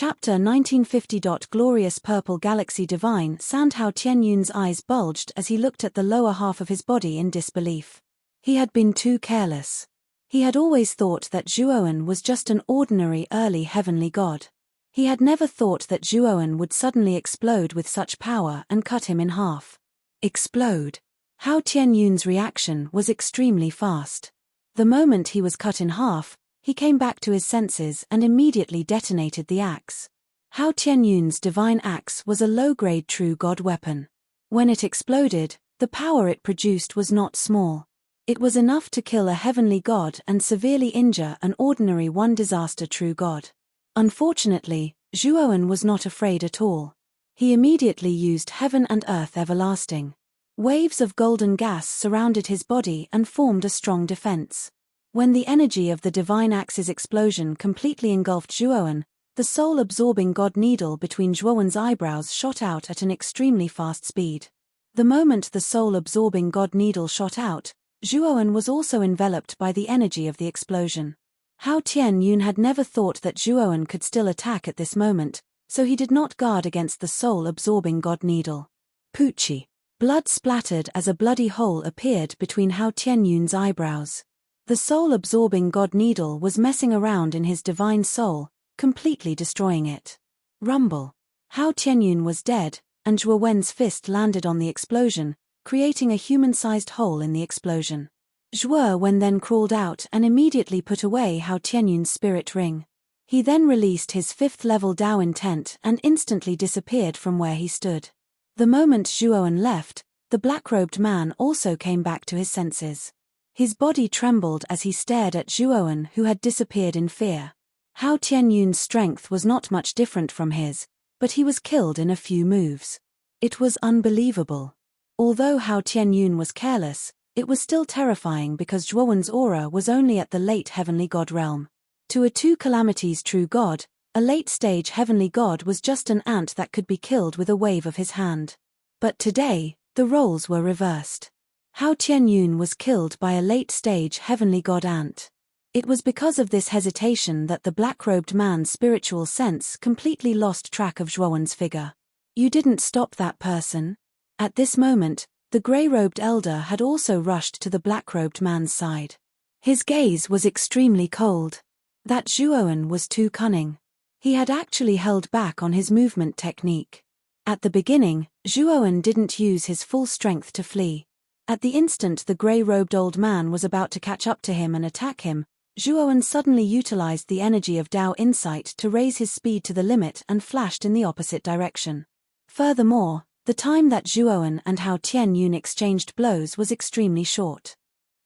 Chapter 1950. Glorious purple galaxy divine Sand. Hao Tianyun's eyes bulged as he looked at the lower half of his body in disbelief. He had been too careless. He had always thought that Zhuowen was just an ordinary early heavenly god. He had never thought that Zhuowen would suddenly explode with such power and cut him in half. Explode? Hao Tianyun's reaction was extremely fast. The moment he was cut in half, he came back to his senses and immediately detonated the axe. Hao Tianyun's divine axe was a low-grade true god weapon. When it exploded, the power it produced was not small. It was enough to kill a heavenly god and severely injure an ordinary one-disaster true god. Unfortunately, Zhuowen was not afraid at all. He immediately used heaven and earth everlasting. Waves of golden gas surrounded his body and formed a strong defense. When the energy of the divine axe's explosion completely engulfed Zhuowen, the soul-absorbing god needle between Zhuowen's eyebrows shot out at an extremely fast speed. The moment the soul-absorbing god needle shot out, Zhuowen was also enveloped by the energy of the explosion. Hao Tianyun had never thought that Zhuowen could still attack at this moment, so he did not guard against the soul-absorbing god needle. Poochie. Blood splattered as a bloody hole appeared between Hao Tianyun's eyebrows. The soul-absorbing god needle was messing around in his divine soul, completely destroying it. Rumble. Hao Tianyun was dead, and Zhuowen's fist landed on the explosion, creating a human-sized hole in the explosion. Zhuowen then crawled out and immediately put away Hao Tianyun's spirit ring. He then released his 5th-level Dao intent and instantly disappeared from where he stood. The moment Zhuowen left, the black-robed man also came back to his senses. His body trembled as he stared at Zhuowen, who had disappeared in fear. Hao Tianyun's strength was not much different from his, but he was killed in a few moves. It was unbelievable. Although Hao Tianyun was careless, it was still terrifying because Zhuowen's aura was only at the late heavenly god realm. To a two calamities true god, a late-stage heavenly god was just an ant that could be killed with a wave of his hand. But today, the roles were reversed. Hao Tianyun was killed by a late-stage heavenly god ant. It was because of this hesitation that the black-robed man's spiritual sense completely lost track of Zhuowen's figure. You didn't stop that person. At this moment, the grey-robed elder had also rushed to the black-robed man's side. His gaze was extremely cold. That Zhuowen was too cunning. He had actually held back on his movement technique. At the beginning, Zhuowen didn't use his full strength to flee. At the instant the grey-robed old man was about to catch up to him and attack him, Zhuowen suddenly utilized the energy of Dao insight to raise his speed to the limit and flashed in the opposite direction. Furthermore, the time that Zhuowen and Hao Tianyun exchanged blows was extremely short.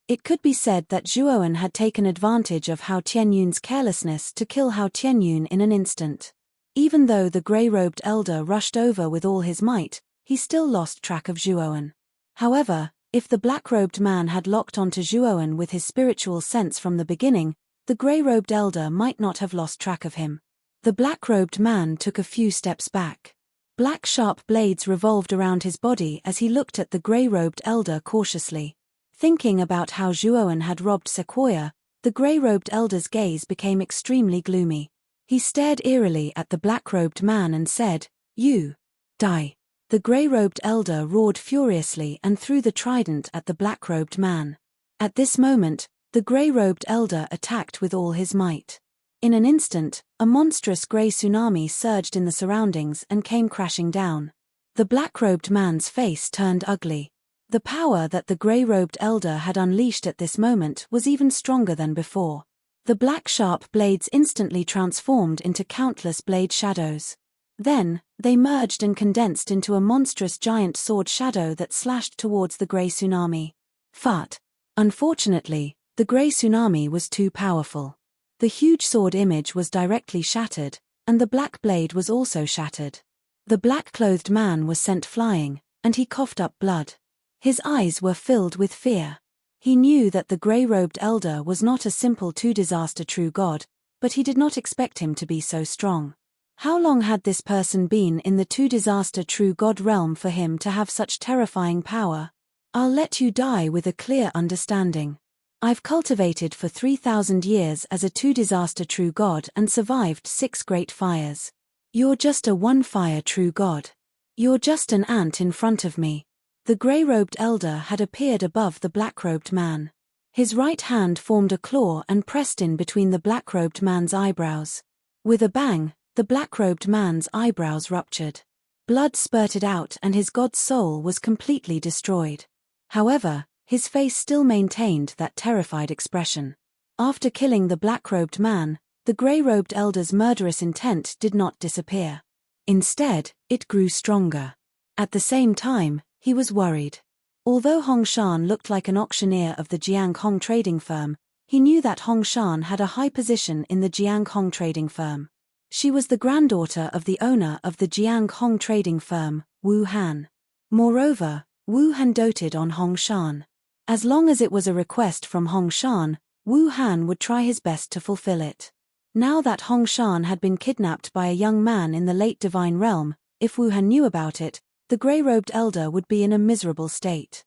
It could be said that Zhuowen had taken advantage of Hao Tianyun's carelessness to kill Hao Tianyun in an instant. Even though the grey-robed elder rushed over with all his might, he still lost track of Zhuowen. However, if the black-robed man had locked onto Zhuowen with his spiritual sense from the beginning, the grey-robed elder might not have lost track of him. The black-robed man took a few steps back. Black sharp blades revolved around his body as he looked at the grey-robed elder cautiously. Thinking about how Zhuowen had robbed Sequoia, the grey-robed elder's gaze became extremely gloomy. He stared eerily at the black-robed man and said, "You die." The grey-robed elder roared furiously and threw the trident at the black-robed man. At this moment, the grey-robed elder attacked with all his might. In an instant, a monstrous grey tsunami surged in the surroundings and came crashing down. The black-robed man's face turned ugly. The power that the grey-robed elder had unleashed at this moment was even stronger than before. The black sharp blades instantly transformed into countless blade shadows. Then, they merged and condensed into a monstrous giant sword shadow that slashed towards the grey tsunami. Fart. Unfortunately, the grey tsunami was too powerful. The huge sword image was directly shattered, and the black blade was also shattered. The black-clothed man was sent flying, and he coughed up blood. His eyes were filled with fear. He knew that the grey-robed elder was not a simple two-disaster true god, but he did not expect him to be so strong. How long had this person been in the two-disaster true god realm for him to have such terrifying power? I'll let you die with a clear understanding. I've cultivated for 3,000 years as a two-disaster true god and survived 6 great fires. You're just a one-fire true god. You're just an ant in front of me. The grey-robed elder had appeared above the black-robed man. His right hand formed a claw and pressed in between the black-robed man's eyebrows. With a bang, the black-robed man's eyebrows ruptured. Blood spurted out and his god's soul was completely destroyed. However, his face still maintained that terrified expression. After killing the black-robed man, the grey-robed elder's murderous intent did not disappear. Instead, it grew stronger. At the same time, he was worried. Although Hong Shan looked like an auctioneer of the Jianghong trading firm, he knew that Hong Shan had a high position in the Jianghong trading firm. She was the granddaughter of the owner of the Jianghong trading firm, Wu Han. Moreover, Wu Han doted on Hong Shan. As long as it was a request from Hong Shan, Wu Han would try his best to fulfill it. Now that Hong Shan had been kidnapped by a young man in the late divine realm, if Wu Han knew about it, the grey-robed elder would be in a miserable state.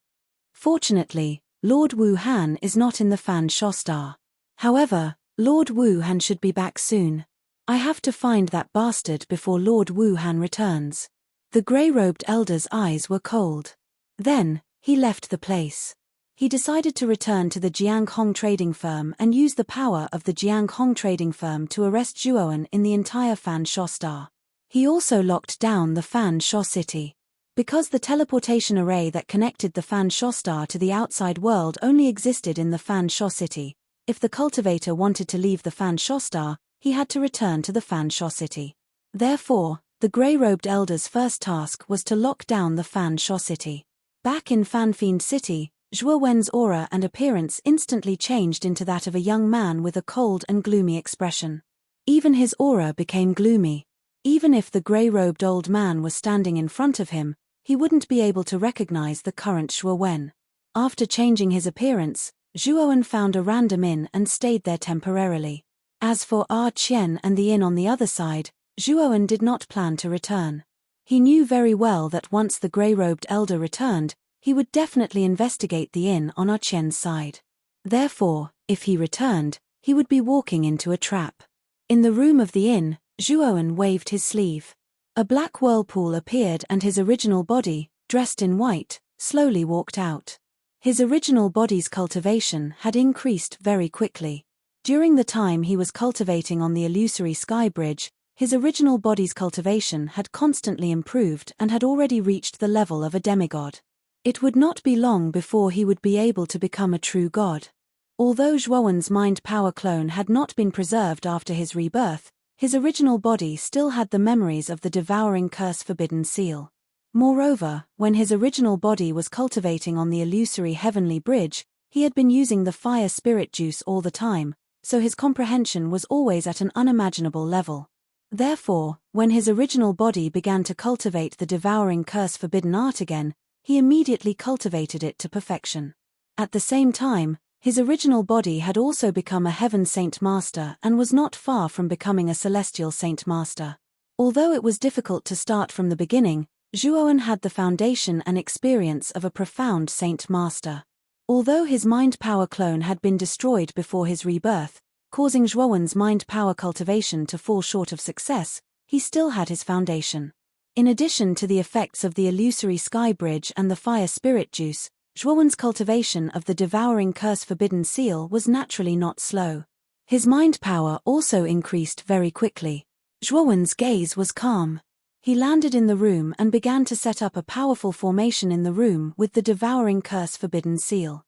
Fortunately, Lord Wu Han is not in the Fan Sha Star. However, Lord Wu Han should be back soon. I have to find that bastard before Lord Wu Han returns. The grey-robed elder's eyes were cold. Then, he left the place. He decided to return to the Jianghong trading firm and use the power of the Jianghong trading firm to arrest Zhuowen in the entire Fan Sha Star. He also locked down the Fan Sha city. Because the teleportation array that connected the Fan Sha Star to the outside world only existed in the Fan Sha city, if the cultivator wanted to leave the Fan Sha Star, he had to return to the Fan Sha city. Therefore, the grey-robed elder's first task was to lock down the Fan Sha city. Back in Fan Fiend City, Zhuowen's aura and appearance instantly changed into that of a young man with a cold and gloomy expression. Even his aura became gloomy. Even if the grey-robed old man was standing in front of him, he wouldn't be able to recognize the current Zhuowen. After changing his appearance, Zhuowen found a random inn and stayed there temporarily. As for Qian and the inn on the other side, Zhuowen did not plan to return. He knew very well that once the grey-robed elder returned, he would definitely investigate the inn on Qian's side. Therefore, if he returned, he would be walking into a trap. In the room of the inn, Zhuowen waved his sleeve. A black whirlpool appeared and his original body, dressed in white, slowly walked out. His original body's cultivation had increased very quickly. During the time he was cultivating on the illusory sky bridge, his original body's cultivation had constantly improved and had already reached the level of a demigod. It would not be long before he would be able to become a true god. Although Zhuowen's mind power clone had not been preserved after his rebirth, his original body still had the memories of the devouring curse forbidden seal. Moreover, when his original body was cultivating on the illusory heavenly bridge, he had been using the fire spirit juice all the time, so his comprehension was always at an unimaginable level. Therefore, when his original body began to cultivate the devouring curse forbidden art again, he immediately cultivated it to perfection. At the same time, his original body had also become a heaven saint master and was not far from becoming a celestial saint master. Although it was difficult to start from the beginning, Zhuowen had the foundation and experience of a profound saint master. Although his mind power clone had been destroyed before his rebirth, causing Zhuowen's mind power cultivation to fall short of success, he still had his foundation. In addition to the effects of the illusory sky bridge and the fire spirit juice, Zhuowen's cultivation of the devouring curse forbidden seal was naturally not slow. His mind power also increased very quickly. Zhuowen's gaze was calm. He landed in the room and began to set up a powerful formation in the room with the devouring curse forbidden seal.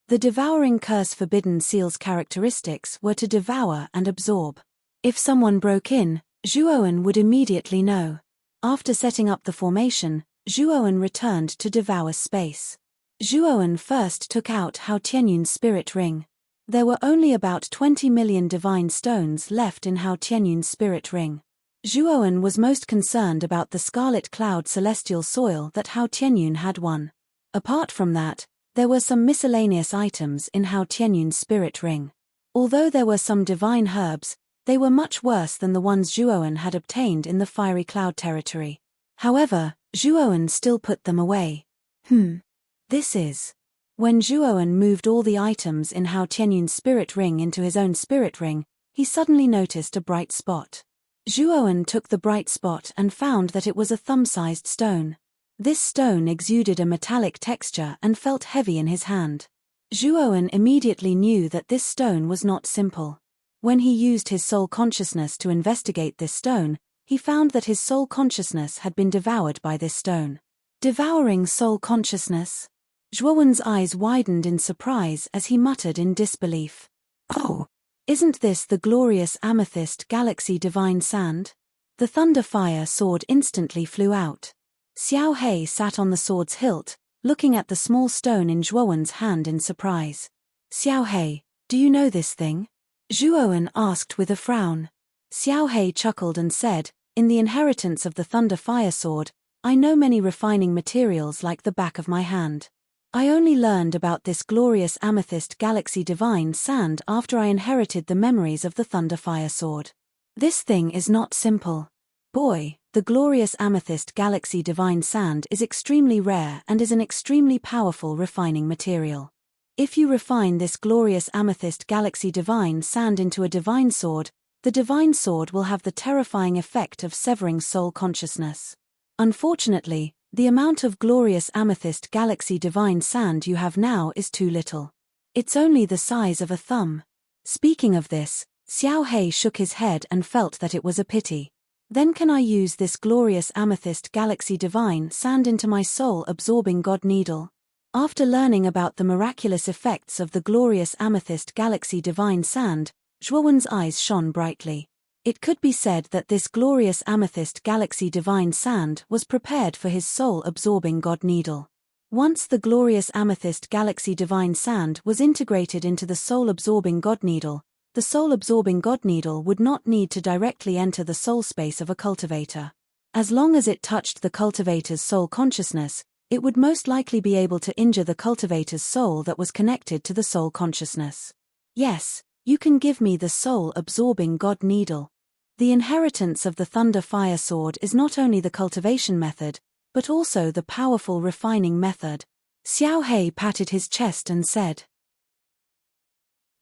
The devouring curse forbidden seal's characteristics were to devour and absorb. If someone broke in, Zhuowen would immediately know. After setting up the formation, Zhuowen returned to devour space. Zhuowen first took out Hao Tianyun's spirit ring. There were only about 20 million divine stones left in Hao Tianyun's spirit ring. Zhuowen was most concerned about the scarlet cloud celestial soil that Hao Tianyun had won. Apart from that, there were some miscellaneous items in Hao Tianyun's spirit ring. Although there were some divine herbs, they were much worse than the ones Zhuowen had obtained in the fiery cloud territory. However, Zhuowen still put them away. This is. When Zhuowen moved all the items in Hao Tianyun's spirit ring into his own spirit ring, he suddenly noticed a bright spot. Zhuoan took the bright spot and found that it was a thumb-sized stone. This stone exuded a metallic texture and felt heavy in his hand. Zhuoan immediately knew that this stone was not simple. When he used his soul consciousness to investigate this stone, he found that his soul consciousness had been devoured by this stone. Devouring soul consciousness? Zhuoan's eyes widened in surprise as he muttered in disbelief. Oh! Isn't this the glorious amethyst galaxy divine sand? The thunder fire sword instantly flew out. Xiao Hei sat on the sword's hilt, looking at the small stone in Zhuoan's hand in surprise. Xiao Hei, do you know this thing? Zhuoan asked with a frown. Xiao Hei chuckled and said, in the inheritance of the thunder fire sword, I know many refining materials like the back of my hand. I only learned about this glorious amethyst galaxy divine sand after I inherited the memories of the thunder fire sword. This thing is not simple. Boy, the glorious amethyst galaxy divine sand is extremely rare and is an extremely powerful refining material. If you refine this glorious amethyst galaxy divine sand into a divine sword, the divine sword will have the terrifying effect of severing soul consciousness. Unfortunately, the amount of glorious amethyst galaxy divine sand you have now is too little. It's only the size of a thumb. Speaking of this, Xiao Hei shook his head and felt that it was a pity. Then can I use this glorious amethyst galaxy divine sand into my soul-absorbing God needle? After learning about the miraculous effects of the glorious amethyst galaxy divine sand, Zhuoan's eyes shone brightly. It could be said that this glorious amethyst galaxy divine sand was prepared for his soul-absorbing God needle. Once the glorious amethyst galaxy divine sand was integrated into the soul-absorbing God needle, the soul-absorbing God needle would not need to directly enter the soul space of a cultivator. As long as it touched the cultivator's soul consciousness, it would most likely be able to injure the cultivator's soul that was connected to the soul consciousness. Yes, you can give me the soul-absorbing God needle. The inheritance of the thunder fire sword is not only the cultivation method, but also the powerful refining method. Xiao Hei patted his chest and said.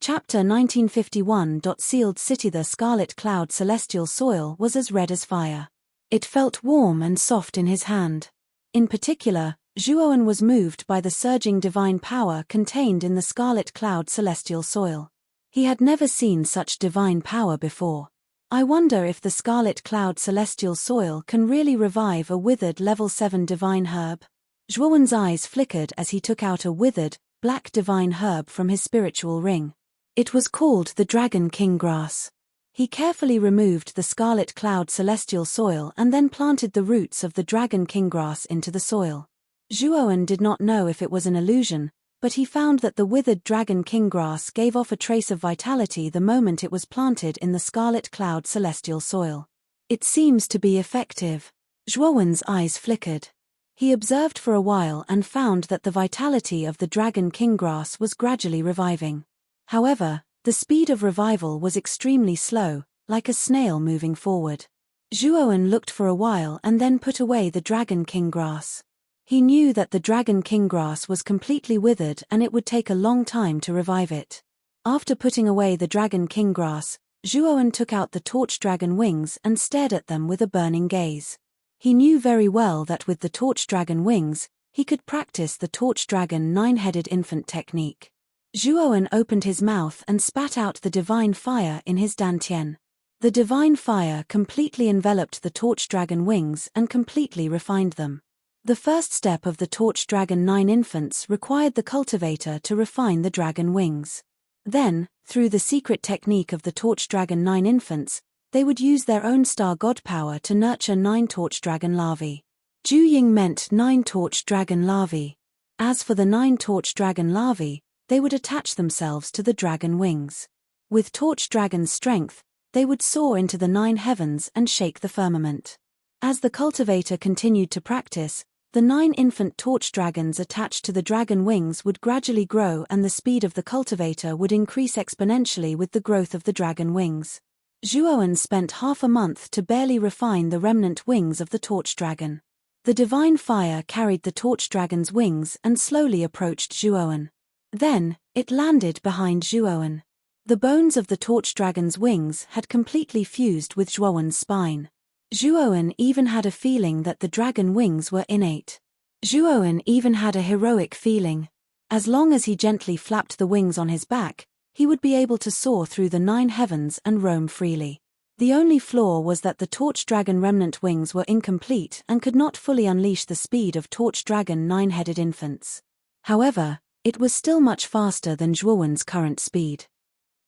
Chapter 1951. Sealed City. The scarlet cloud celestial soil was as red as fire. It felt warm and soft in his hand. In particular, Zhuoan was moved by the surging divine power contained in the scarlet cloud celestial soil. He had never seen such divine power before. I wonder if the scarlet cloud celestial soil can really revive a withered level 7 divine herb. Zhuoan's eyes flickered as he took out a withered, black divine herb from his spiritual ring. It was called the Dragon King grass. He carefully removed the scarlet cloud celestial soil and then planted the roots of the Dragon King grass into the soil. Zhuoan did not know if it was an illusion, but he found that the withered Dragon King grass gave off a trace of vitality the moment it was planted in the scarlet cloud celestial soil. It seems to be effective. Zhuoan's eyes flickered. He observed for a while and found that the vitality of the Dragon King grass was gradually reviving. However, the speed of revival was extremely slow, like a snail moving forward. Zhuoan looked for a while and then put away the Dragon King grass. He knew that the Dragon King grass was completely withered and it would take a long time to revive it. After putting away the Dragon King grass, Zhuoan took out the torch dragon wings and stared at them with a burning gaze. He knew very well that with the torch dragon wings, he could practice the torch dragon 9-headed infant technique. Zhuoan opened his mouth and spat out the divine fire in his dantian. The divine fire completely enveloped the torch dragon wings and completely refined them. The first step of the torch dragon 9 infants required the cultivator to refine the dragon wings. Then, through the secret technique of the torch dragon 9 infants, they would use their own star god power to nurture 9 torch dragon larvae. Juying meant 9 torch dragon larvae. As for the 9 torch dragon larvae, they would attach themselves to the dragon wings. With torch dragon's strength, they would soar into the 9 heavens and shake the firmament. As the cultivator continued to practice, the 9 infant torch dragons attached to the dragon wings would gradually grow and the speed of the cultivator would increase exponentially with the growth of the dragon wings. Zhuoan spent half a month to barely refine the remnant wings of the torch dragon. The divine fire carried the torch dragon's wings and slowly approached Zhuoan. Then, it landed behind Zhuoan. The bones of the torch dragon's wings had completely fused with Zhuowen's spine. Zhuowen even had a feeling that the dragon wings were innate. Zhuowen even had a heroic feeling. As long as he gently flapped the wings on his back, he would be able to soar through the 9 heavens and roam freely. The only flaw was that the torch dragon remnant wings were incomplete and could not fully unleash the speed of torch dragon 9-headed infants. However, it was still much faster than Zhuowen's current speed.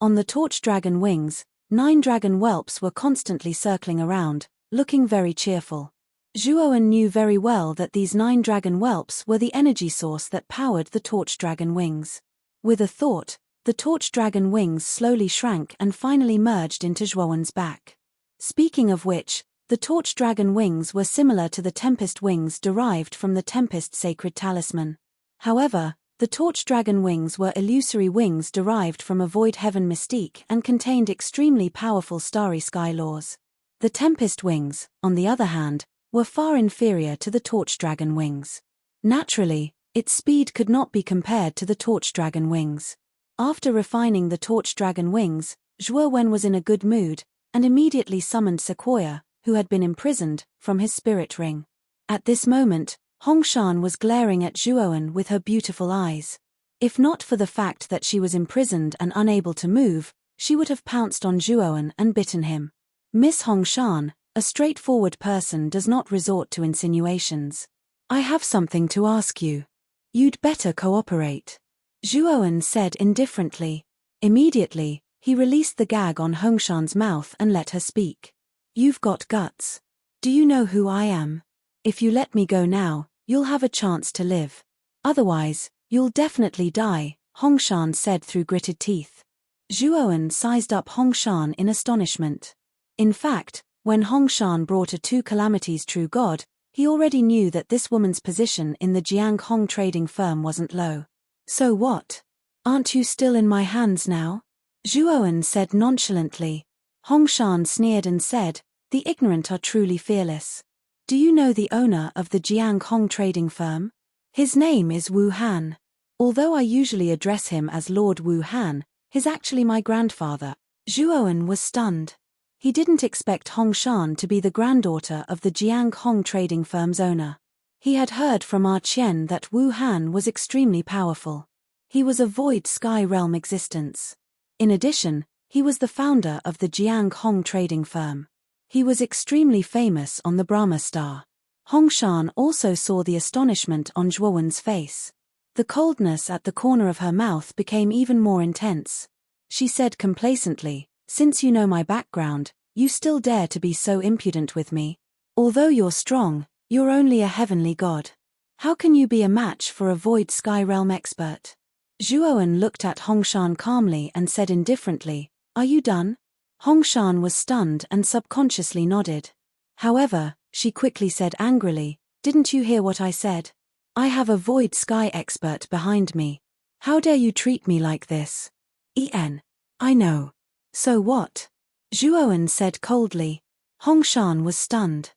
On the torch dragon wings, 9 dragon whelps were constantly circling around, looking very cheerful. Zhuowen knew very well that these 9 dragon whelps were the energy source that powered the torch dragon wings. With a thought, the torch dragon wings slowly shrank and finally merged into Zhuowen's back. Speaking of which, the torch dragon wings were similar to the tempest wings derived from the tempest sacred talisman. However, the torch dragon wings were illusory wings derived from a void heaven mystique and contained extremely powerful starry sky laws. The tempest wings, on the other hand, were far inferior to the torch dragon wings. Naturally, its speed could not be compared to the torch dragon wings. After refining the torch dragon wings, Zhuowen was in a good mood, and immediately summoned Sequoia, who had been imprisoned, from his spirit ring. At this moment, Hongshan was glaring at Zhuowen with her beautiful eyes. If not for the fact that she was imprisoned and unable to move, she would have pounced on Zhuowen and bitten him. Miss Hongshan, a straightforward person, does not resort to insinuations. I have something to ask you. You'd better cooperate. Zhuowen said indifferently. Immediately, he released the gag on Hongshan's mouth and let her speak. You've got guts. Do you know who I am? If you let me go now, you'll have a chance to live. Otherwise, you'll definitely die, Hongshan said through gritted teeth. Zhuowen sized up Hongshan in astonishment. In fact, when Hongshan brought a 2 calamities true god, he already knew that this woman's position in the Jianghong trading firm wasn't low. So what? Aren't you still in my hands now? Zhuowen said nonchalantly. Hongshan sneered and said, the ignorant are truly fearless. Do you know the owner of the Jianghong trading firm? His name is Wu Han. Although I usually address him as Lord Wu Han, he's actually my grandfather. Zhuowen was stunned. He didn't expect Hongshan to be the granddaughter of the Jianghong trading firm's owner. He had heard from Ah Qian that Wu Han was extremely powerful. He was a void sky realm existence. In addition, he was the founder of the Jianghong trading firm. He was extremely famous on the Brahma Star. Hongshan also saw the astonishment on Zhuowen's face. The coldness at the corner of her mouth became even more intense. She said complacently, since you know my background, you still dare to be so impudent with me. Although you're strong, you're only a heavenly god. How can you be a match for a void sky realm expert? Zhuowen looked at Hongshan calmly and said indifferently, are you done? Hongshan was stunned and subconsciously nodded. However, she quickly said angrily, didn't you hear what I said? I have a void sky expert behind me. How dare you treat me like this? I know. So what? Zhuowen said coldly. Hongshan was stunned.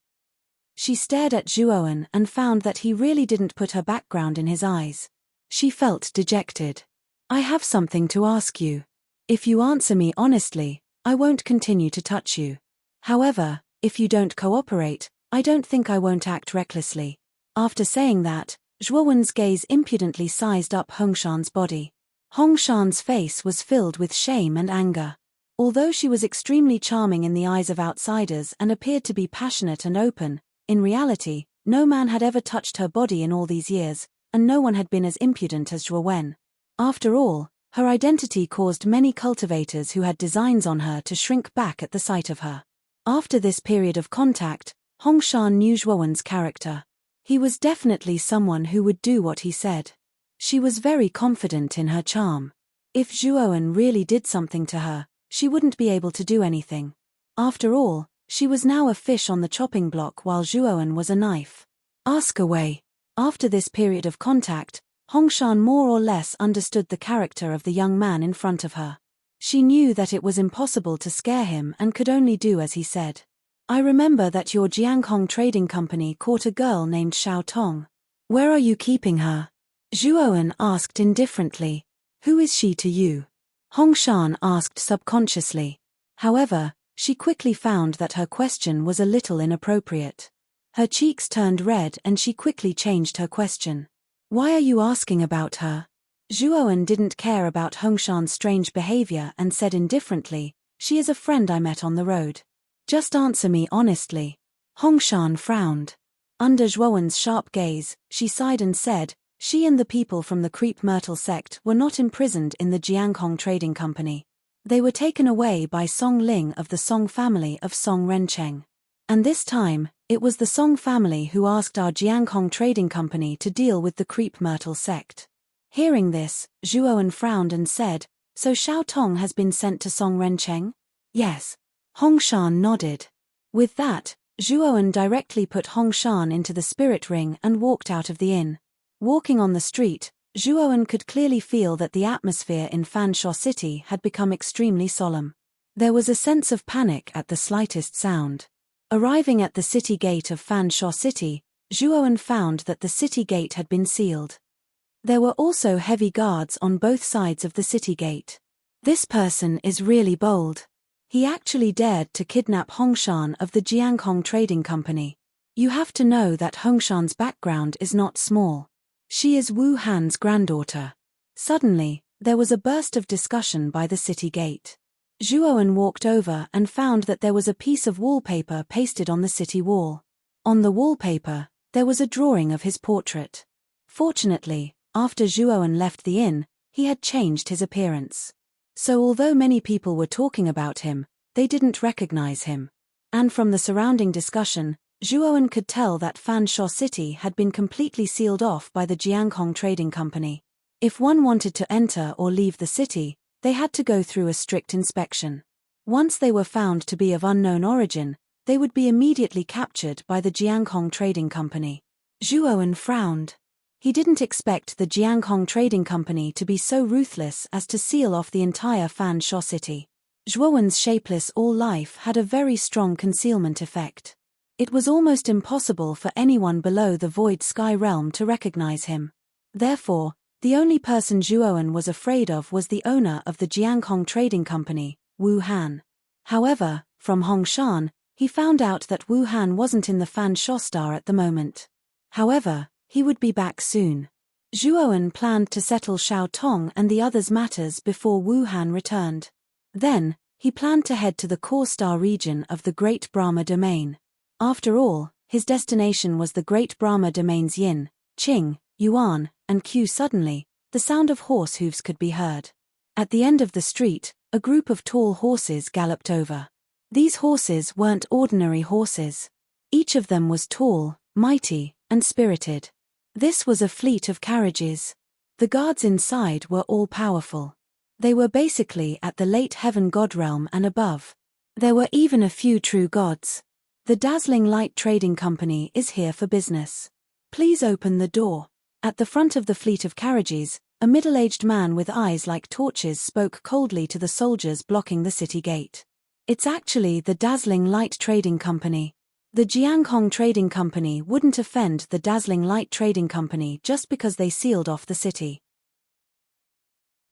She stared at Zhuowen and found that he really didn't put her background in his eyes. She felt dejected. I have something to ask you. If you answer me honestly, I won't continue to touch you. However, if you don't cooperate, I don't think I won't act recklessly. After saying that, Zhuowen's gaze impudently sized up Hongshan's body. Hongshan's face was filled with shame and anger. Although she was extremely charming in the eyes of outsiders and appeared to be passionate and open, in reality, no man had ever touched her body in all these years, and no one had been as impudent as Zhuowen. After all, her identity caused many cultivators who had designs on her to shrink back at the sight of her. After this period of contact, Hongshan knew Zhuowen's character. He was definitely someone who would do what he said. She was very confident in her charm. If Zhuowen really did something to her, she wouldn't be able to do anything. After all, she was now a fish on the chopping block while Zhuowen was a knife. Ask away. After this period of contact, Hongshan more or less understood the character of the young man in front of her. She knew that it was impossible to scare him and could only do as he said. I remember that your Jianghong trading company caught a girl named Xiao Tong. Where are you keeping her? Zhuowen asked indifferently. Who is she to you? Hongshan asked subconsciously. However, she quickly found that her question was a little inappropriate. Her cheeks turned red and she quickly changed her question. Why are you asking about her? Zhuowen didn't care about Hongshan's strange behavior and said indifferently, she is a friend I met on the road. Just answer me honestly. Hongshan frowned. Under Zhuowen's sharp gaze, she sighed and said, she and the people from the Creep Myrtle sect were not imprisoned in the Jiangkong Trading Company. They were taken away by Song Ling of the Song family of Song Rencheng. And this time, it was the Song family who asked our Jiangkong Trading Company to deal with the Creep Myrtle sect. Hearing this, Zhuowen frowned and said, so Xiao Tong has been sent to Song Rencheng? Yes. Hongshan nodded. With that, Zhuowen directly put Hongshan into the spirit ring and walked out of the inn. Walking on the street, Zhuowen could clearly feel that the atmosphere in Fanshawe City had become extremely solemn. There was a sense of panic at the slightest sound. Arriving at the city gate of Fanshawe City, Zhuowen found that the city gate had been sealed. There were also heavy guards on both sides of the city gate. This person is really bold. He actually dared to kidnap Hongshan of the Jiangkong Trading Company. You have to know that Hongshan's background is not small. She is Wu Han's granddaughter. Suddenly, there was a burst of discussion by the city gate. Zhuowen walked over and found that there was a piece of wallpaper pasted on the city wall. On the wallpaper, there was a drawing of his portrait. Fortunately, after Zhuowen left the inn, he had changed his appearance. So although many people were talking about him, they didn't recognize him. And from the surrounding discussion, Zhuowen could tell that Fanshawe City had been completely sealed off by the Jiangkong Trading Company. If one wanted to enter or leave the city, they had to go through a strict inspection. Once they were found to be of unknown origin, they would be immediately captured by the Jiangkong Trading Company. Zhuowen frowned. He didn't expect the Jiangkong Trading Company to be so ruthless as to seal off the entire Fanshawe City. Zhuowen's shapeless all-life had a very strong concealment effect. It was almost impossible for anyone below the Void Sky Realm to recognize him. Therefore, the only person Zhuowen was afraid of was the owner of the Jiangkong Trading Company, Wu Han. However, from Hongshan, he found out that Wu Han wasn't in the Fanshawe Star at the moment. However, he would be back soon. Zhuowen planned to settle Xiao Tong and the others' matters before Wu Han returned. Then, he planned to head to the core star region of the Great Brahma Domain. After all, his destination was the Great Brahma Domain's Yin, Qing, Yuan, and Q. Suddenly, the sound of horse hooves could be heard. At the end of the street, a group of tall horses galloped over. These horses weren't ordinary horses. Each of them was tall, mighty, and spirited. This was a fleet of carriages. The guards inside were all powerful. They were basically at the late heaven god realm and above. There were even a few true gods. The Dazzling Light Trading Company is here for business. Please open the door. At the front of the fleet of carriages, a middle-aged man with eyes like torches spoke coldly to the soldiers blocking the city gate. It's actually the Dazzling Light Trading Company. The Jiangkong Trading Company wouldn't offend the Dazzling Light Trading Company just because they sealed off the city.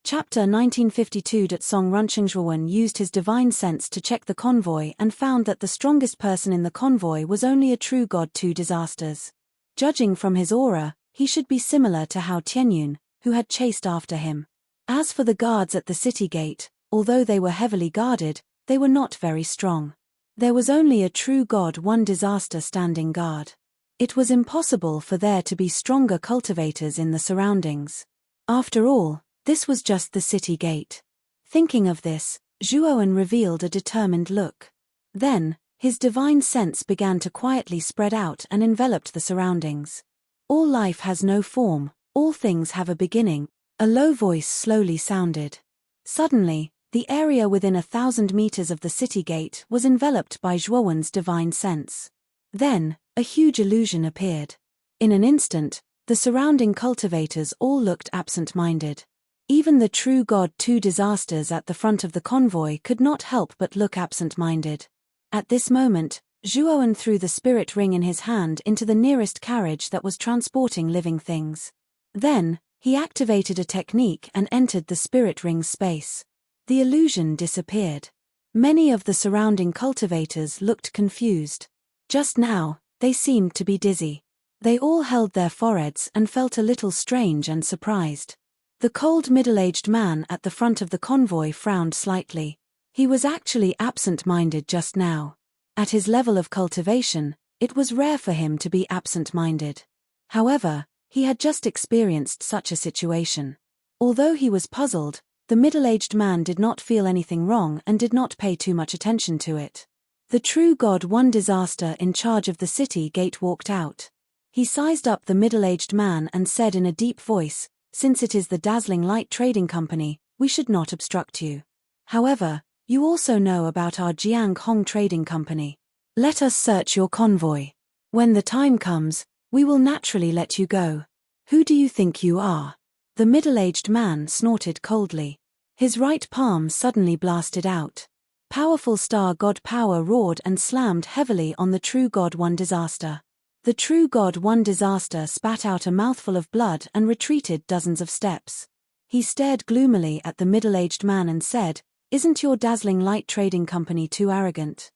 Chapter 1952. Song Rencheng used his divine sense to check the convoy and found that the strongest person in the convoy was only a true god. 2 disasters. Judging from his aura, he should be similar to Hao Tianyun, who had chased after him. As for the guards at the city gate, although they were heavily guarded, they were not very strong. There was only a true god 1 disaster standing guard. It was impossible for there to be stronger cultivators in the surroundings. After all, this was just the city gate. Thinking of this, Zhuowen revealed a determined look. Then, his divine sense began to quietly spread out and enveloped the surroundings. All life has no form, all things have a beginning. A low voice slowly sounded. Suddenly, the area within 1,000 meters of the city gate was enveloped by Zhuowen's divine sense. Then, a huge illusion appeared. In an instant, the surrounding cultivators all looked absent-minded. Even the true god 2 disasters at the front of the convoy could not help but look absent-minded. At this moment, Zhuowen threw the spirit ring in his hand into the nearest carriage that was transporting living things. Then, he activated a technique and entered the spirit ring's space. The illusion disappeared. Many of the surrounding cultivators looked confused. Just now, they seemed to be dizzy. They all held their foreheads and felt a little strange and surprised. The cold middle-aged man at the front of the convoy frowned slightly. He was actually absent-minded just now. At his level of cultivation, it was rare for him to be absent-minded. However, he had just experienced such a situation. Although he was puzzled, the middle-aged man did not feel anything wrong and did not pay too much attention to it. The true god One Disaster in charge of the city gate walked out. He sized up the middle-aged man and said in a deep voice, "Since it is the Dazzling Light Trading Company, we should not obstruct you. However, you also know about our Jiang Hong Trading Company. Let us search your convoy. When the time comes, we will naturally let you go. Who do you think you are?" The middle-aged man snorted coldly. His right palm suddenly blasted out. Powerful star god power roared and slammed heavily on the true god One Disaster. The true god One Disaster spat out a mouthful of blood and retreated dozens of steps. He stared gloomily at the middle-aged man and said, "Isn't your Dazzling Light Trading Company too arrogant?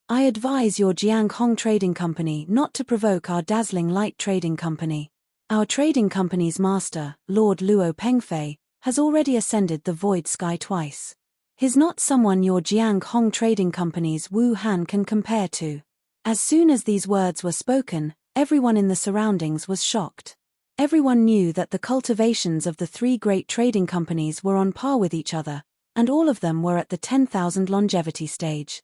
I advise your Jiang Hong Trading Company not to provoke our Dazzling Light Trading Company. Our trading company's master, Lord Luo Pengfei, has already ascended the void sky twice. He's not someone your Jiang Hong Trading Company's Wu Han can compare to." As soon as these words were spoken, everyone in the surroundings was shocked. Everyone knew that the cultivations of the three great trading companies were on par with each other, and all of them were at the 10,000 longevity stage.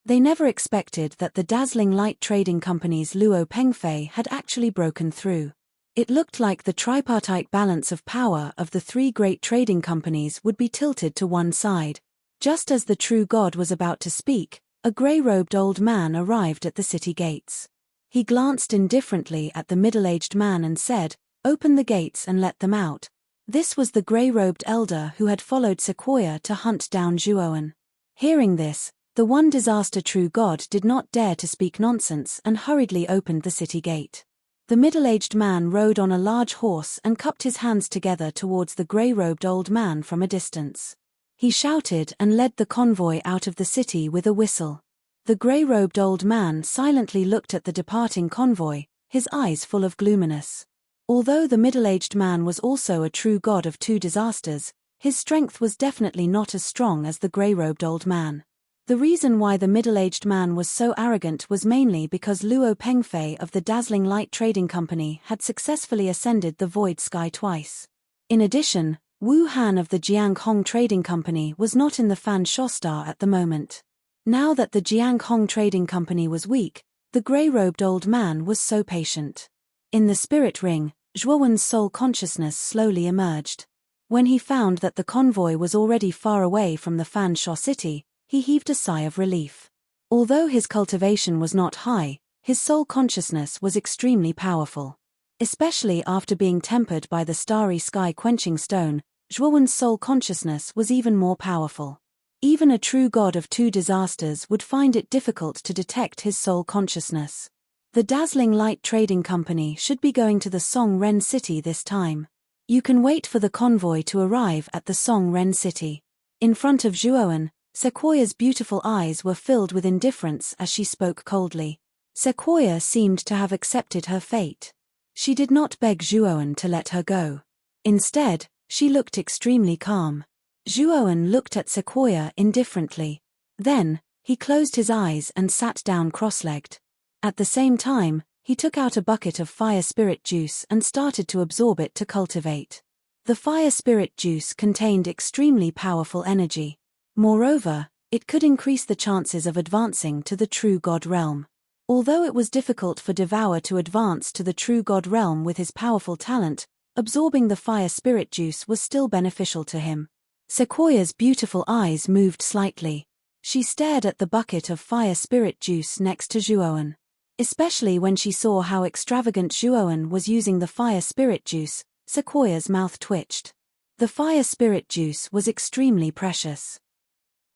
They never expected that the Dazzling Light Trading Company's Luo Pengfei had actually broken through. It looked like the tripartite balance of power of the three great trading companies would be tilted to one side. Just as the true god was about to speak, a grey-robed old man arrived at the city gates. He glanced indifferently at the middle-aged man and said, "Open the gates and let them out." This was the grey-robed elder who had followed Sequoia to hunt down Zhuoan. Hearing this, the One Disaster true god did not dare to speak nonsense and hurriedly opened the city gate. The middle-aged man rode on a large horse and cupped his hands together towards the grey-robed old man from a distance. He shouted and led the convoy out of the city with a whistle. The grey-robed old man silently looked at the departing convoy, his eyes full of gloominess. Although the middle-aged man was also a true god of two disasters, his strength was definitely not as strong as the grey-robed old man. The reason why the middle-aged man was so arrogant was mainly because Luo Pengfei of the Dazzling Light Trading Company had successfully ascended the void sky twice. In addition, Wu Han of the Jiang Hong Trading Company was not in the Fan Sho Star at the moment. Now that the Jiang Hong Trading Company was weak, the grey-robed old man was so patient. In the spirit ring, Zhuowen's soul consciousness slowly emerged. When he found that the convoy was already far away from the Fan Sho city, he heaved a sigh of relief. Although his cultivation was not high, his soul consciousness was extremely powerful. Especially after being tempered by the starry sky quenching stone, Zhuowen's soul consciousness was even more powerful. Even a true god of two disasters would find it difficult to detect his soul consciousness. The Dazzling Light Trading Company should be going to the Song Ren city this time. You can wait for the convoy to arrive at the Song Ren city. In front of Zhuowen, Sequoia's beautiful eyes were filled with indifference as she spoke coldly. Sequoia seemed to have accepted her fate. She did not beg Zhuowen to let her go. Instead, she looked extremely calm. Zhuowen looked at Sequoia indifferently. Then, he closed his eyes and sat down cross-legged. At the same time, he took out a bucket of fire spirit juice and started to absorb it to cultivate. The fire spirit juice contained extremely powerful energy. Moreover, it could increase the chances of advancing to the true god realm. Although it was difficult for Devour to advance to the true god realm with his powerful talent, absorbing the fire spirit juice was still beneficial to him. Sequoia's beautiful eyes moved slightly. She stared at the bucket of fire spirit juice next to Zhuowen. Especially when she saw how extravagant Zhuowen was using the fire spirit juice, Sequoia's mouth twitched. The fire spirit juice was extremely precious.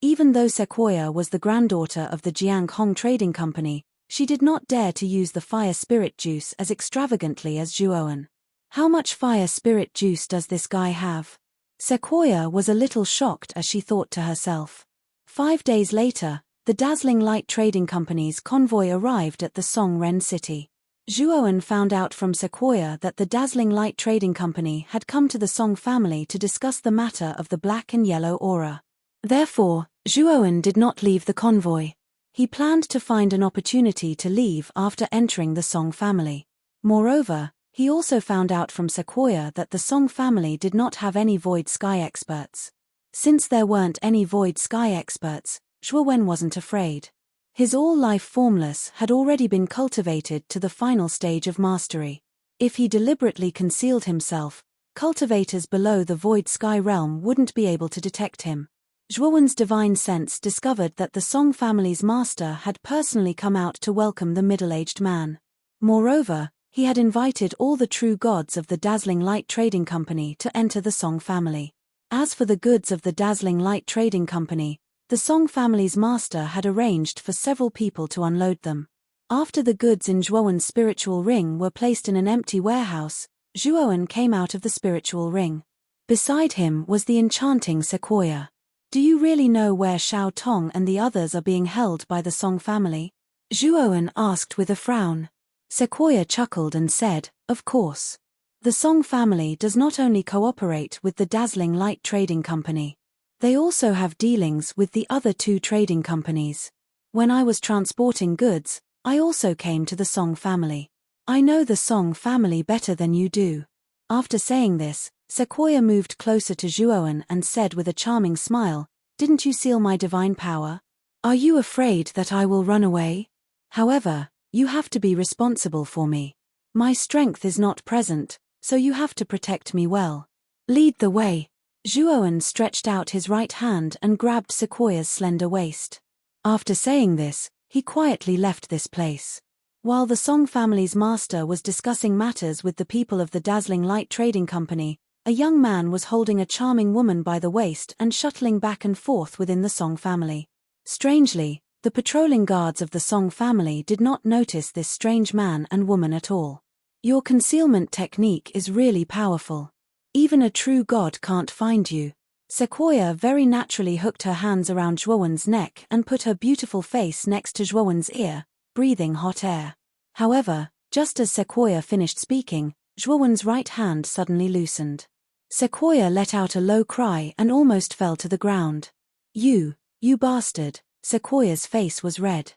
Even though Sequoia was the granddaughter of the Jiang Hong Trading Company, she did not dare to use the fire spirit juice as extravagantly as Zhuowen. How much fire spirit juice does this guy have? Sequoia was a little shocked as she thought to herself. 5 days later, the Dazzling Light Trading Company's convoy arrived at the Song-Ren city. Zhuowen found out from Sequoia that the Dazzling Light Trading Company had come to the Song family to discuss the matter of the black and yellow aura. Therefore, Zhuowen did not leave the convoy. He planned to find an opportunity to leave after entering the Song family. Moreover, he also found out from Sequoia that the Song family did not have any void sky experts. Since there weren't any void sky experts, Zhuowen wasn't afraid. His all-life formless had already been cultivated to the final stage of mastery. If he deliberately concealed himself, cultivators below the void sky realm wouldn't be able to detect him. Zhuowen's divine sense discovered that the Song family's master had personally come out to welcome the middle-aged man. Moreover, he had invited all the true gods of the Dazzling Light Trading Company to enter the Song family. As for the goods of the Dazzling Light Trading Company, the Song family's master had arranged for several people to unload them. After the goods in Zhuowen's spiritual ring were placed in an empty warehouse, Zhuowen came out of the spiritual ring. Beside him was the enchanting Sequoia. "Do you really know where Xiao Tong and the others are being held by the Song family?" Zhuowen asked with a frown. Sequoia chuckled and said, "Of course. The Song family does not only cooperate with the Dazzling Light Trading Company. They also have dealings with the other 2 trading companies. When I was transporting goods, I also came to the Song family. I know the Song family better than you do." After saying this, Sequoia moved closer to Zhuowen and said with a charming smile, "Didn't you seal my divine power? Are you afraid that I will run away? However, you have to be responsible for me. My strength is not present, so you have to protect me well. Lead the way." Zhuowen stretched out his right hand and grabbed Sequoia's slender waist. After saying this, he quietly left this place. While the Song family's master was discussing matters with the people of the Dazzling Light Trading Company, a young man was holding a charming woman by the waist and shuttling back and forth within the Song family. Strangely, the patrolling guards of the Song family did not notice this strange man and woman at all. "Your concealment technique is really powerful. Even a true god can't find you." Sequoia very naturally hooked her hands around Zhuowen's neck and put her beautiful face next to Zhuowen's ear, breathing hot air. However, just as Sequoia finished speaking, Zhuowen's right hand suddenly loosened. Sequoia let out a low cry and almost fell to the ground. You bastard." Sequoia's face was red.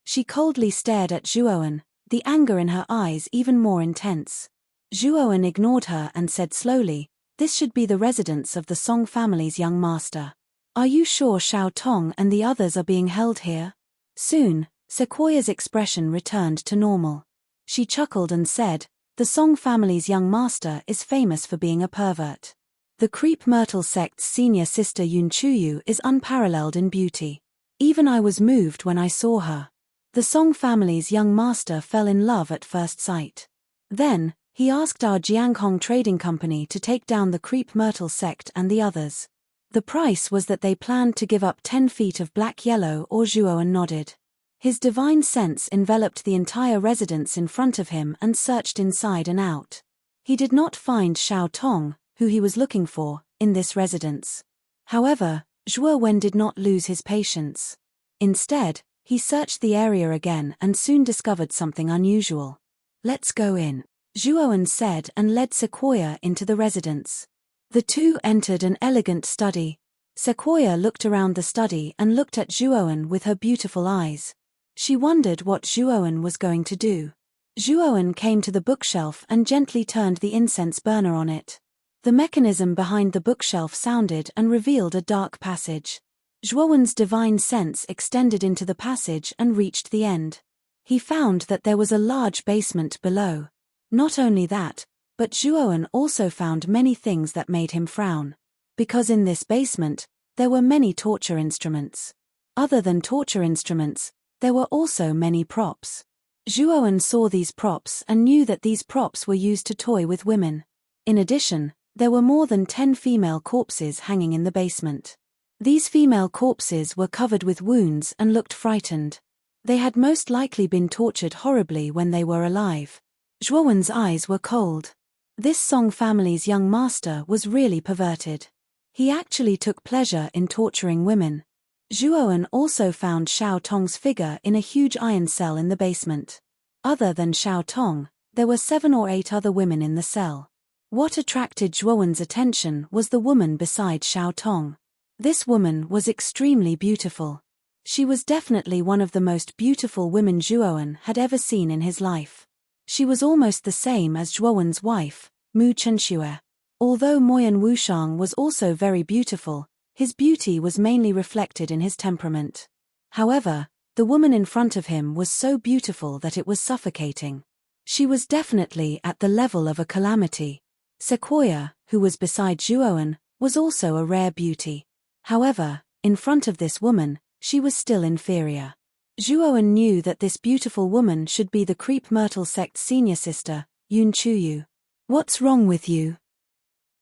She coldly stared at Zhuowen, the anger in her eyes even more intense. Zhuowen ignored her and said slowly, "This should be the residence of the Song family's young master. Are you sure Xiao Tong and the others are being held here?" Soon, Sequoia's expression returned to normal. She chuckled and said, "The Song family's young master is famous for being a pervert. The Creep Myrtle sect's senior sister Yun Chuyu is unparalleled in beauty. Even I was moved when I saw her. The Song family's young master fell in love at first sight. Then, he asked our Jianghong Trading Company to take down the Creep Myrtle sect and the others. The price was that they planned to give up 10 feet of black-yellow or." Zhuowen nodded. His divine sense enveloped the entire residence in front of him and searched inside and out. He did not find Xiao Tong, who he was looking for, in this residence. However, Zhuowen did not lose his patience. Instead, he searched the area again and soon discovered something unusual. "Let's go in," Zhuowen said and led Sequoia into the residence. The 2 entered an elegant study. Sequoia looked around the study and looked at Zhuowen with her beautiful eyes. She wondered what Zhuowen was going to do. Zhuowen came to the bookshelf and gently turned the incense burner on it. The mechanism behind the bookshelf sounded and revealed a dark passage. Zhuowen's divine sense extended into the passage and reached the end. He found that there was a large basement below. Not only that, but Zhuowen also found many things that made him frown. Because in this basement, there were many torture instruments. Other than torture instruments, there were also many props. Zhuowen saw these props and knew that these props were used to toy with women. In addition, there were more than 10 female corpses hanging in the basement. These female corpses were covered with wounds and looked frightened. They had most likely been tortured horribly when they were alive. Zhuowen's eyes were cold. This Song family's young master was really perverted. He actually took pleasure in torturing women. Zhuowen also found Xiao Tong's figure in a huge iron cell in the basement. Other than Xiao Tong, there were 7 or 8 other women in the cell. What attracted Zhuowen's attention was the woman beside Xiao Tong. This woman was extremely beautiful. She was definitely one of the most beautiful women Zhuowen had ever seen in his life. She was almost the same as Zhuowen's wife, Mu Chenxue. Although Moyan Wushang was also very beautiful, his beauty was mainly reflected in his temperament. However, the woman in front of him was so beautiful that it was suffocating. She was definitely at the level of a calamity. Sequoia, who was beside Zhuowen, was also a rare beauty. However, in front of this woman, she was still inferior. Zhuowen knew that this beautiful woman should be the Creep Myrtle sect's senior sister, Yun Chuyu. "What's wrong with you?"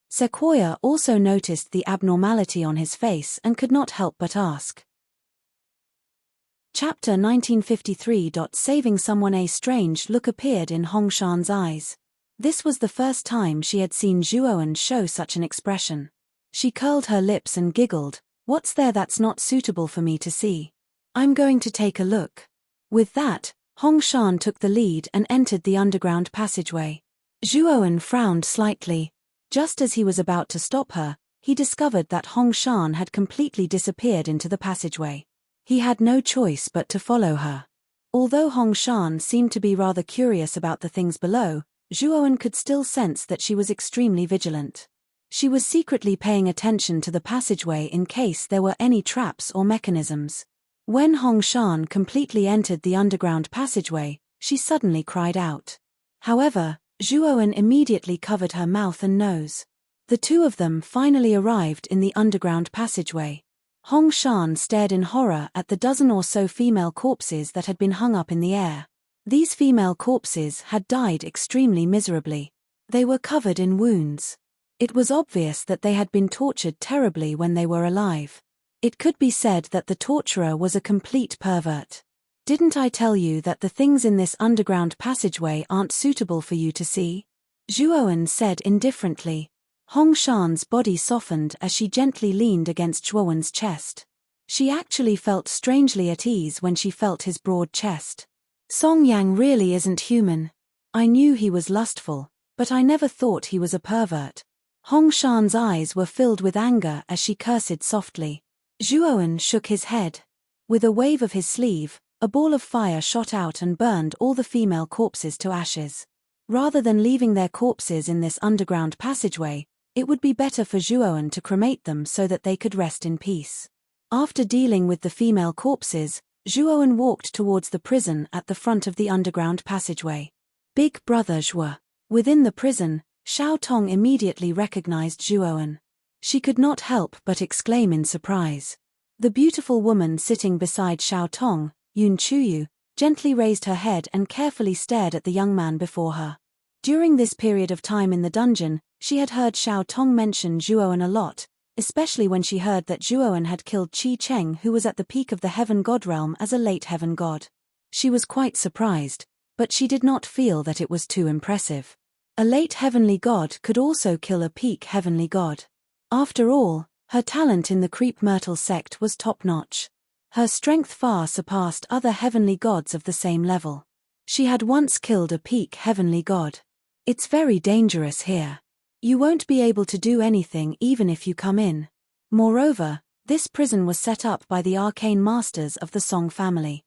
Sequoia also noticed the abnormality on his face and could not help but ask. Chapter 1953. Saving someone. A strange look appeared in Hongshan's eyes. This was the first time she had seen Zhuowen show such an expression. She curled her lips and giggled. "What's there that's not suitable for me to see? I'm going to take a look." With that, Hongshan took the lead and entered the underground passageway. Zhuowen frowned slightly. Just as he was about to stop her, he discovered that Hongshan had completely disappeared into the passageway. He had no choice but to follow her. Although Hongshan seemed to be rather curious about the things below, Zhuowen could still sense that she was extremely vigilant. She was secretly paying attention to the passageway in case there were any traps or mechanisms. When Hongshan completely entered the underground passageway, she suddenly cried out. However, Zhuowen immediately covered her mouth and nose. The two of them finally arrived in the underground passageway. Hongshan stared in horror at the dozen or so female corpses that had been hung up in the air. These female corpses had died extremely miserably. They were covered in wounds. It was obvious that they had been tortured terribly when they were alive. It could be said that the torturer was a complete pervert. "Didn't I tell you that the things in this underground passageway aren't suitable for you to see?" Zhuowen said indifferently. Hongshan's body softened as she gently leaned against Zhuowen's chest. She actually felt strangely at ease when she felt his broad chest. "Song Yang really isn't human. I knew he was lustful, but I never thought he was a pervert." Hongshan's eyes were filled with anger as she cursed softly. Zhuowen shook his head. With a wave of his sleeve, a ball of fire shot out and burned all the female corpses to ashes. Rather than leaving their corpses in this underground passageway, it would be better for Zhuowen to cremate them so that they could rest in peace. After dealing with the female corpses, Zhuowen walked towards the prison at the front of the underground passageway. "Big Brother Zhuo." Within the prison, Xiao Tong immediately recognized Zhuowen. She could not help but exclaim in surprise. The beautiful woman sitting beside Xiao Tong, Yun Chuyu, gently raised her head and carefully stared at the young man before her. During this period of time in the dungeon, she had heard Xiao Tong mention Zhuowen a lot, especially when she heard that Zhuowen had killed Qi Cheng, who was at the peak of the heaven god realm as a late heaven god. She was quite surprised, but she did not feel that it was too impressive. A late heavenly god could also kill a peak heavenly god. After all, her talent in the Creep Myrtle sect was top-notch. Her strength far surpassed other heavenly gods of the same level. She had once killed a peak heavenly god. "It's very dangerous here. You won't be able to do anything even if you come in. Moreover, this prison was set up by the arcane masters of the Song family.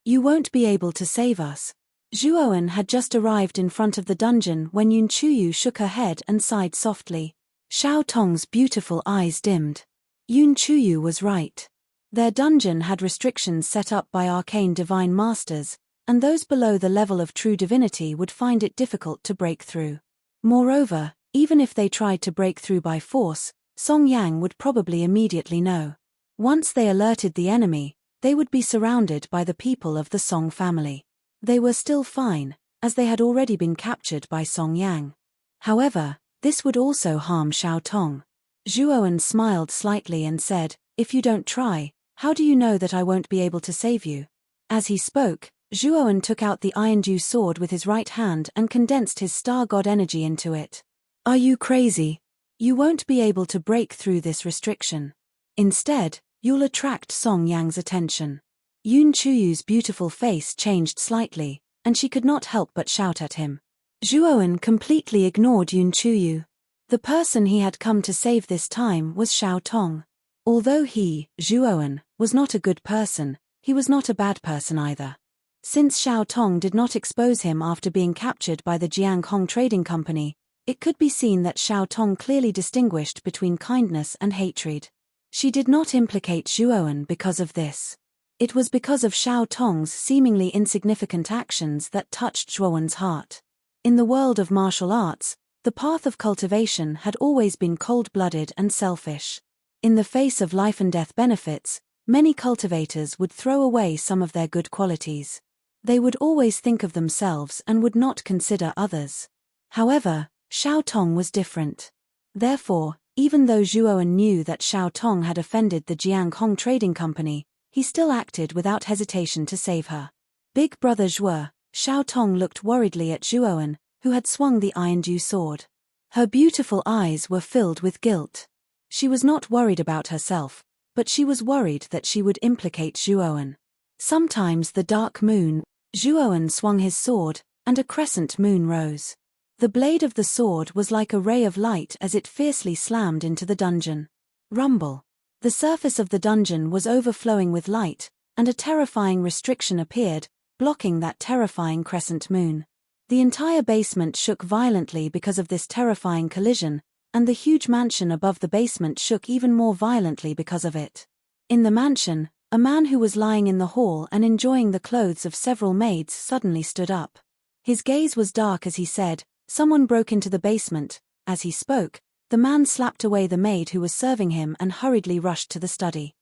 You won't be able to save us." Zhuowen had just arrived in front of the dungeon when Yun Chuyu shook her head and sighed softly. Xiao Tong's beautiful eyes dimmed. Yun Chuyu was right. Their dungeon had restrictions set up by arcane divine masters, and those below the level of true divinity would find it difficult to break through. Moreover, even if they tried to break through by force, Song Yang would probably immediately know. Once they alerted the enemy, they would be surrounded by the people of the Song family. They were still fine, as they had already been captured by Song Yang. However, this would also harm Xiao Tong. Zhuowen smiled slightly and said, "If you don't try, how do you know that I won't be able to save you?" As he spoke, Zhuoan took out the iron-dew sword with his right hand and condensed his star god energy into it. Are you crazy? You won't be able to break through this restriction. Instead, you'll attract Song Yang's attention. Yun Chuyu's beautiful face changed slightly, and she could not help but shout at him. Zhuoan completely ignored Yun Chuyu. The person he had come to save this time was Xiao Tong. Although he, Zhuoan, was not a good person, he was not a bad person either. Since Xiao Tong did not expose him after being captured by the Jianghong Trading Company, it could be seen that Xiao Tong clearly distinguished between kindness and hatred. She did not implicate Zhuoan because of this. It was because of Xiao Tong's seemingly insignificant actions that touched Zhuoan's heart. In the world of martial arts, the path of cultivation had always been cold-blooded and selfish. In the face of life and death benefits, many cultivators would throw away some of their good qualities. They would always think of themselves and would not consider others. However, Xiao Tong was different. Therefore, even though Zhuoan knew that Xiao Tong had offended the Jianghong Trading Company, he still acted without hesitation to save her. Big brother Zhuo, Xiao Tong looked worriedly at Zhuoan, who had swung the iron-dew sword. Her beautiful eyes were filled with guilt. She was not worried about herself, but she was worried that she would implicate Zhuoan. Sometimes the dark moon, Zhuoan swung his sword, and a crescent moon rose. The blade of the sword was like a ray of light as it fiercely slammed into the dungeon. Rumble. The surface of the dungeon was overflowing with light, and a terrifying restriction appeared, blocking that terrifying crescent moon. The entire basement shook violently because of this terrifying collision, and the huge mansion above the basement shook even more violently because of it. In the mansion, a man who was lying in the hall and enjoying the clothes of several maids suddenly stood up. His gaze was dark as he said, "Someone broke into the basement." As he spoke, the man slapped away the maid who was serving him and hurriedly rushed to the study.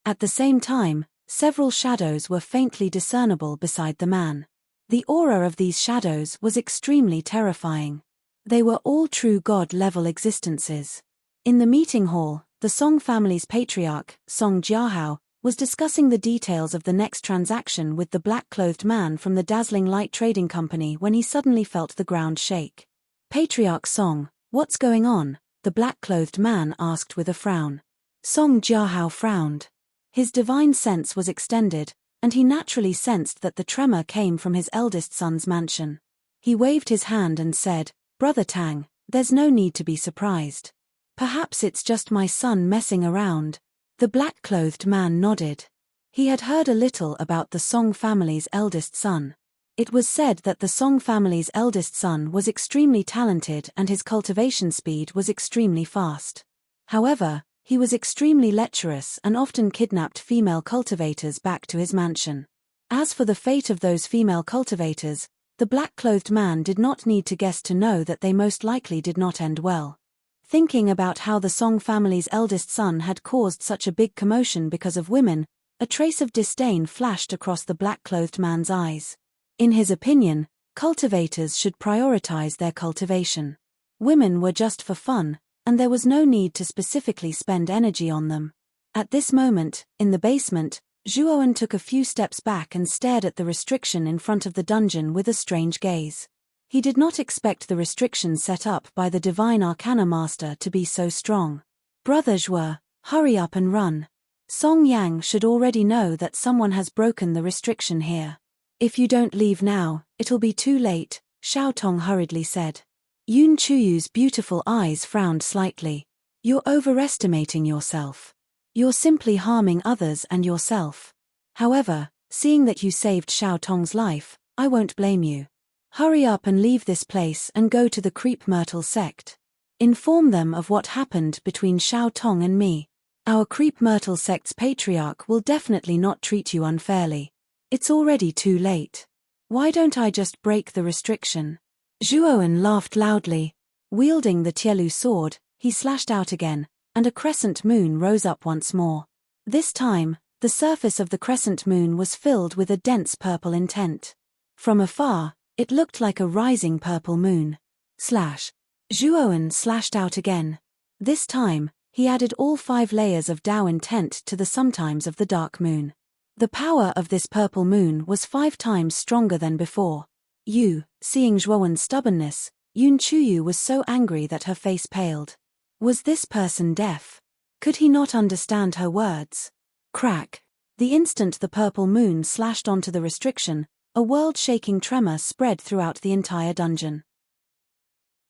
At the same time, several shadows were faintly discernible beside the man. The aura of these shadows was extremely terrifying. They were all true god-level existences. In the meeting hall, the Song family's patriarch, Song Jiahao, was discussing the details of the next transaction with the black-clothed man from the Dazzling Light Trading Company when he suddenly felt the ground shake. "Patriarch Song, what's going on?" the black-clothed man asked with a frown. Song Jiahao frowned. His divine sense was extended, and he naturally sensed that the tremor came from his eldest son's mansion. He waved his hand and said, "Brother Tang, there's no need to be surprised. Perhaps it's just my son messing around." The black-clothed man nodded. He had heard a little about the Song family's eldest son. It was said that the Song family's eldest son was extremely talented and his cultivation speed was extremely fast. However, he was extremely lecherous and often kidnapped female cultivators back to his mansion. As for the fate of those female cultivators, the black-clothed man did not need to guess to know that they most likely did not end well. Thinking about how the Song family's eldest son had caused such a big commotion because of women, a trace of disdain flashed across the black-clothed man's eyes. In his opinion, cultivators should prioritize their cultivation. Women were just for fun, and there was no need to specifically spend energy on them. At this moment, in the basement, Zhuoan took a few steps back and stared at the restriction in front of the dungeon with a strange gaze. He did not expect the restriction set up by the Divine Arcana Master to be so strong. "Brother Zhuo, hurry up and run. Song Yang should already know that someone has broken the restriction here. If you don't leave now, it'll be too late," Xiao Tong hurriedly said. Yun Chuyu's beautiful eyes frowned slightly. "You're overestimating yourself. You're simply harming others and yourself. However, seeing that you saved Xiao Tong's life, I won't blame you. Hurry up and leave this place and go to the Creep Myrtle sect. Inform them of what happened between Xiao Tong and me. Our Creep Myrtle sect's patriarch will definitely not treat you unfairly. It's already too late. Why don't I just break the restriction?" Zhuoan laughed loudly. Wielding the Tielu sword, he slashed out again, and a crescent moon rose up once more. This time, the surface of the crescent moon was filled with a dense purple intent. From afar, it looked like a rising purple moon. Slash. Zhuoan slashed out again. This time, he added all 5 layers of Dao intent to the sometimes of the dark moon. The power of this purple moon was 5 times stronger than before. Seeing Zhuowen's stubbornness, Yun Chuyu was so angry that her face paled. Was this person deaf? Could he not understand her words? Crack! The instant the purple moon slashed onto the restriction, a world-shaking tremor spread throughout the entire dungeon.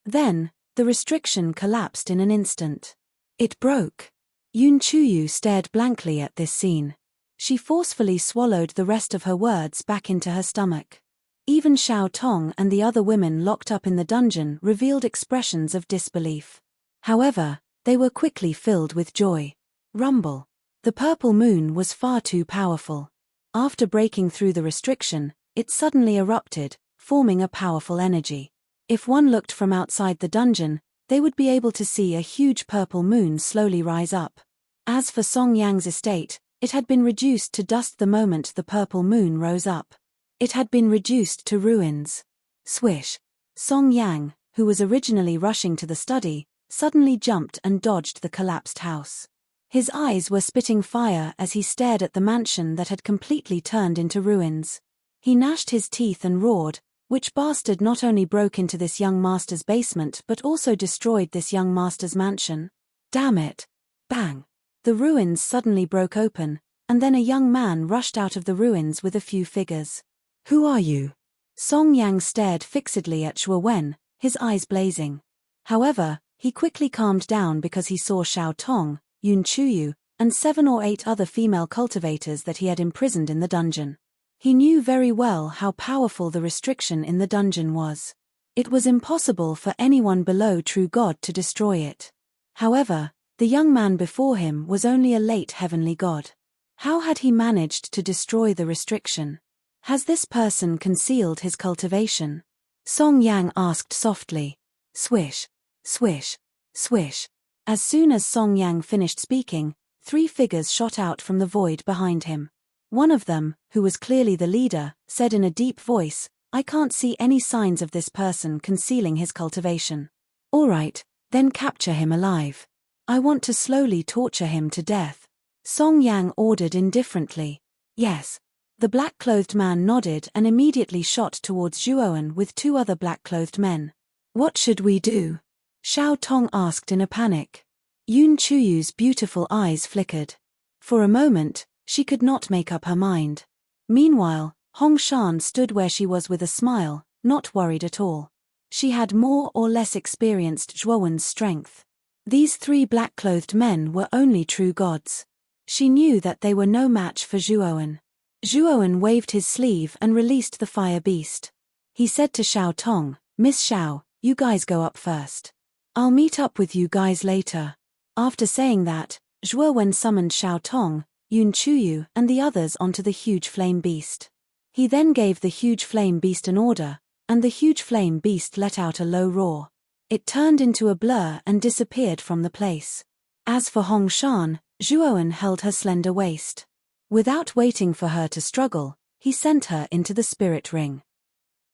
Then, the restriction collapsed in an instant. It broke. Yun Chuyu stared blankly at this scene. She forcefully swallowed the rest of her words back into her stomach. Even Xiao Tong and the other women locked up in the dungeon revealed expressions of disbelief. However, they were quickly filled with joy. Rumble. The purple moon was far too powerful. After breaking through the restriction, it suddenly erupted, forming a powerful energy. If one looked from outside the dungeon, they would be able to see a huge purple moon slowly rise up. As for Song Yang's estate, it had been reduced to dust the moment the purple moon rose up. It had been reduced to ruins. Swish. Song Yang, who was originally rushing to the study, suddenly jumped and dodged the collapsed house. His eyes were spitting fire as he stared at the mansion that had completely turned into ruins. He gnashed his teeth and roared, "Which bastard not only broke into this young master's basement but also destroyed this young master's mansion? Damn it!" Bang! The ruins suddenly broke open, and then a young man rushed out of the ruins with a few figures. "Who are you?" Song Yang stared fixedly at Zhuowen, his eyes blazing. However, he quickly calmed down because he saw Xiao Tong, Yun Chuyu, and 7 or 8 other female cultivators that he had imprisoned in the dungeon. He knew very well how powerful the restriction in the dungeon was. It was impossible for anyone below True God to destroy it. However, the young man before him was only a late heavenly god. How had he managed to destroy the restriction? Has this person concealed his cultivation? Song Yang asked softly. Swish. Swish. Swish. As soon as Song Yang finished speaking, 3 figures shot out from the void behind him. One of them, who was clearly the leader, said in a deep voice, "I can't see any signs of this person concealing his cultivation." "All right, then capture him alive. I want to slowly torture him to death." Song Yang ordered indifferently. "Yes." The black-clothed man nodded and immediately shot towards Zhuowen with 2 other black-clothed men. "What should we do?" Xiao Tong asked in a panic. Yun Chuyu's beautiful eyes flickered. For a moment, she could not make up her mind. Meanwhile, Hong Shan stood where she was with a smile, not worried at all. She had more or less experienced Zhuowen's strength. These 3 black-clothed men were only true gods. She knew that they were no match for Zhuowen. Zhuowen waved his sleeve and released the fire beast. He said to Xiao Tong, "Miss Xiao, you guys go up first. I'll meet up with you guys later." After saying that, Zhuowen summoned Xiao Tong, Yun Chuyu and the others onto the huge flame beast. He then gave the huge flame beast an order, and the huge flame beast let out a low roar. It turned into a blur and disappeared from the place. As for Hong Shan, Zhuowen held her slender waist. Without waiting for her to struggle, he sent her into the spirit ring.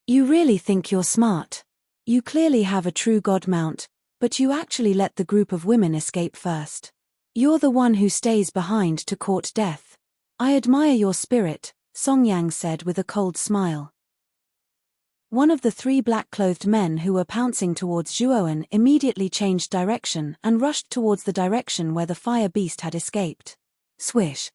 "You really think you're smart. You clearly have a true god mount, but you actually let the group of women escape first. You're the one who stays behind to court death. I admire your spirit," Song Yang said with a cold smile. One of the 3 black-clothed men who were pouncing towards Zhuowen immediately changed direction and rushed towards the direction where the fire beast had escaped. Swish.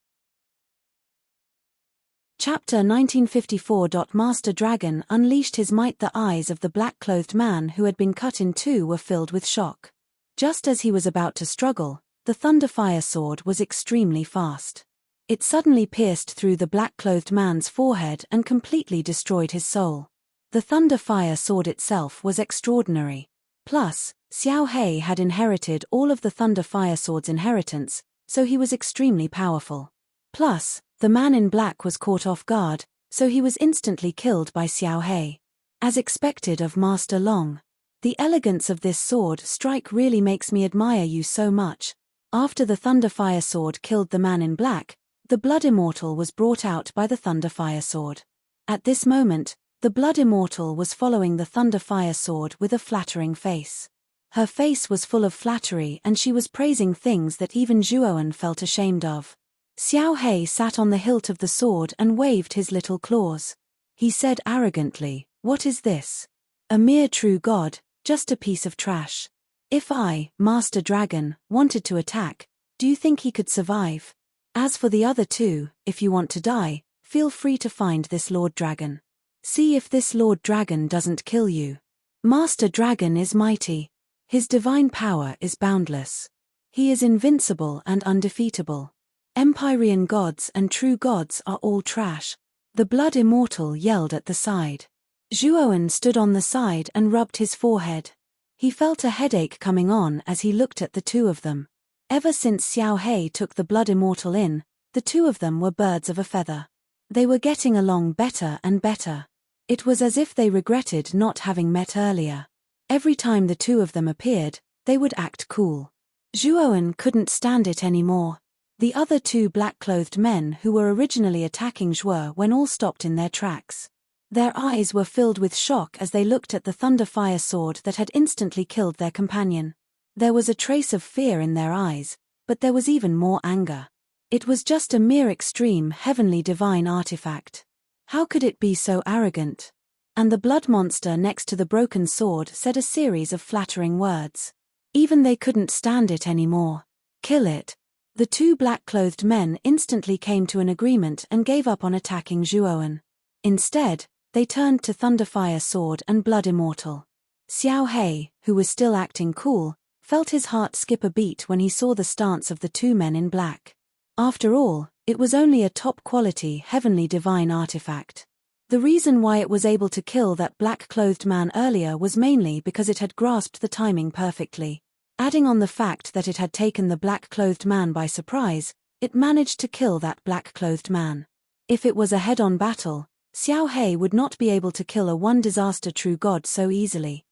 Chapter 1954. Master Dragon unleashed his might. The eyes of the black-clothed man who had been cut in 2 were filled with shock. Just as he was about to struggle, the thunder fire sword was extremely fast. It suddenly pierced through the black-clothed man's forehead and completely destroyed his soul. The thunder fire sword itself was extraordinary. Plus, Xiao He had inherited all of the thunder fire sword's inheritance, so he was extremely powerful. Plus, the man in black was caught off guard, so he was instantly killed by Xiao He. As expected of Master Long. "The elegance of this sword strike really makes me admire you so much." After the thunder fire sword killed the man in black, the blood immortal was brought out by the thunder fire sword. At this moment, the blood immortal was following the thunder fire sword with a flattering face. Her face was full of flattery and she was praising things that even Zhuowen felt ashamed of. Xiao Hei sat on the hilt of the sword and waved his little claws. He said arrogantly, "What is this? A mere true god, just a piece of trash. If I, Master Dragon, wanted to attack, do you think he could survive? As for the other two, if you want to die, feel free to find this Lord Dragon. See if this Lord Dragon doesn't kill you. Master Dragon is mighty. His divine power is boundless. He is invincible and undefeatable. Empyrean gods and true gods are all trash." The Blood Immortal yelled at the side. Zhuowen stood on the side and rubbed his forehead. He felt a headache coming on as he looked at the two of them. Ever since Xiao Hei took the Blood Immortal in, the two of them were birds of a feather. They were getting along better and better. It was as if they regretted not having met earlier. Every time the two of them appeared, they would act cool. Zhuowen couldn't stand it anymore. The other two black-clothed men who were originally attacking Zhuo when all stopped in their tracks. Their eyes were filled with shock as they looked at the thunder fire sword that had instantly killed their companion. There was a trace of fear in their eyes, but there was even more anger. It was just a mere extreme heavenly divine artifact. How could it be so arrogant? And the blood monster next to the broken sword said a series of flattering words. Even they couldn't stand it anymore. Kill it. The two black-clothed men instantly came to an agreement and gave up on attacking Zhuowen. Instead, they turned to Thunderfire Sword and Blood Immortal. Xiao Hei, who was still acting cool, felt his heart skip a beat when he saw the stance of the two men in black. After all, it was only a top-quality heavenly divine artifact. The reason why it was able to kill that black-clothed man earlier was mainly because it had grasped the timing perfectly. Adding on the fact that it had taken the black-clothed man by surprise, it managed to kill that black-clothed man. If it was a head-on battle, Xiao Hei would not be able to kill a one-disaster true god so easily.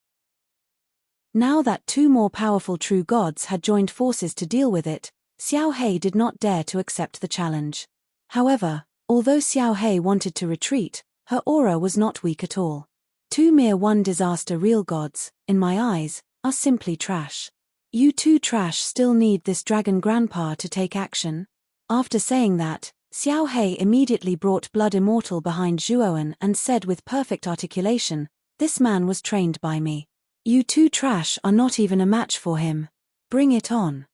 Now that two more powerful true gods had joined forces to deal with it, Xiao Hei did not dare to accept the challenge. However, although Xiao Hei wanted to retreat, her aura was not weak at all. Two mere one-disaster real gods, in my eyes, are simply trash. You two trash still need this dragon grandpa to take action? After saying that, Xiao Hei immediately brought Blood Immortal behind Zhuowen and said with perfect articulation, "This man was trained by me. You two trash are not even a match for him. Bring it on.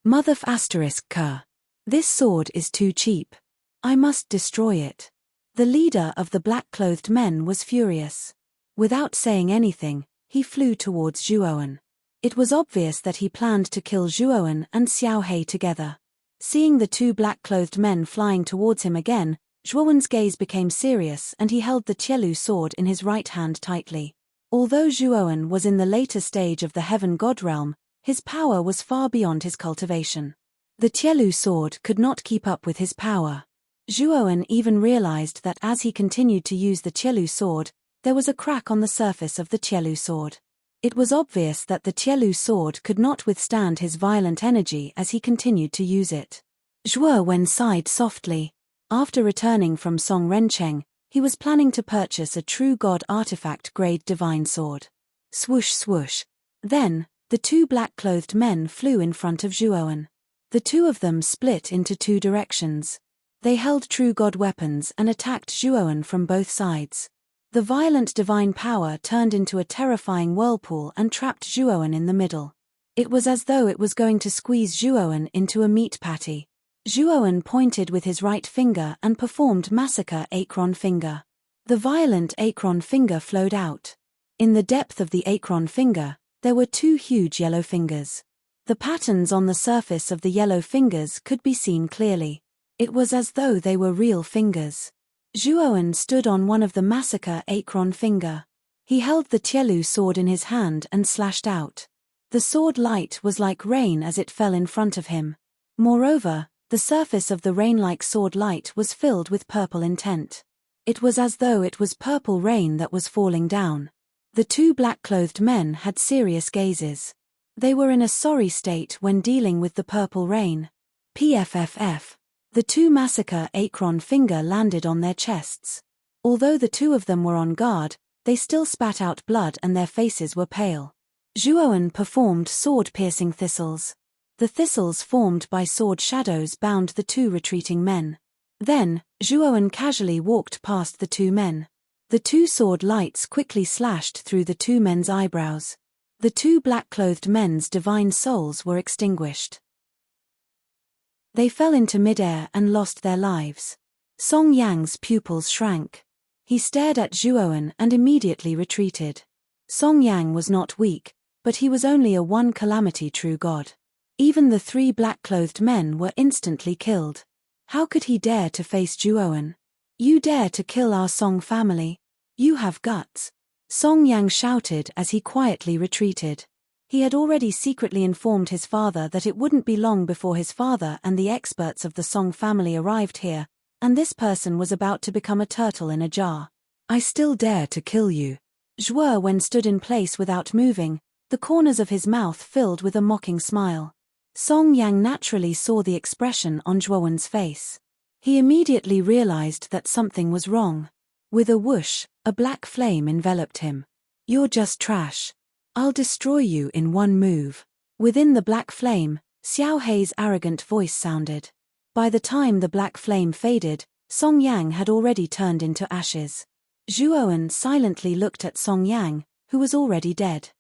Motherf asterisk ka. This sword is too cheap. I must destroy it." The leader of the black-clothed men was furious. Without saying anything, he flew towards Zhuowen. It was obvious that he planned to kill Zhuowen and Xiao Hei together. Seeing the two black-clothed men flying towards him again, Zhuowen's gaze became serious and he held the Qielu sword in his right hand tightly. Although Zhuowen was in the later stage of the heaven god realm, his power was far beyond his cultivation. The Qielu sword could not keep up with his power. Zhuowen even realized that as he continued to use the Qielu sword, there was a crack on the surface of the Qielu sword. It was obvious that the Qielu sword could not withstand his violent energy as he continued to use it. Zhuowen sighed softly. After returning from Song Rencheng, he was planning to purchase a true god artifact-grade divine sword. Swoosh swoosh. Then, the two black-clothed men flew in front of Zhuowen. The two of them split into two directions. They held true god weapons and attacked Zhuowen from both sides. The violent divine power turned into a terrifying whirlpool and trapped Zhuowen in the middle. It was as though it was going to squeeze Zhuowen into a meat patty. Zhuowen pointed with his right finger and performed Massacre Acron Finger. The violent Acron Finger flowed out. In the depth of the Acron Finger, there were two huge yellow fingers. The patterns on the surface of the yellow fingers could be seen clearly. It was as though they were real fingers. Zhuowen stood on one of the Massacre Acron Finger. He held the Qielu sword in his hand and slashed out. The sword light was like rain as it fell in front of him. Moreover, the surface of the rain-like sword light was filled with purple intent. It was as though it was purple rain that was falling down. The two black-clothed men had serious gazes. They were in a sorry state when dealing with the purple rain. PFFF. The two Massacre Acron Finger landed on their chests. Although the two of them were on guard, they still spat out blood and their faces were pale. Zhuowen performed sword-piercing thistles. The thistles formed by sword shadows bound the two retreating men. Then, Zhuowen casually walked past the two men. The two sword lights quickly slashed through the two men's eyebrows. The two black-clothed men's divine souls were extinguished. They fell into midair and lost their lives. Song Yang's pupils shrank. He stared at Zhuowen and immediately retreated. Song Yang was not weak, but he was only a one-calamity true god. Even the three black-clothed men were instantly killed. How could he dare to face Zhuowen? You dare to kill our Song family? You have guts. Song Yang shouted as he quietly retreated. He had already secretly informed his father that it wouldn't be long before his father and the experts of the Song family arrived here, and this person was about to become a turtle in a jar. I still dare to kill you. Zhuowen stood in place without moving, the corners of his mouth filled with a mocking smile. Song Yang naturally saw the expression on Zhuowen's face. He immediately realized that something was wrong. With a whoosh, a black flame enveloped him. You're just trash. I'll destroy you in one move. Within the black flame, Xiao Hei's arrogant voice sounded. By the time the black flame faded, Song Yang had already turned into ashes. Zhuowen silently looked at Song Yang, who was already dead.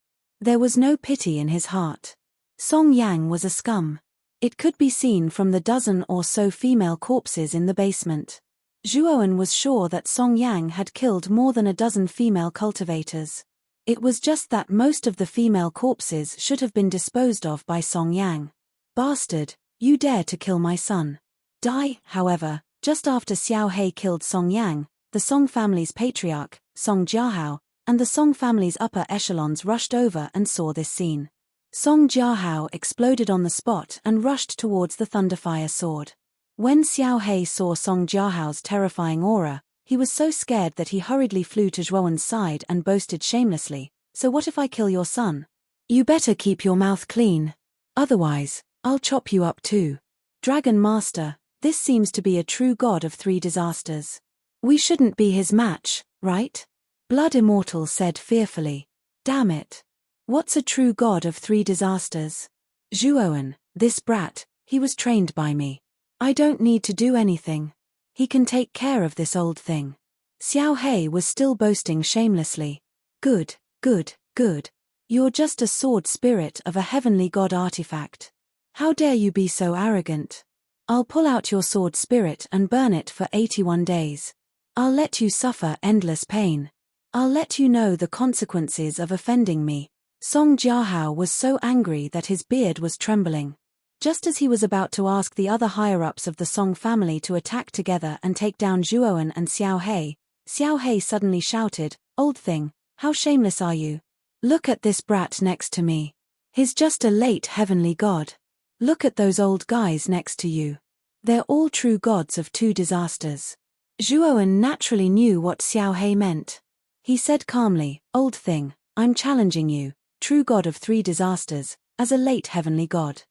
There was no pity in his heart. Song Yang was a scum. It could be seen from the dozen or so female corpses in the basement. Zhuowen was sure that Song Yang had killed more than a dozen female cultivators. It was just that most of the female corpses should have been disposed of by Song Yang. Bastard, you dare to kill my son. Die, however, just after Xiao Hei killed Song Yang, the Song family's patriarch, Song Jiahao, and the Song family's upper echelons rushed over and saw this scene. Song Jiahao exploded on the spot and rushed towards the Thunderfire sword. When Xiao Hei saw Song Jiahao's terrifying aura, he was so scared that he hurriedly flew to Zhuowen's side and boasted shamelessly, "So what if I kill your son? You better keep your mouth clean. Otherwise, I'll chop you up too." Dragon Master, this seems to be a true god of three disasters. We shouldn't be his match, right? Blood Immortal said fearfully. Damn it. What's a true god of three disasters? Zhuowen, this brat, he was trained by me. I don't need to do anything. He can take care of this old thing. Xiao Hei was still boasting shamelessly. Good, good, good. You're just a sword spirit of a heavenly god artifact. How dare you be so arrogant? I'll pull out your sword spirit and burn it for 81 days. I'll let you suffer endless pain. I'll let you know the consequences of offending me. Song Jiahao was so angry that his beard was trembling. Just as he was about to ask the other higher-ups of the Song family to attack together and take down Zhuowen and Xiao Hei suddenly shouted, "Old thing, how shameless are you? Look at this brat next to me. He's just a late heavenly god. Look at those old guys next to you. They're all true gods of two disasters." Zhuowen naturally knew what Xiao Hei meant. He said calmly, "Old thing, I'm challenging you, true god of three disasters, as a late heavenly god.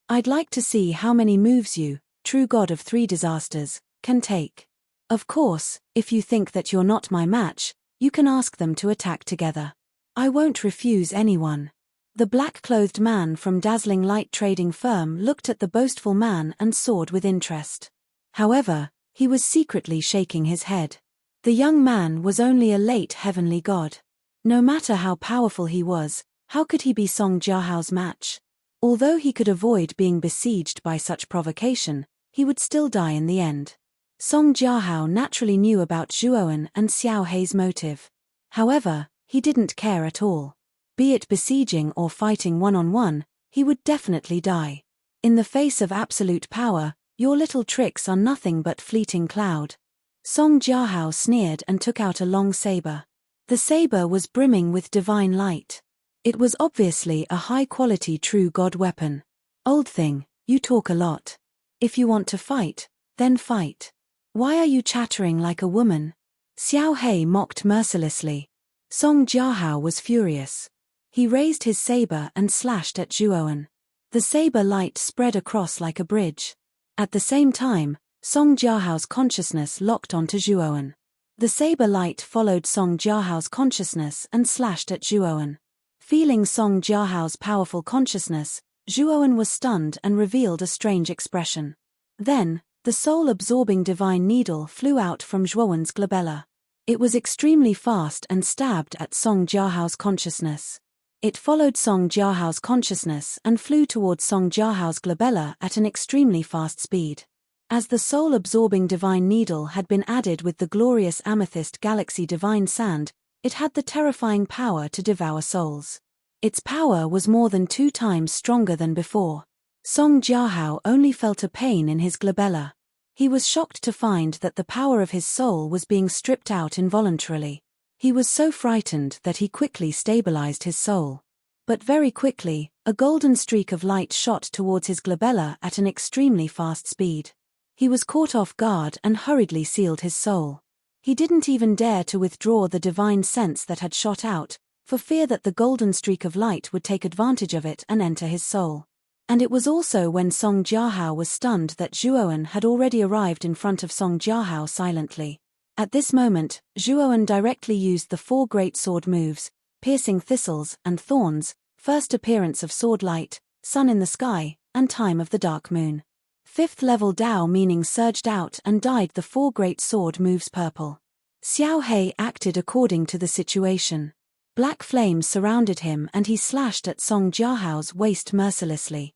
I'd like to see how many moves you, true god of three disasters, can take. Of course, if you think that you're not my match, you can ask them to attack together. I won't refuse anyone." The black-clothed man from Dazzling Light Trading Firm looked at the boastful man and soared with interest. However, he was secretly shaking his head. The young man was only a late heavenly god. No matter how powerful he was, how could he be Song Jiahao's match? Although he could avoid being besieged by such provocation, he would still die in the end. Song Jiahao naturally knew about Zhuowen and Xiao Hei's motive. However, he didn't care at all. Be it besieging or fighting one-on-one, he would definitely die. In the face of absolute power, your little tricks are nothing but fleeting cloud. Song Jiahao sneered and took out a long saber. The saber was brimming with divine light. It was obviously a high-quality true god weapon. Old thing, you talk a lot. If you want to fight, then fight. Why are you chattering like a woman? Xiao Hei mocked mercilessly. Song Jiahao was furious. He raised his saber and slashed at Zhuowen. The saber light spread across like a bridge. At the same time, Song Jiahao's consciousness locked onto Zhuowen. The saber light followed Song Jiahao's consciousness and slashed at Zhuowen. Feeling Song Jiahao's powerful consciousness, Zhuowen was stunned and revealed a strange expression. Then, the soul-absorbing divine needle flew out from Zhuowen's glabella. It was extremely fast and stabbed at Song Jiahao's consciousness. It followed Song Jiahao's consciousness and flew towards Song Jiahao's glabella at an extremely fast speed. As the soul-absorbing divine needle had been added with the glorious amethyst galaxy divine sand, it had the terrifying power to devour souls. Its power was more than 2 times stronger than before. Song Jiahao only felt a pain in his glabella. He was shocked to find that the power of his soul was being stripped out involuntarily. He was so frightened that he quickly stabilized his soul. But very quickly, a golden streak of light shot towards his glabella at an extremely fast speed. He was caught off guard and hurriedly sealed his soul. He didn't even dare to withdraw the divine sense that had shot out, for fear that the golden streak of light would take advantage of it and enter his soul. And it was also when Song Jiahao was stunned that Zhuowen had already arrived in front of Song Jiahao silently. At this moment, Zhuowen directly used the 4 great sword moves, piercing thistles and thorns, first appearance of sword light, sun in the sky, and time of the dark moon. 5th level Dao meaning surged out and dyed the 4 great sword moves purple. Xiao He acted according to the situation. Black flames surrounded him and he slashed at Song Jiahao's waist mercilessly.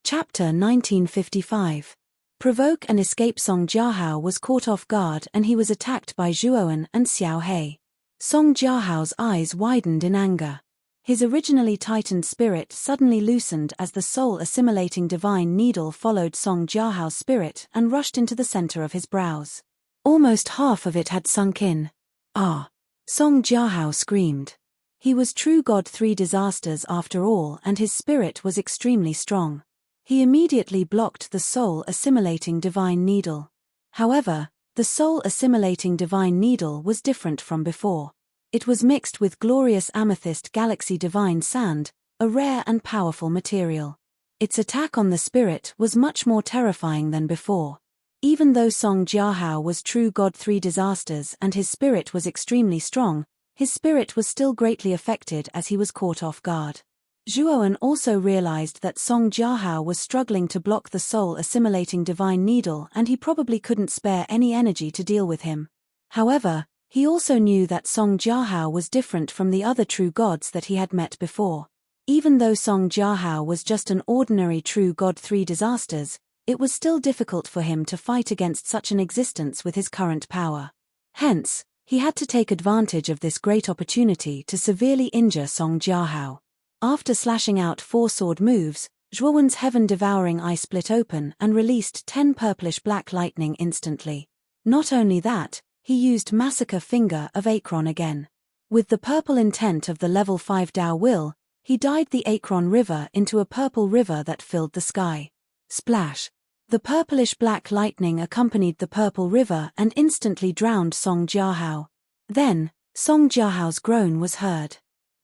Chapter 1955. Provoke and escape. Song Jiahao was caught off guard and he was attacked by Zhuowen and Xiao He. Song Jiahao's eyes widened in anger. His originally tightened spirit suddenly loosened as the soul-assimilating divine needle followed Song Jiahao's spirit and rushed into the center of his brows. Almost half of it had sunk in. Ah! Song Jiahao screamed. He was true god 3 disasters after all and his spirit was extremely strong. He immediately blocked the soul-assimilating divine needle. However, the soul-assimilating divine needle was different from before. It was mixed with glorious amethyst galaxy divine sand, a rare and powerful material. Its attack on the spirit was much more terrifying than before. Even though Song Jiahao was true god 3 disasters and his spirit was extremely strong, his spirit was still greatly affected as he was caught off guard. Zhuowen also realized that Song Jiahao was struggling to block the soul-assimilating divine needle and he probably couldn't spare any energy to deal with him. However, he also knew that Song Jiahao was different from the other true gods that he had met before. Even though Song Jiahao was just an ordinary true god 3 disasters, it was still difficult for him to fight against such an existence with his current power. Hence, he had to take advantage of this great opportunity to severely injure Song Jiahao. After slashing out 4 sword moves, Zhuowen's heaven-devouring eye split open and released 10 purplish-black lightning instantly. Not only that, he used Massacre Finger of Akron again. With the purple intent of the level 5 Dao will, he dyed the Akron River into a purple river that filled the sky. Splash! The purplish-black lightning accompanied the purple river and instantly drowned Song Jiahao. Then, Song Jiahao's groan was heard.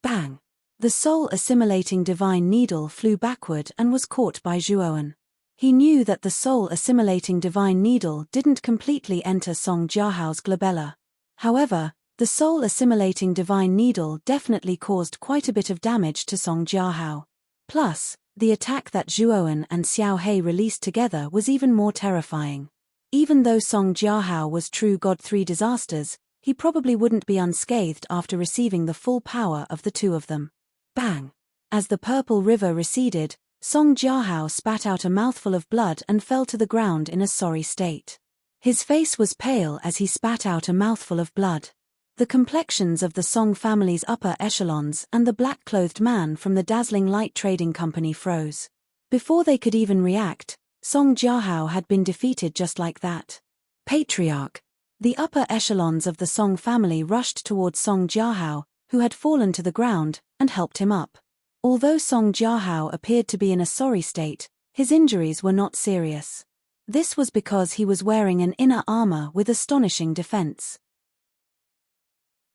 Bang! The soul-assimilating divine needle flew backward and was caught by Zhuowen. He knew that the soul-assimilating divine needle didn't completely enter Song Jiahao's glabella. However, the soul-assimilating divine needle definitely caused quite a bit of damage to Song Jiahao. Plus, the attack that Zhuowen and Xiao He released together was even more terrifying. Even though Song Jiahao was true god 3 disasters, he probably wouldn't be unscathed after receiving the full power of the 2 of them. Bang! As the purple river receded, Song Jiahao spat out a mouthful of blood and fell to the ground in a sorry state. His face was pale as he spat out a mouthful of blood. The complexions of the Song family's upper echelons and the black-clothed man from the dazzling light trading company froze. Before they could even react, Song Jiahao had been defeated just like that. Patriarch! The upper echelons of the Song family rushed towards Song Jiahao, who had fallen to the ground, and helped him up. Although Song Jiahao appeared to be in a sorry state, his injuries were not serious. This was because he was wearing an inner armor with astonishing defense.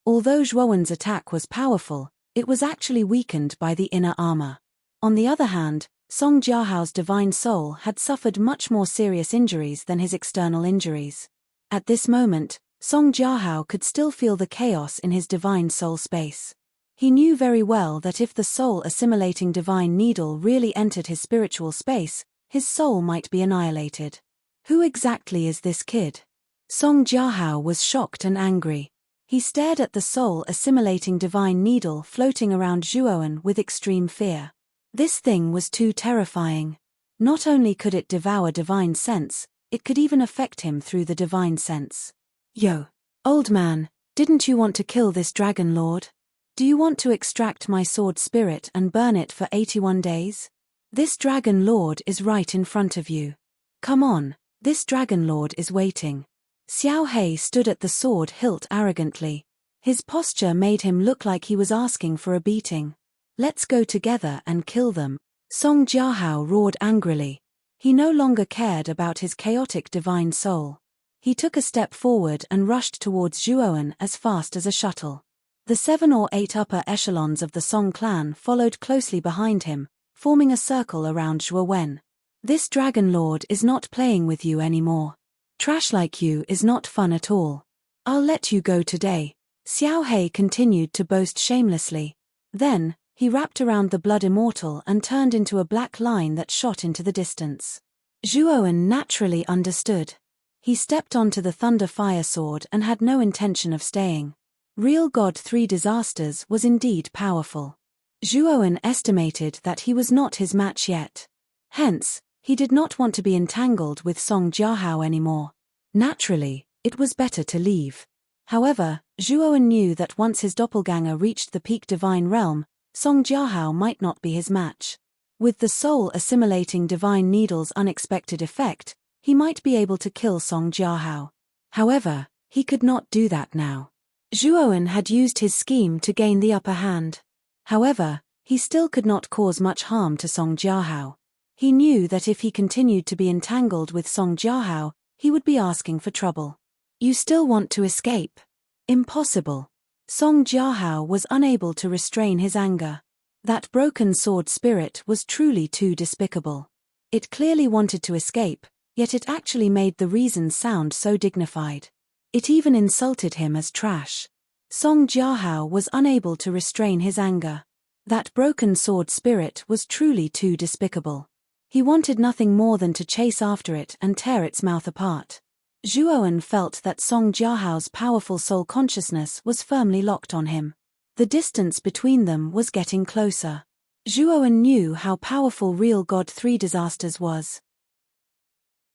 Although Zhuowen's attack was powerful, it was actually weakened by the inner armor. On the other hand, Song Jiahao's divine soul had suffered much more serious injuries than his external injuries. At this moment, Song Jiahao could still feel the chaos in his divine soul space. He knew very well that if the soul-assimilating divine needle really entered his spiritual space, his soul might be annihilated. Who exactly is this kid? Song Jiahao was shocked and angry. He stared at the soul-assimilating divine needle floating around Zhuowen with extreme fear. This thing was too terrifying. Not only could it devour divine sense, it could even affect him through the divine sense. Yo, old man, didn't you want to kill this dragon lord? Do you want to extract my sword spirit and burn it for 81 days? This dragon lord is right in front of you. Come on, this dragon lord is waiting. Xiao He stood at the sword hilt arrogantly. His posture made him look like he was asking for a beating. Let's go together and kill them. Song Jiahao roared angrily. He no longer cared about his chaotic divine soul. He took a step forward and rushed towards Zhuowen as fast as a shuttle. The 7 or 8 upper echelons of the Song clan followed closely behind him, forming a circle around Zhuowen. This dragon lord is not playing with you anymore. Trash like you is not fun at all. I'll let you go today. Xiao He continued to boast shamelessly. Then, he wrapped around the blood immortal and turned into a black line that shot into the distance. Zhuowen naturally understood. He stepped onto the thunder fire sword and had no intention of staying. Real God 3 Disasters was indeed powerful. Zhuowen estimated that he was not his match yet. Hence, he did not want to be entangled with Song Jiahao anymore. Naturally, it was better to leave. However, Zhuowen knew that once his doppelganger reached the peak divine realm, Song Jiahao might not be his match. With the soul-assimilating divine needle's unexpected effect, he might be able to kill Song Jiahao. However, he could not do that now. Zhuowen had used his scheme to gain the upper hand. However, he still could not cause much harm to Song Jiahao. He knew that if he continued to be entangled with Song Jiahao, he would be asking for trouble. You still want to escape? Impossible. Song Jiahao was unable to restrain his anger. That broken sword spirit was truly too despicable. It clearly wanted to escape, yet it actually made the reason sound so dignified. It even insulted him as trash. Song Jiahao was unable to restrain his anger. That broken sword spirit was truly too despicable. He wanted nothing more than to chase after it and tear its mouth apart. Zhuowen felt that Song Jiahao's powerful soul consciousness was firmly locked on him. The distance between them was getting closer. Zhuowen knew how powerful real God 3 Disasters was.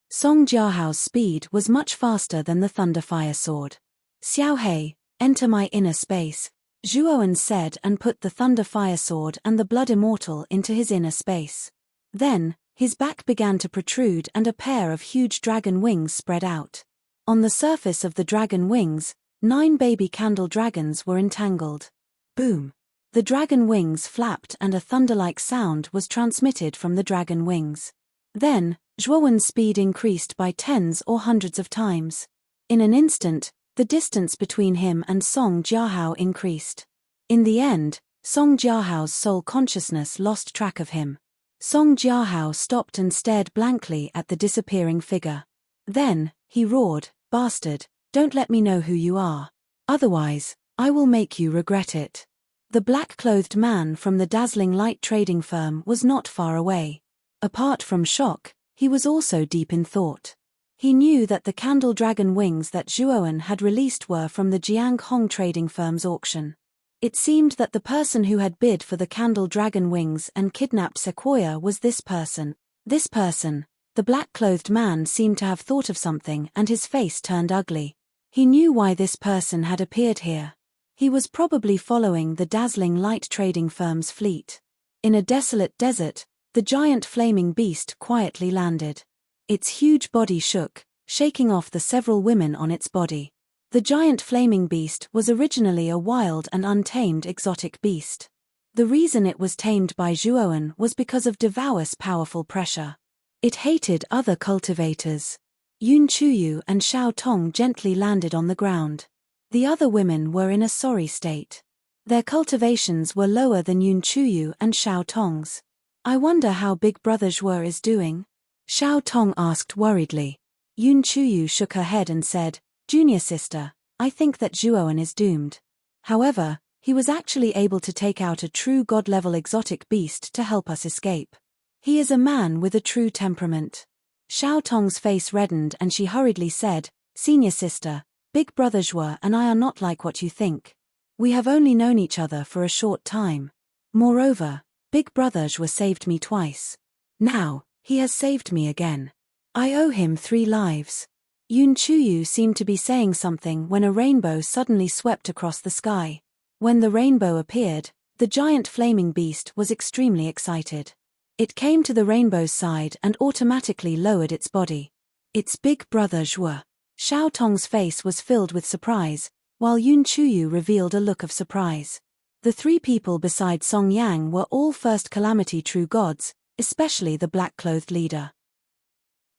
Song Jiahao's speed was much faster than the Thunderfire sword. Xiao He, enter my inner space, Zhuowen said and put the Thunderfire sword and the Blood Immortal into his inner space. Then, his back began to protrude and a pair of huge dragon wings spread out. On the surface of the dragon wings, 9 baby candle dragons were entangled. Boom! The dragon wings flapped and a thunder-like sound was transmitted from the dragon wings. Then, Zhuowen's speed increased by tens or hundreds of times. In an instant, the distance between him and Song Jiahao increased. In the end, Song Jiahao's soul consciousness lost track of him. Song Jiahao stopped and stared blankly at the disappearing figure. Then, he roared, "Bastard, don't let me know who you are. Otherwise, I will make you regret it." The black-clothed man from the dazzling light trading firm was not far away. Apart from shock, he was also deep in thought. He knew that the candle dragon wings that Zhuowen had released were from the Jiang Hong trading firm's auction. It seemed that the person who had bid for the candle dragon wings and kidnapped Sequoia was this person. This person, the black-clothed man, seemed to have thought of something and his face turned ugly. He knew why this person had appeared here. He was probably following the dazzling light trading firm's fleet. In a desolate desert, the giant flaming beast quietly landed. Its huge body shook, shaking off the several women on its body. The giant flaming beast was originally a wild and untamed exotic beast. The reason it was tamed by Zhuowen was because of Devour's powerful pressure. It hated other cultivators. Yun Chuyu and Xiao Tong gently landed on the ground. The other women were in a sorry state. Their cultivations were lower than Yun Chuyu and Xiao Tong's. I wonder how Big Brother Zhuo is doing? Xiao Tong asked worriedly. Yun Chuyu shook her head and said, "Junior sister, I think that Zhuowen is doomed." However, He was actually able to take out a true god-level exotic beast to help us escape. He is a man with a true temperament. Xiao Tong's face reddened and she hurriedly said, Senior sister, Big Brother Zhuo and I are not like what you think. We have only known each other for a short time. Moreover, Big Brother Zhuo saved me twice. Now, he has saved me again. I owe him 3 lives. Yun Chuyu seemed to be saying something when a rainbow suddenly swept across the sky. When the rainbow appeared, the giant flaming beast was extremely excited. It came to the rainbow's side and automatically lowered its body. It's Big Brother Zhuo. Xiao Tong's face was filled with surprise, while Yun Chuyu revealed a look of surprise. The 3 people beside Song Yang were all first calamity true gods, especially the black-clothed leader.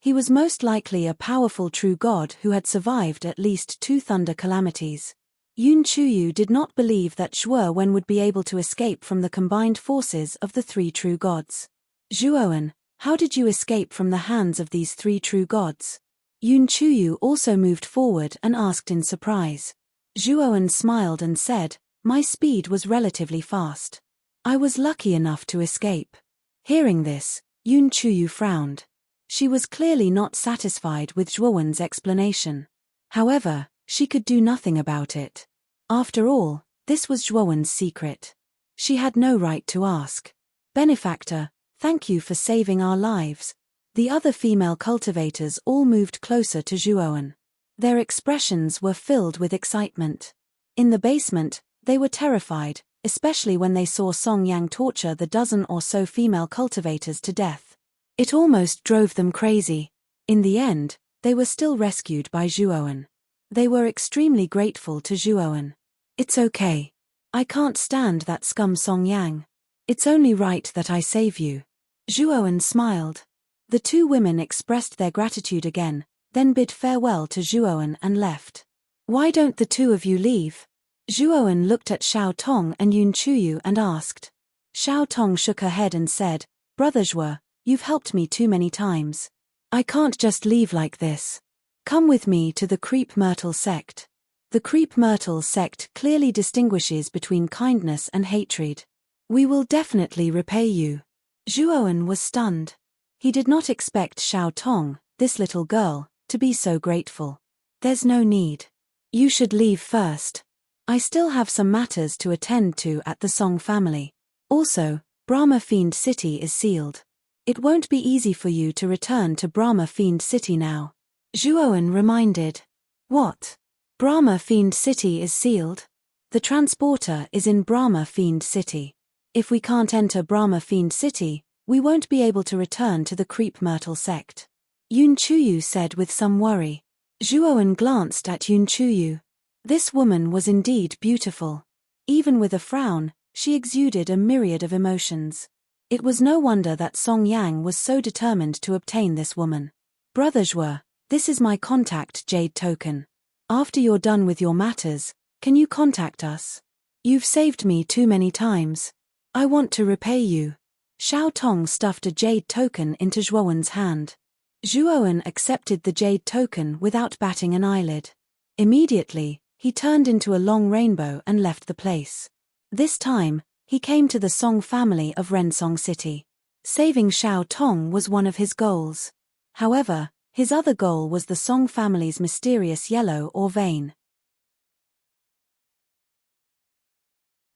He was most likely a powerful true god who had survived at least 2 thunder calamities. Yun Chuyu did not believe that Zhuowen would be able to escape from the combined forces of the 3 true gods. Zhuowen, how did you escape from the hands of these 3 true gods? Yun Chuyu also moved forward and asked in surprise. Zhuowen smiled and said, My speed was relatively fast. I was lucky enough to escape. Hearing this, Yun Chuyu frowned. She was clearly not satisfied with Zhuowen's explanation. However, she could do nothing about it. After all, this was Zhuowen's secret. She had no right to ask. Benefactor, thank you for saving our lives. The other female cultivators all moved closer to Zhuowen. Their expressions were filled with excitement. In the basement, they were terrified, especially when they saw Song Yang torture the dozen or so female cultivators to death. It almost drove them crazy. In the end, they were still rescued by Zhuowen. They were extremely grateful to Zhuowen. It's okay. I can't stand that scum Song Yang. It's only right that I save you. Zhuowen smiled. The 2 women expressed their gratitude again, then bid farewell to Zhuowen and left. Why don't the 2 of you leave? Zhuowen looked at Xiao Tong and Yun Chuyu and asked. Xiao Tong shook her head and said, Brother Zhuo, you've helped me too many times. I can't just leave like this. Come with me to the Creep Myrtle sect. The Creep Myrtle sect clearly distinguishes between kindness and hatred. We will definitely repay you. Zhuowen was stunned. He did not expect Xiao Tong, this little girl, to be so grateful. There's no need. You should leave first. I still have some matters to attend to at the Song family. Also, Brahma Fiend City is sealed. It won't be easy for you to return to Brahma Fiend City now. Zhuowen reminded. What? Brahma Fiend City is sealed? The transporter is in Brahma Fiend City. If we can't enter Brahma Fiend City, we won't be able to return to the Creep Myrtle sect. Yun Chuyu said with some worry. Zhuowen glanced at Yun Chuyu. This woman was indeed beautiful. Even with a frown, she exuded a myriad of emotions. It was no wonder that Song Yang was so determined to obtain this woman. Brother Zhuo, this is my contact jade token. After you're done with your matters, can you contact us? You've saved me too many times. I want to repay you. Xiao Tong stuffed a jade token into Zhuowen's hand. Zhuowen accepted the jade token without batting an eyelid. Immediately, he turned into a long rainbow and left the place. This time, he came to the Song family of Rensong City. Saving Xiao Tong was one of his goals. However, his other goal was the Song family's mysterious yellow or vein.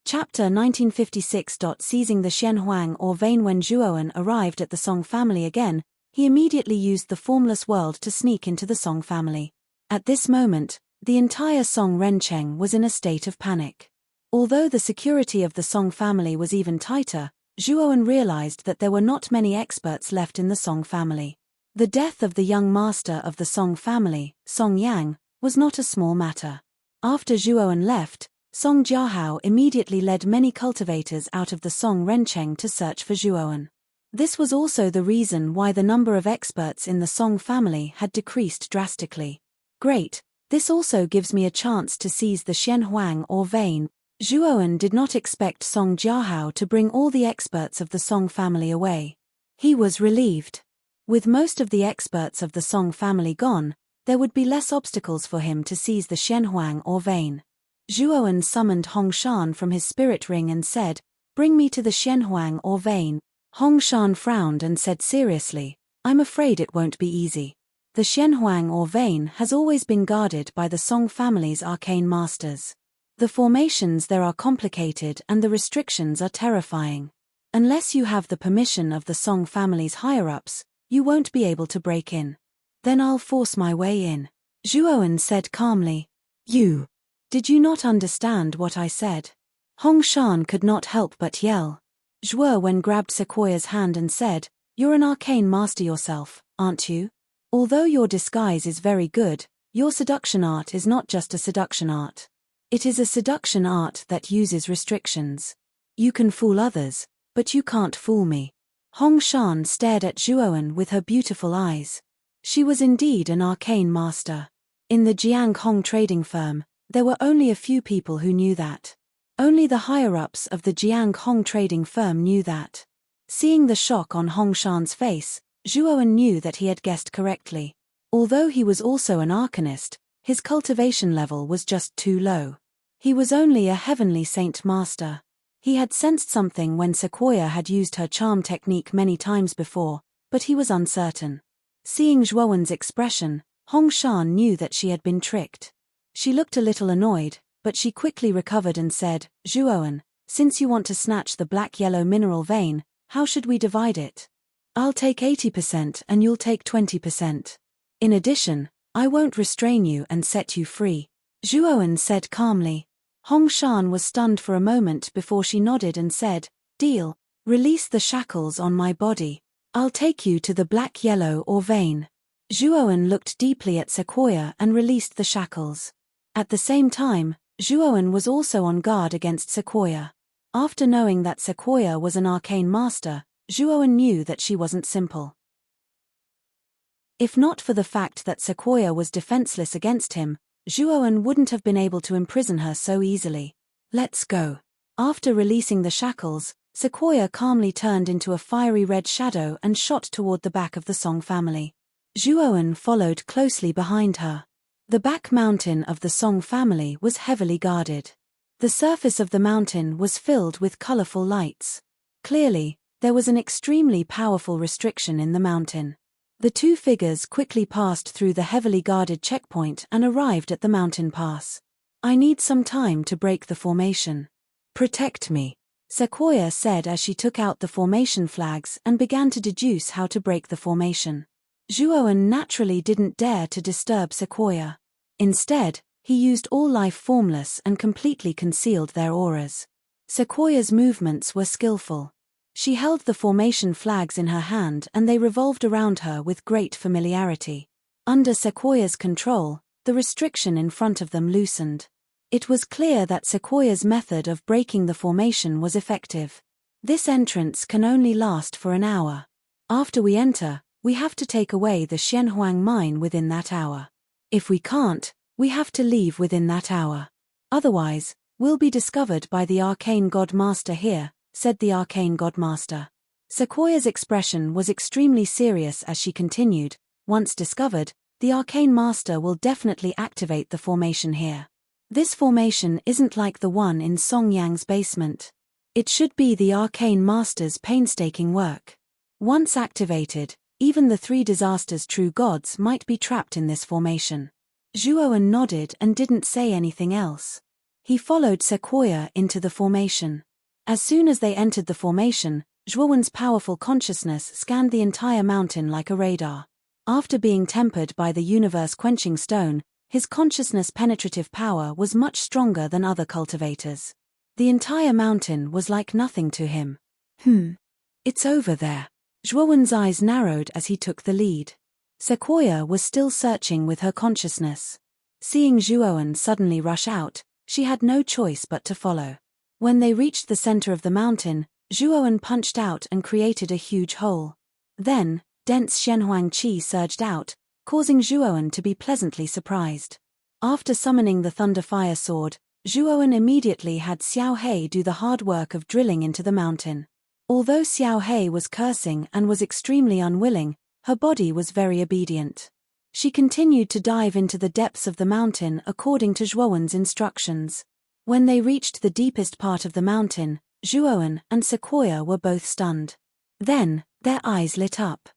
Chapter 1956. Seizing the Xianhuang or vein. When Zhuowen arrived at the Song family again, he immediately used the formless world to sneak into the Song family. At this moment, the entire Song Rencheng was in a state of panic. Although the security of the Song family was even tighter, Zhuowen realized that there were not many experts left in the Song family. The death of the young master of the Song family, Song Yang, was not a small matter. After Zhuowen left, Song Jiahao immediately led many cultivators out of the Song Rencheng to search for Zhuowen. This was also the reason why the number of experts in the Song family had decreased drastically. Great, this also gives me a chance to seize the Xianhuang or vein. Zhuowen did not expect Song Jiahao to bring all the experts of the Song family away. He was relieved. With most of the experts of the Song family gone, there would be less obstacles for him to seize the Xianhuang or vein. Zhuowen summoned Hongshan from his spirit ring and said, "Bring me to the Xianhuang or vein." Hongshan frowned and said seriously, "I'm afraid it won't be easy. The Xianhuang or vein has always been guarded by the Song family's arcane masters. The formations there are complicated and the restrictions are terrifying. Unless you have the permission of the Song family's higher-ups, you won't be able to break in." "Then I'll force my way in," Zhuowen said calmly. Did you not understand what I said?" Hongshan could not help but yell. Zhuowen grabbed Sequoia's hand and said, "You're an arcane master yourself, aren't you? Although your disguise is very good, your seduction art is not just a seduction art. It is a seduction art that uses restrictions. You can fool others, but you can't fool me." Hongshan stared at Zhuowen with her beautiful eyes. She was indeed an arcane master. In the Jiang Hong trading firm, there were only a few people who knew that. Only the higher-ups of the Jiang Hong trading firm knew that. Seeing the shock on Hongshan's face, Zhuowen knew that he had guessed correctly. Although he was also an arcanist, his cultivation level was just too low. He was only a heavenly saint master. He had sensed something when Sequoia had used her charm technique many times before, but he was uncertain. Seeing Zhuowen's expression, Hongshan knew that she had been tricked. She looked a little annoyed, but she quickly recovered and said, "Zhuowen, since you want to snatch the black-yellow mineral vein, how should we divide it? I'll take 80% and you'll take 20%. In addition, I won't restrain you and set you free," Zhuowen said calmly. Hongshan was stunned for a moment before she nodded and said, "Deal. Release the shackles on my body. I'll take you to the black-yellow or vein." Zhuowen looked deeply at Sequoia and released the shackles. At the same time, Zhuowen was also on guard against Sequoia. After knowing that Sequoia was an arcane master, Zhuowen knew that she wasn't simple. If not for the fact that Sequoia was defenseless against him, Zhuowen wouldn't have been able to imprison her so easily. "Let's go." After releasing the shackles, Sequoia calmly turned into a fiery red shadow and shot toward the back of the Song family. Zhuowen followed closely behind her. The back mountain of the Song family was heavily guarded. The surface of the mountain was filled with colorful lights. Clearly, there was an extremely powerful restriction in the mountain. The two figures quickly passed through the heavily guarded checkpoint and arrived at the mountain pass. "I need some time to break the formation. Protect me," Sequoia said as she took out the formation flags and began to deduce how to break the formation. Zhuowen naturally didn't dare to disturb Sequoia. Instead, he used all life formless and completely concealed their auras. Sequoia's movements were skillful. She held the formation flags in her hand and they revolved around her with great familiarity. Under Sequoia's control, the restriction in front of them loosened. It was clear that Sequoia's method of breaking the formation was effective. "This entrance can only last for an hour. After we enter, we have to take away the Xianhuang mine within that hour. If we can't, we have to leave within that hour. Otherwise, we'll be discovered by the arcane god master here," said the arcane god master. Sequoia's expression was extremely serious as she continued, "Once discovered, the arcane master will definitely activate the formation here. This formation isn't like the one in Song Yang's basement. It should be the arcane master's painstaking work. Once activated, even the three disasters' true gods might be trapped in this formation." Zhuowen nodded and didn't say anything else. He followed Sequoia into the formation. As soon as they entered the formation, Zhuowen's powerful consciousness scanned the entire mountain like a radar. After being tempered by the universe-quenching stone, his consciousness penetrative power was much stronger than other cultivators. The entire mountain was like nothing to him. It's over there." Zhuowen's eyes narrowed as he took the lead. Sequoia was still searching with her consciousness. Seeing Zhuowen suddenly rush out, she had no choice but to follow. When they reached the center of the mountain, Zhuowen punched out and created a huge hole. Then, dense Xianhuang qi surged out, causing Zhuowen to be pleasantly surprised. After summoning the Thunder Fire Sword, Zhuowen immediately had Xiao He do the hard work of drilling into the mountain. Although Xiao He was cursing and was extremely unwilling, her body was very obedient. She continued to dive into the depths of the mountain according to Zhuowen's instructions. When they reached the deepest part of the mountain, Zhuowen and Sequoia were both stunned. Then, their eyes lit up.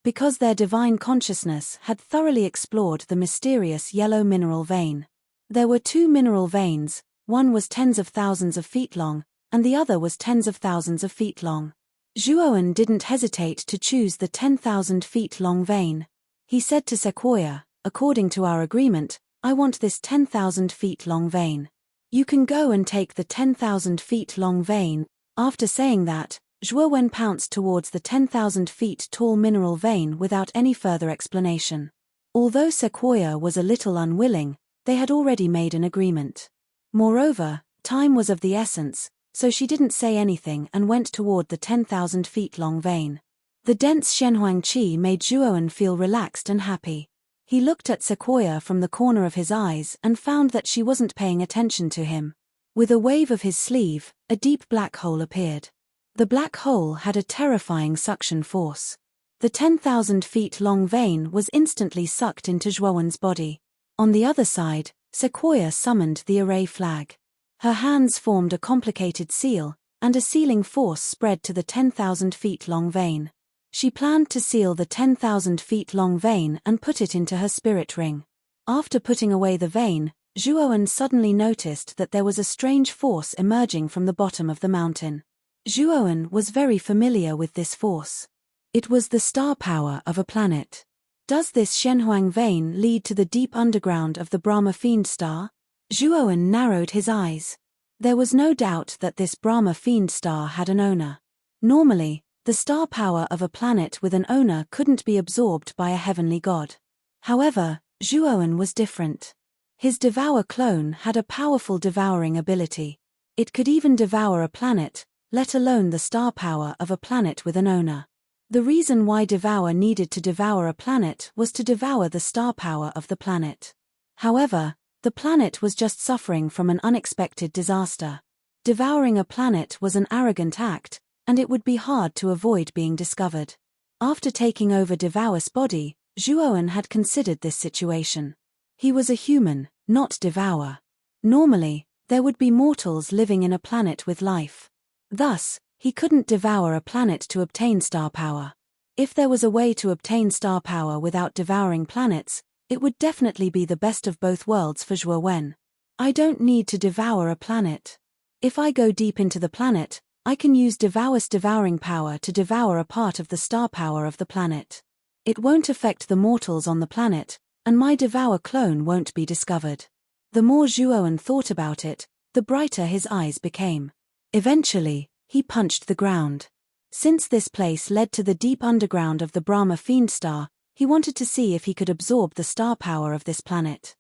Because their divine consciousness had thoroughly explored the mysterious yellow mineral vein. There were two mineral veins, one was tens of thousands of feet long, and the other was tens of thousands of feet long. Zhuowen didn't hesitate to choose the 10,000 feet long vein. He said to Sequoia, "According to our agreement, I want this 10,000 feet long vein. You can go and take the 10,000 feet long vein." After saying that, Zhuowen pounced towards the 10,000 feet tall mineral vein without any further explanation. Although Sequoia was a little unwilling, they had already made an agreement. Moreover, time was of the essence, so she didn't say anything and went toward the 10,000 feet long vein. The dense Shenhuang qi made Zhuowen feel relaxed and happy. He looked at Sequoia from the corner of his eyes and found that she wasn't paying attention to him. With a wave of his sleeve, a deep black hole appeared. The black hole had a terrifying suction force. The 10,000 feet long vein was instantly sucked into Zhuowen's body. On the other side, Sequoia summoned the array flag. Her hands formed a complicated seal, and a sealing force spread to the 10,000 feet long vein. She planned to seal the 10,000 feet long vein and put it into her spirit ring. After putting away the vein, Zhuowen suddenly noticed that there was a strange force emerging from the bottom of the mountain. Zhuowen was very familiar with this force. It was the star power of a planet. Does this Shenhuang vein lead to the deep underground of the Brahma Fiend star? Zhuowen narrowed his eyes. There was no doubt that this Brahma Fiend star had an owner. Normally, the star power of a planet with an owner couldn't be absorbed by a heavenly god. However, Zhuowen was different. His Devour clone had a powerful devouring ability. It could even devour a planet, let alone the star power of a planet with an owner. The reason why Devour needed to devour a planet was to devour the star power of the planet. However, the planet was just suffering from an unexpected disaster. Devouring a planet was an arrogant act, and it would be hard to avoid being discovered. After taking over Devour's body, Zhuowen had considered this situation. He was a human, not Devour. Normally, there would be mortals living in a planet with life. Thus, he couldn't devour a planet to obtain star power. If there was a way to obtain star power without devouring planets, it would definitely be the best of both worlds for Zhuowen. I don't need to devour a planet. If I go deep into the planet, I can use Devour's devouring power to devour a part of the star power of the planet. It won't affect the mortals on the planet, and my Devour clone won't be discovered. The more Zhuowen thought about it, the brighter his eyes became. Eventually, he punched the ground. Since this place led to the deep underground of the Brahma Fiend star, he wanted to see if he could absorb the star power of this planet.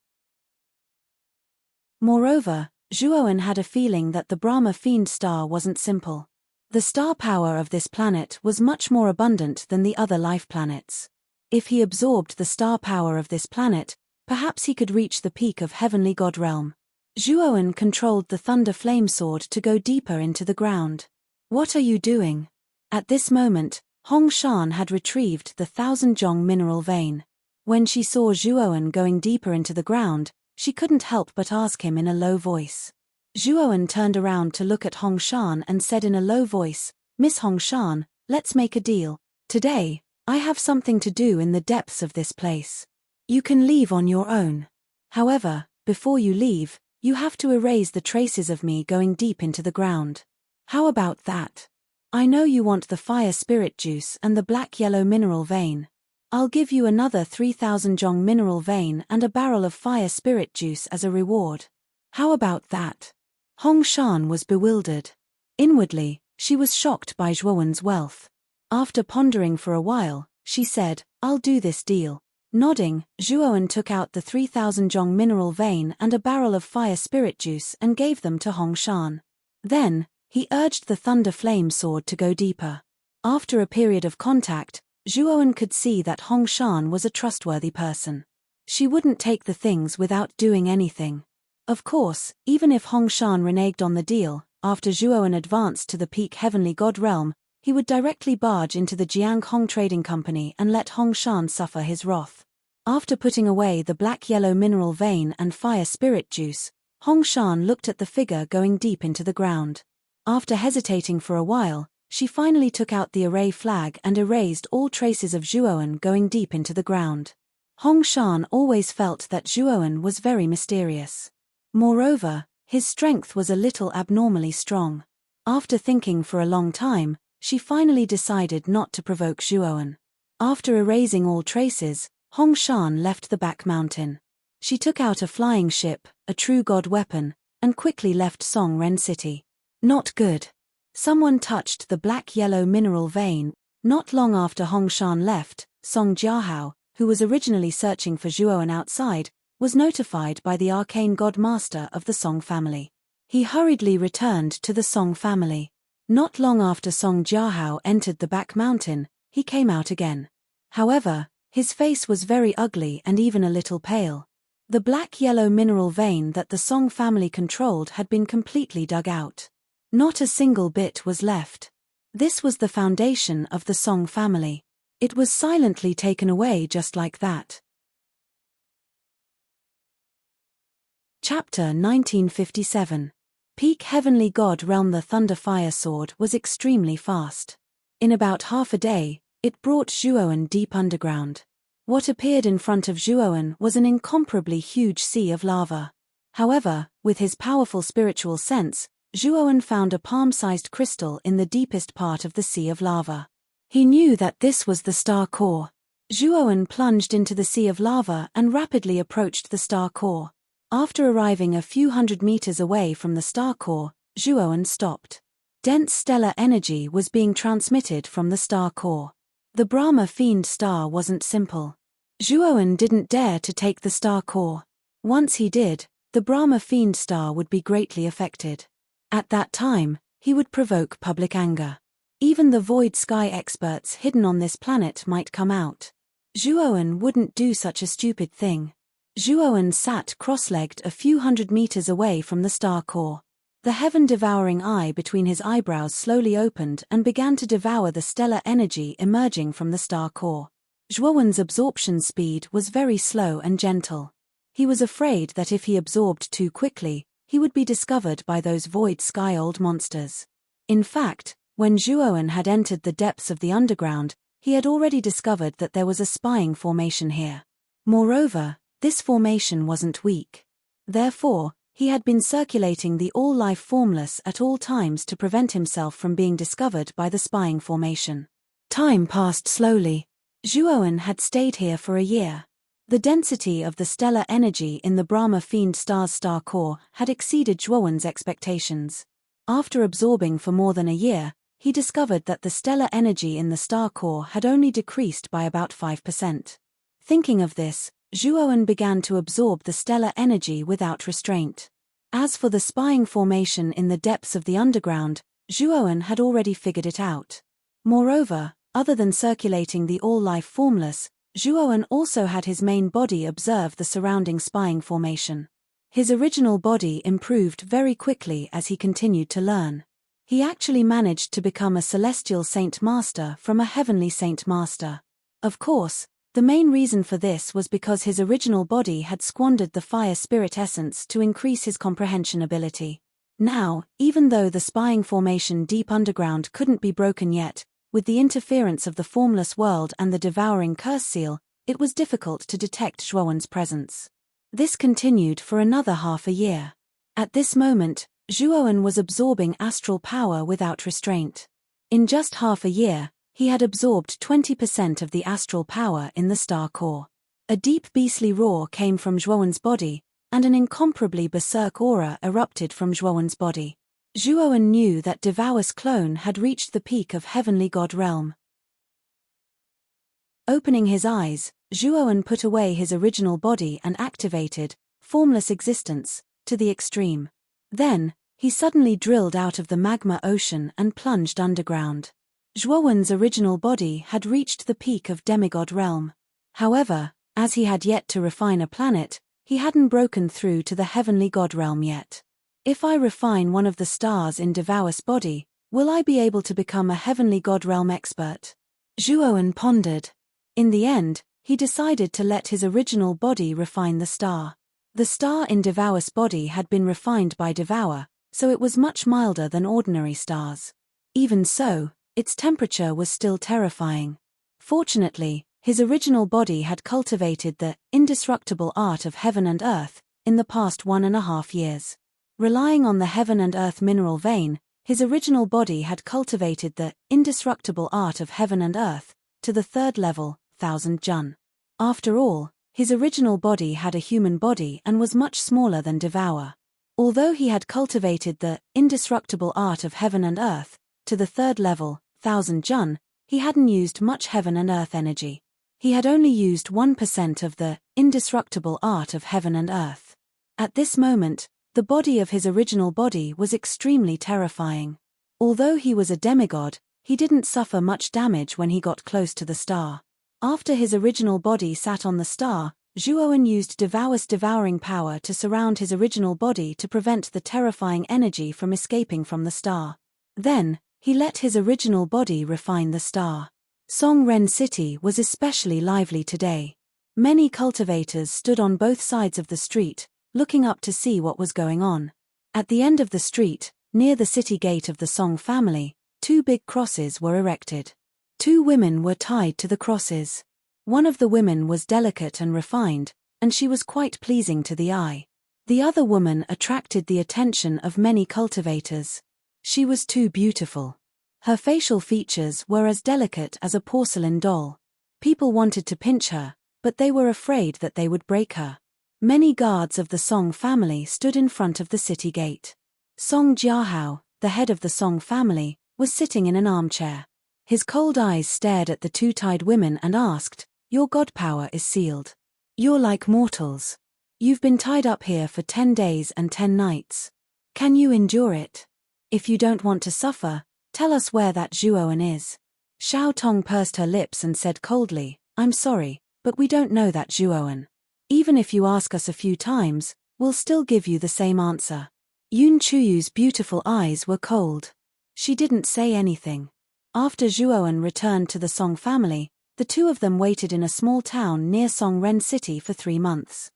Moreover, Zhuowen had a feeling that the Brahma Fiend star wasn't simple. The star power of this planet was much more abundant than the other life planets. If he absorbed the star power of this planet, perhaps he could reach the peak of Heavenly God realm. Zhuowen controlled the Thunder Flame Sword to go deeper into the ground. What are you doing? At this moment, Hong Shan had retrieved the 1000-jong mineral vein. When she saw Zhuowen going deeper into the ground, she couldn't help but ask him in a low voice. Zhuowen turned around to look at Hong Shan and said in a low voice, "Miss Hong Shan, let's make a deal. Today, I have something to do in the depths of this place. You can leave on your own. However, before you leave, you have to erase the traces of me going deep into the ground. How about that? I know you want the fire spirit juice and the black-yellow mineral vein. I'll give you another 3000-jong mineral vein and a barrel of fire spirit juice as a reward. How about that?" Hong Shan was bewildered. Inwardly, she was shocked by Zhuowen's wealth. After pondering for a while, she said, "I'll do this deal." Nodding, Zhuowen took out the 3000-jong mineral vein and a barrel of fire spirit juice and gave them to Hong Shan. Then, he urged the Thunder Flame Sword to go deeper. After a period of contact, Zhuowen could see that Hong Shan was a trustworthy person. She wouldn't take the things without doing anything. Of course, even if Hong Shan reneged on the deal, after Zhuowen advanced to the peak Heavenly God realm, he would directly barge into the Jiang Hong Trading Company and let Hong Shan suffer his wrath. After putting away the black-yellow mineral vein and fire spirit juice, Hongshan looked at the figure going deep into the ground. After hesitating for a while, she finally took out the array flag and erased all traces of Zhuowen going deep into the ground. Hongshan always felt that Zhuowen was very mysterious. Moreover, his strength was a little abnormally strong. After thinking for a long time, she finally decided not to provoke Zhuowen. After erasing all traces, Hongshan left the back mountain. She took out a flying ship, a true god weapon, and quickly left Songren City. Not good. Someone touched the black-yellow mineral vein. Not long after Hongshan left, Song Jiahao, who was originally searching for Zhuowen outside, was notified by the arcane god master of the Song family. He hurriedly returned to the Song family. Not long after Song Jiahao entered the back mountain, he came out again. However, his face was very ugly and even a little pale. The black-yellow mineral vein that the Song family controlled had been completely dug out. Not a single bit was left. This was the foundation of the Song family. It was silently taken away just like that. Chapter 1957. Peak Heavenly God Realm. The Thunder Fire Sword was extremely fast. In about half a day, it brought Zhuowen deep underground. What appeared in front of Zhuowen was an incomparably huge sea of lava. However, with his powerful spiritual sense, Zhuowen found a palm-sized crystal in the deepest part of the sea of lava. He knew that this was the star core. Zhuowen plunged into the sea of lava and rapidly approached the star core. After arriving a few hundred meters away from the star core, Zhuowen stopped. Dense stellar energy was being transmitted from the star core. The Brahma Fiend star wasn't simple. Zhuowen didn't dare to take the star core. Once he did, the Brahma Fiend star would be greatly affected. At that time, he would provoke public anger. Even the void sky experts hidden on this planet might come out. Zhuowen wouldn't do such a stupid thing. Zhuowen sat cross-legged a few hundred meters away from the star core. The heaven-devouring eye between his eyebrows slowly opened and began to devour the stellar energy emerging from the star core. Zhuowen's absorption speed was very slow and gentle. He was afraid that if he absorbed too quickly, he would be discovered by those void sky old monsters. In fact, when Zhuowen had entered the depths of the underground, he had already discovered that there was a spying formation here. Moreover, this formation wasn't weak. Therefore, he had been circulating the all-life formless at all times to prevent himself from being discovered by the spying formation. Time passed slowly. Zhuowen had stayed here for a year. The density of the stellar energy in the Brahma Fiend star's star core had exceeded Zhuowen's expectations. After absorbing for more than a year, he discovered that the stellar energy in the star core had only decreased by about 5%. Thinking of this, Zhuowen began to absorb the stellar energy without restraint. As for the spying formation in the depths of the underground, Zhuowen had already figured it out. Moreover, other than circulating the all-life formless, Zhuowen also had his main body observe the surrounding spying formation. His original body improved very quickly as he continued to learn. He actually managed to become a celestial saint master from a heavenly saint master. Of course, the main reason for this was because his original body had squandered the fire spirit essence to increase his comprehension ability. Now, even though the spying formation deep underground couldn't be broken yet, with the interference of the formless world and the devouring curse seal, it was difficult to detect Zhuowen's presence. This continued for another half a year. At this moment, Zhuowen was absorbing astral power without restraint. In just half a year, he had absorbed 20% of the astral power in the star core. A deep beastly roar came from Zhuowen's body, and an incomparably berserk aura erupted from Zhuowen's body. Zhuowen knew that Devour's clone had reached the peak of Heavenly God Realm. Opening his eyes, Zhuowen put away his original body and activated formless existence to the extreme. Then, he suddenly drilled out of the magma ocean and plunged underground. Zhuowen's original body had reached the peak of Demigod Realm. However, as he had yet to refine a planet, he hadn't broken through to the Heavenly God Realm yet. If I refine one of the stars in Devour's body, will I be able to become a Heavenly God Realm expert? Zhuowen pondered. In the end, he decided to let his original body refine the star. The star in Devour's body had been refined by Devour, so it was much milder than ordinary stars. Even so, its temperature was still terrifying. Fortunately, his original body had cultivated the indestructible art of heaven and earth in the past 1.5 years. Relying on the heaven and earth mineral vein, his original body had cultivated the indestructible art of heaven and earth to the 3rd level, 1000 jun. After all, his original body had a human body and was much smaller than Devour. Although he had cultivated the indestructible art of heaven and earth to the 3rd level, 1000 jun, he hadn't used much heaven and earth energy. He had only used 1% of the indestructible art of heaven and earth. At this moment, the body of his original body was extremely terrifying. Although he was a demigod, he didn't suffer much damage when he got close to the star. After his original body sat on the star, Zhuowen used Devour's devouring power to surround his original body to prevent the terrifying energy from escaping from the star. Then, he let his original body refine the star. Songren City was especially lively today. Many cultivators stood on both sides of the street, looking up to see what was going on. At the end of the street, near the city gate of the Song family, 2 big crosses were erected. 2 women were tied to the crosses. One of the women was delicate and refined, and she was quite pleasing to the eye. The other woman attracted the attention of many cultivators. She was too beautiful. Her facial features were as delicate as a porcelain doll. People wanted to pinch her, but they were afraid that they would break her. Many guards of the Song family stood in front of the city gate. Song Jiahao, the head of the Song family, was sitting in an armchair. His cold eyes stared at the 2 tied women and asked, "Your god power is sealed. You're like mortals. You've been tied up here for 10 days and 10 nights. Can you endure it? If you don't want to suffer, tell us where that Zhuowen is." Xiao Tong pursed her lips and said coldly, "I'm sorry, but we don't know that Zhuowen. Even if you ask us a few times, we'll still give you the same answer." Yun Chuyu's beautiful eyes were cold. She didn't say anything. After Zhuowen returned to the Song family, the 2 of them waited in a small town near Songren City for 3 months.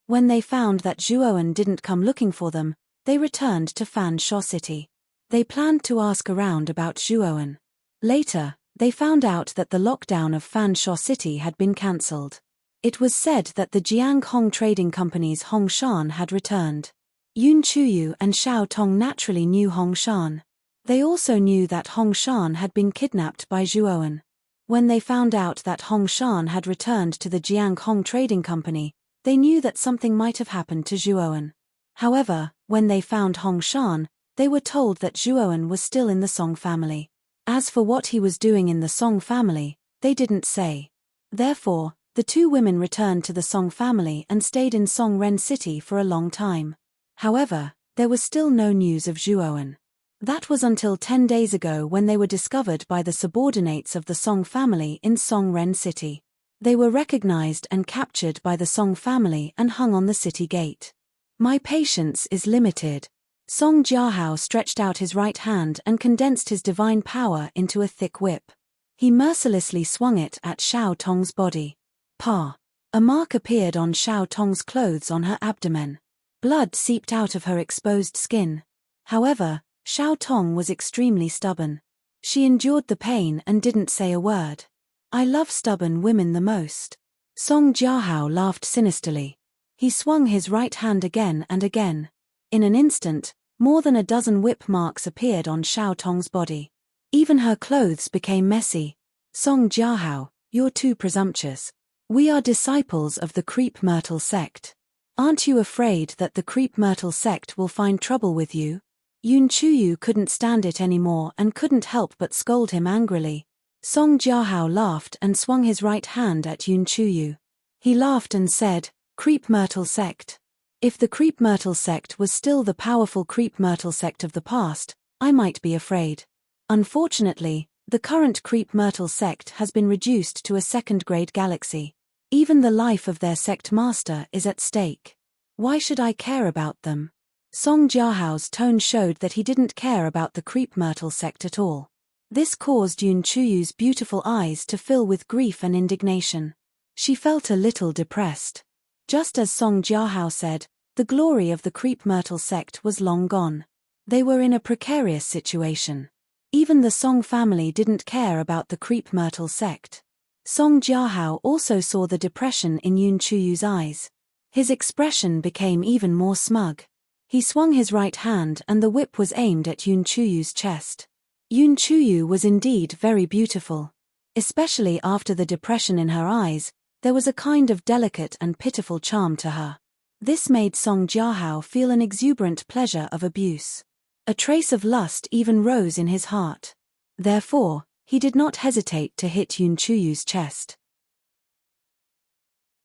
When they found that Zhuowen didn't come looking for them, they returned to Fanshawe City. They planned to ask around about Zhuowen. Later, they found out that the lockdown of Fanshawe City had been cancelled. It was said that the Jianghong Trading Company's Hong Shan had returned. Yun Chuyu and Xiao Tong naturally knew Hong Shan. They also knew that Hong Shan had been kidnapped by Zhuowen. When they found out that Hong Shan had returned to the Jianghong Trading Company, they knew that something might have happened to Zhuowen. However, when they found Hong Shan, they were told that Zhuowen was still in the Song family. As for what he was doing in the Song family, they didn't say. Therefore, the 2 women returned to the Song family and stayed in Songren City for a long time. However, there was still no news of Zhuowen. That was until 10 days ago when they were discovered by the subordinates of the Song family in Songren City. They were recognized and captured by the Song family and hung on the city gate. "My patience is limited." Song Jiahao stretched out his right hand and condensed his divine power into a thick whip. He mercilessly swung it at Xiao Tong's body. Pa! A mark appeared on Xiao Tong's clothes on her abdomen. Blood seeped out of her exposed skin. However, Xiao Tong was extremely stubborn. She endured the pain and didn't say a word. "I love stubborn women the most." Song Jiahao laughed sinisterly. He swung his right hand again and again. In an instant, more than a dozen whip marks appeared on Xiao Tong's body. Even her clothes became messy. "Song Jiahao, you're too presumptuous. We are disciples of the Creep Myrtle sect. Aren't you afraid that the Creep Myrtle sect will find trouble with you?" Yun Chuyu couldn't stand it anymore and couldn't help but scold him angrily. Song Jiahao laughed and swung his right hand at Yun Chuyu. He laughed and said, "Creep Myrtle sect. If the Creep Myrtle sect was still the powerful Creep Myrtle sect of the past, I might be afraid. Unfortunately, the current Creep Myrtle sect has been reduced to a 2nd-grade galaxy. Even the life of their sect master is at stake. Why should I care about them?" Song Jiahao's tone showed that he didn't care about the Creep Myrtle sect at all. This caused Yun Chuyu's beautiful eyes to fill with grief and indignation. She felt a little depressed. Just as Song Jiahao said, the glory of the creep myrtle sect was long gone. They were in a precarious situation. Even the Song family didn't care about the creep myrtle sect. Song Jiahao also saw the depression in Yun Chuyu's eyes. His expression became even more smug. He swung his right hand and the whip was aimed at Yun Chuyu's chest. Yun Chuyu was indeed very beautiful. Especially after the depression in her eyes, there was a kind of delicate and pitiful charm to her. This made Song Jiahao feel an exuberant pleasure of abuse. A trace of lust even rose in his heart. Therefore, he did not hesitate to hit Yun Chuyu's chest.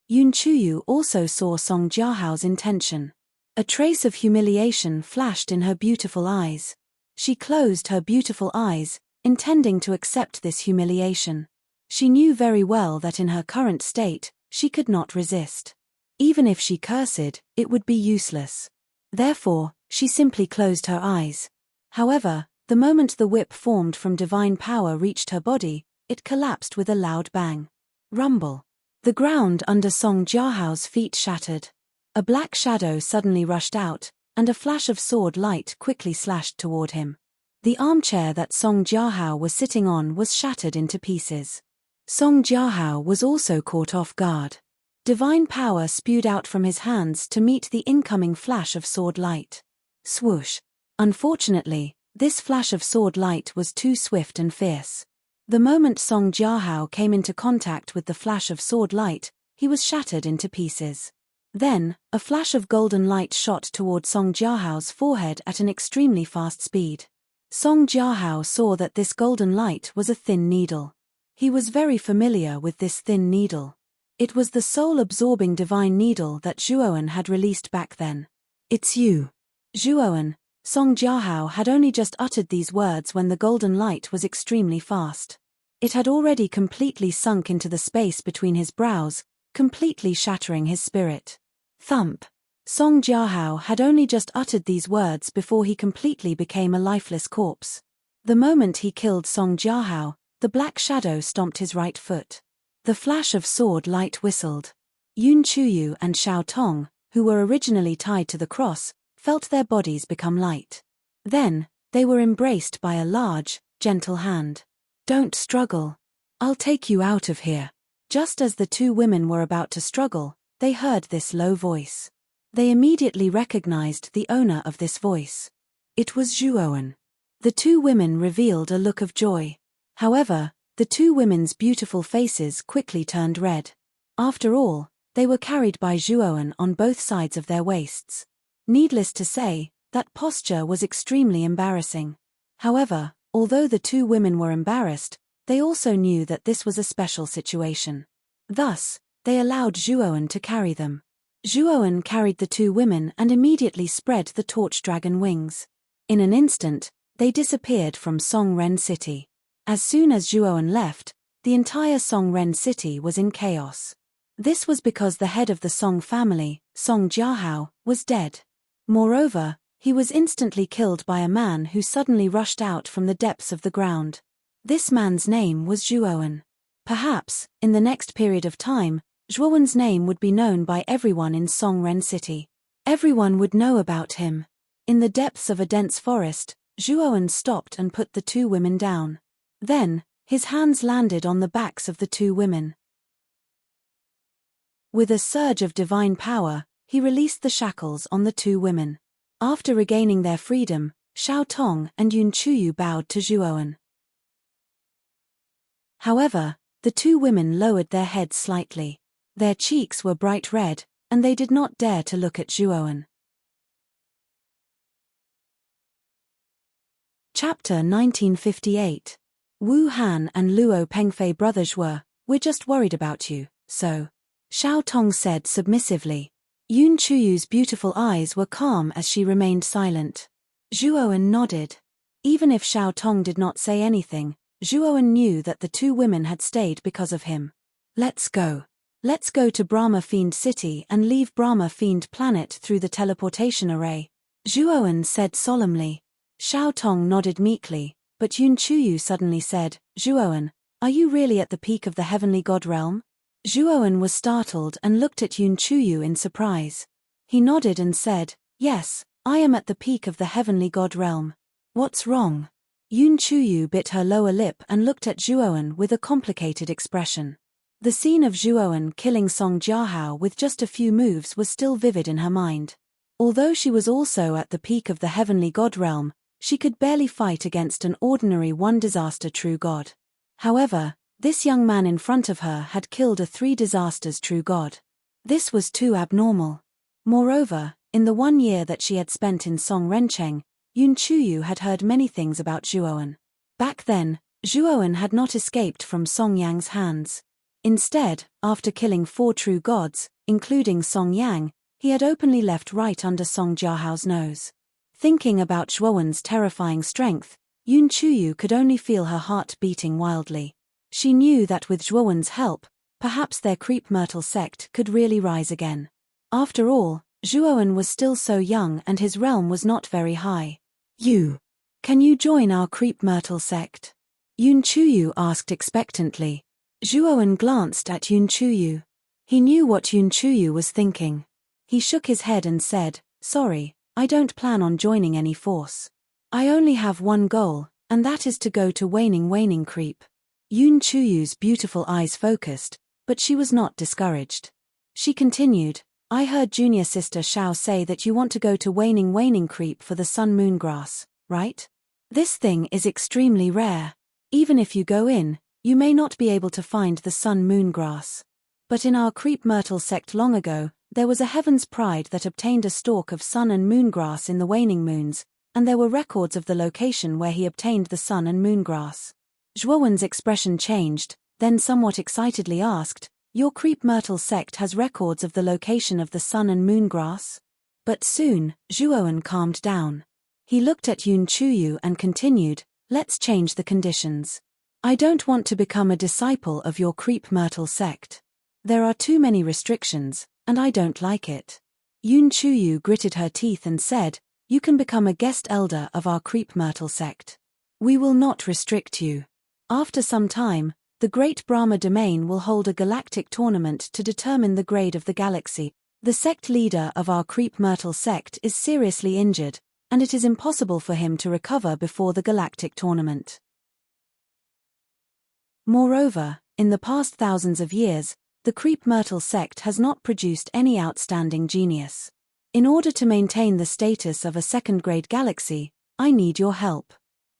Yun Chuyu also saw Song Jiahao's intention. A trace of humiliation flashed in her beautiful eyes. She closed her beautiful eyes, intending to accept this humiliation. She knew very well that in her current state, she could not resist. Even if she cursed, it would be useless. Therefore, she simply closed her eyes. However, the moment the whip formed from divine power reached her body, it collapsed with a loud bang. Rumble. The ground under Song Jiahao's feet shattered. A black shadow suddenly rushed out, and a flash of sword light quickly slashed toward him. The armchair that Song Jiahao was sitting on was shattered into pieces. Song Jiahao was also caught off guard. Divine power spewed out from his hands to meet the incoming flash of sword light. Swoosh. Unfortunately, this flash of sword light was too swift and fierce. The moment Song Jiahao came into contact with the flash of sword light, he was shattered into pieces. Then, a flash of golden light shot toward Song Jiahao's forehead at an extremely fast speed. Song Jiahao saw that this golden light was a thin needle. He was very familiar with this thin needle. It was the soul-absorbing divine needle that Zhuowen had released back then. "It's you." Zhuowen. Song Jiahao had only just uttered these words when the golden light was extremely fast. It had already completely sunk into the space between his brows, completely shattering his spirit. Thump. Song Jiahao had only just uttered these words before he completely became a lifeless corpse. The moment he killed Song Jiahao, the black shadow stomped his right foot. The flash of sword light whistled. Yun Chuyu and Xiao Tong, who were originally tied to the cross, felt their bodies become light. Then, they were embraced by a large, gentle hand. "Don't struggle. I'll take you out of here." Just as the two women were about to struggle, they heard this low voice. They immediately recognized the owner of this voice. It was Zhuowen. The two women revealed a look of joy. However, the two women's beautiful faces quickly turned red. After all, they were carried by Zhuowen on both sides of their waists. Needless to say, that posture was extremely embarrassing. However, although the two women were embarrassed, they also knew that this was a special situation. Thus, they allowed Zhuowen to carry them. Zhuowen carried the two women and immediately spread the torch dragon wings. In an instant, they disappeared from Song Ren City. As soon as Zhuowen left, the entire Song Ren City was in chaos. This was because the head of the Song family, Song Jiahao, was dead. Moreover, he was instantly killed by a man who suddenly rushed out from the depths of the ground. This man's name was Zhuowen. Perhaps, in the next period of time, Zhuowen's name would be known by everyone in Song Ren City. Everyone would know about him. In the depths of a dense forest, Zhuowen stopped and put the two women down. Then, his hands landed on the backs of the two women. With a surge of divine power, he released the shackles on the two women. After regaining their freedom, Xiao Tong and Yun Chuyu bowed to Zhuowen. However, the two women lowered their heads slightly. Their cheeks were bright red, and they did not dare to look at Zhuowen. Chapter 1958. Wu Han and Luo Pengfei brothers we're just worried about you, so. Xiao Tong said submissively. Yun Chuyu's beautiful eyes were calm as she remained silent. Zhuowen nodded. Even if Xiao Tong did not say anything, Zhuowen knew that the two women had stayed because of him. Let's go. Let's go to Brahma Fiend City and leave Brahma Fiend Planet through the teleportation array. Zhuowen said solemnly. Xiao Tong nodded meekly, but Yun Chuyu suddenly said, Zhuowen, are you really at the peak of the heavenly god realm? Zhuowen was startled and looked at Yun Chuyu in surprise. He nodded and said, "Yes, I am at the peak of the heavenly god realm. What's wrong?" Yun Chuyu bit her lower lip and looked at Zhuowen with a complicated expression. The scene of Zhuowen killing Song Jiahao with just a few moves was still vivid in her mind. Although she was also at the peak of the heavenly god realm, she could barely fight against an ordinary one-disaster true god. However, this young man in front of her had killed a three-disasters true god. This was too abnormal. Moreover, in the 1 year that she had spent in Song Rencheng, Yun Chuyu had heard many things about Zhuowen. Back then, Zhuowen had not escaped from Song Yang's hands. Instead, after killing 4 true gods, including Song Yang, he had openly left right under Song Jiahao's nose. Thinking about Zhuowen's terrifying strength, Yun Chuyu could only feel her heart beating wildly. She knew that with Zhuowen's help, perhaps their creep myrtle sect could really rise again. After all, Zhuowen was still so young and his realm was not very high. Can you join our creep myrtle sect?" Yun Chuyu asked expectantly. Zhuowen glanced at Yun Chuyu. He knew what Yun Chuyu was thinking. He shook his head and said, "Sorry, I don't plan on joining any force. I only have one goal, and that is to go to waning creep." Yun Chuyu's beautiful eyes focused, but she was not discouraged. She continued, "I heard junior sister Xiao say that you want to go to waning creep for the sun-moon grass, right? This thing is extremely rare. Even if you go in, you may not be able to find the sun-moon grass. But in our creep myrtle sect long ago, there was a heaven's pride that obtained a stalk of sun and moon grass in the waning moons, and there were records of the location where he obtained the sun and moon grass." Zhuowen's expression changed, then somewhat excitedly asked, "Your creep myrtle sect has records of the location of the sun and moon grass?" But soon, Zhuowen calmed down. He looked at Yun Chuyu and continued, "Let's change the conditions. I don't want to become a disciple of your creep myrtle sect. There are too many restrictions, and I don't like it." Yun Chuyu gritted her teeth and said, "You can become a guest elder of our creep myrtle sect. We will not restrict you. After some time, the Great Brahma Domain will hold a galactic tournament to determine the grade of the galaxy. The sect leader of our creep myrtle sect is seriously injured, and it is impossible for him to recover before the galactic tournament. Moreover, in the past thousands of years, the creep myrtle sect has not produced any outstanding genius. In order to maintain the status of a second-grade galaxy, I need your help."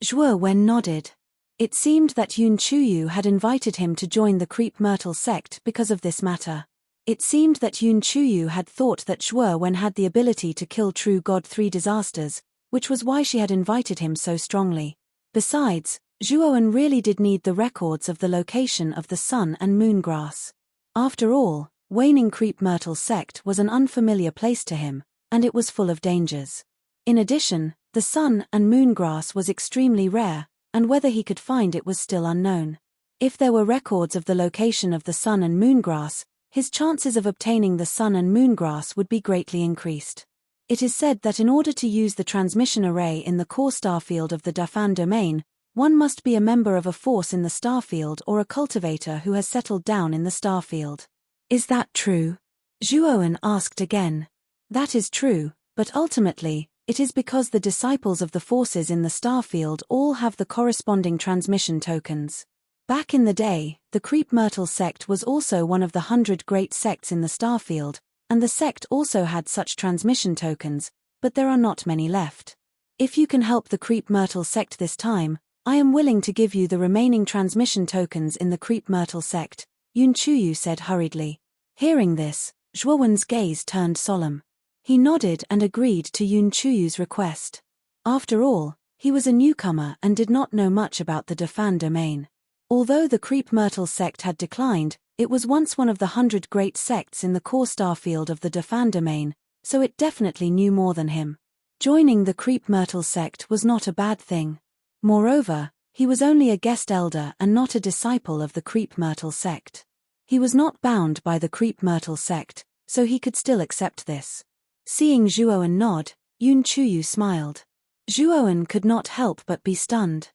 Zhuowen nodded. It seemed that Yun Chuyu had invited him to join the creep myrtle sect because of this matter. It seemed that Yun Chuyu had thought that Zhuowen had the ability to kill true god three disasters, which was why she had invited him so strongly. Besides, Zhuowen really did need the records of the location of the sun and moon grass. After all, waning creep myrtle sect was an unfamiliar place to him, and it was full of dangers. In addition, the sun and moon grass was extremely rare, and whether he could find it was still unknown. If there were records of the location of the sun and moon grass, his chances of obtaining the sun and moon grass would be greatly increased. It is said that in order to use the transmission array in the core starfield of the defy domain, one must be a member of a force in the starfield or a cultivator who has settled down in the starfield. Is that true? Zhuowen asked again. That is true, but ultimately, it is because the disciples of the forces in the starfield all have the corresponding transmission tokens. Back in the day, the Creep Myrtle sect was also one of the 100 great sects in the starfield, and the sect also had such transmission tokens, but there are not many left. If you can help the Creep Myrtle sect this time, I am willing to give you the remaining transmission tokens in the Creep Myrtle sect, Yun Chuyu said hurriedly. Hearing this, Zhuowen's gaze turned solemn. He nodded and agreed to Yun Chuyu's request. After all, he was a newcomer and did not know much about the defy domain. Although the Creep Myrtle sect had declined, it was once one of the 100 great sects in the core starfield of the defy domain, so it definitely knew more than him. Joining the Creep Myrtle sect was not a bad thing. Moreover, he was only a guest elder and not a disciple of the Creep Myrtle sect. He was not bound by the Creep Myrtle sect, so he could still accept this. Seeing Zhuowen nod, Yun Chuyu smiled. Zhuowen could not help but be stunned.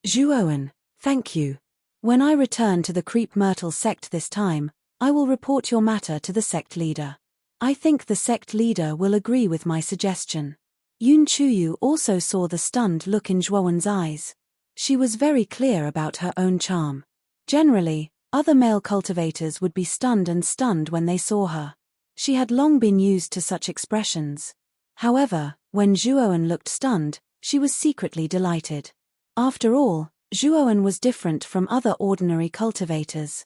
Zhuowen, thank you. When I return to the Creep Myrtle sect this time, I will report your matter to the sect leader. I think the sect leader will agree with my suggestion. Yun Chuyu also saw the stunned look in Zhuowen's eyes. She was very clear about her own charm. Generally, other male cultivators would be stunned when they saw her. She had long been used to such expressions. However, when Zhuowen looked stunned, she was secretly delighted. After all, Zhuowen was different from other ordinary cultivators.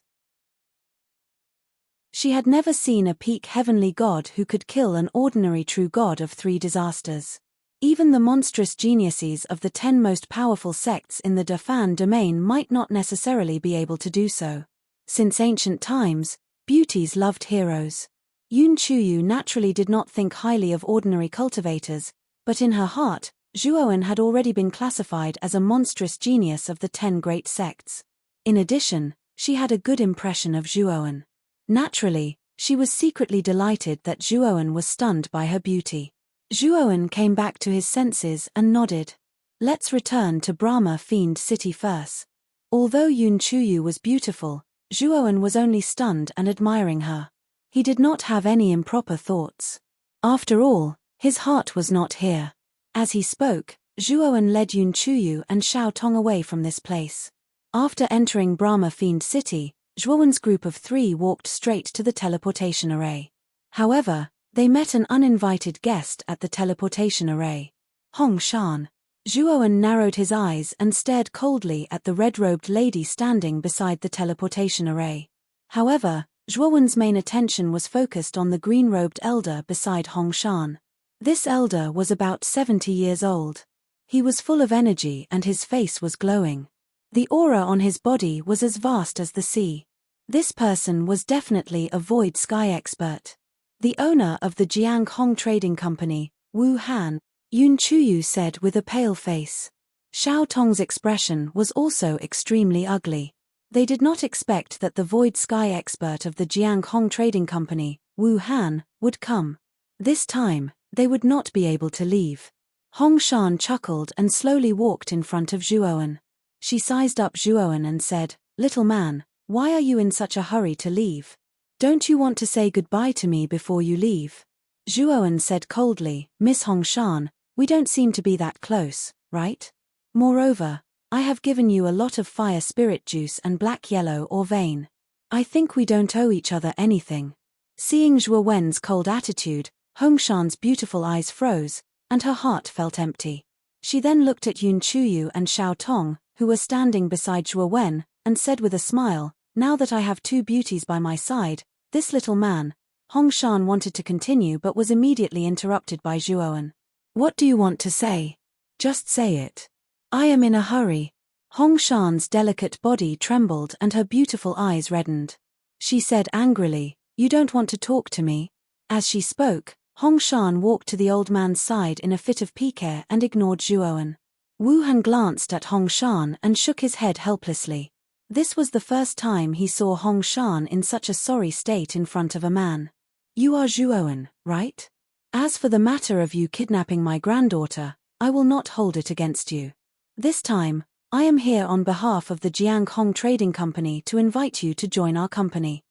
She had never seen a peak heavenly god who could kill an ordinary true god of 3 disasters. Even the monstrous geniuses of the 10 most powerful sects in the Defan domain might not necessarily be able to do so. Since ancient times, beauties loved heroes. Yun Chuyu naturally did not think highly of ordinary cultivators, but in her heart, Zhuowen had already been classified as a monstrous genius of the 10 great sects. In addition, she had a good impression of Zhuowen. Naturally, she was secretly delighted that Zhuowen was stunned by her beauty. Zhuowen came back to his senses and nodded. Let's return to Brahma Fiend City first. Although Yun Chuyu was beautiful, Zhuowen was only stunned and admiring her. He did not have any improper thoughts. After all, his heart was not here. As he spoke, Zhuowen led Yun Chuyu and Xiao Tong away from this place. After entering Brahma Fiend City, Zhuowen's group of 3 walked straight to the teleportation array. However, they met an uninvited guest at the teleportation array. Hong Shan. Zhuowen narrowed his eyes and stared coldly at the red-robed lady standing beside the teleportation array. However, Zhuowen's main attention was focused on the green-robed elder beside Hong Shan. This elder was about 70 years old. He was full of energy and his face was glowing. The aura on his body was as vast as the sea. This person was definitely a void sky expert. The owner of the Jiang Hong Trading Company, Wu Han, Yun Chuyu said with a pale face. Xiao Tong's expression was also extremely ugly. They did not expect that the void sky expert of the Jiang Hong Trading Company, Wu Han, would come. This time, they would not be able to leave. Hong Shan chuckled and slowly walked in front of Zhuowen. She sized up Zhuowen and said, "Little man, why are you in such a hurry to leave? Don't you want to say goodbye to me before you leave?" Zhuowen said coldly, "Miss Hong Shan, we don't seem to be that close, right? Moreover, I have given you a lot of fire spirit juice and black yellow or vein. I think we don't owe each other anything." Seeing Zhuowen's cold attitude, Hong Shan's beautiful eyes froze, and her heart felt empty. She then looked at Yun Chuyu and Xiao Tong, who were standing beside Zhuowen, and said with a smile, "Now that I have 2 beauties by my side, this little man." Hong Shan wanted to continue but was immediately interrupted by Zhuowen. "What do you want to say? Just say it. I am in a hurry." Hong Shan's delicate body trembled and her beautiful eyes reddened. She said angrily, "You don't want to talk to me?" As she spoke, Hong Shan walked to the old man's side in a fit of pique and ignored Zhuowen. Wu Han glanced at Hong Shan and shook his head helplessly. This was the first time he saw Hong Shan in such a sorry state in front of a man. "You are Zhuowen, right? As for the matter of you kidnapping my granddaughter, I will not hold it against you. This time, I am here on behalf of the Jiang Hong Trading Company to invite you to join our company.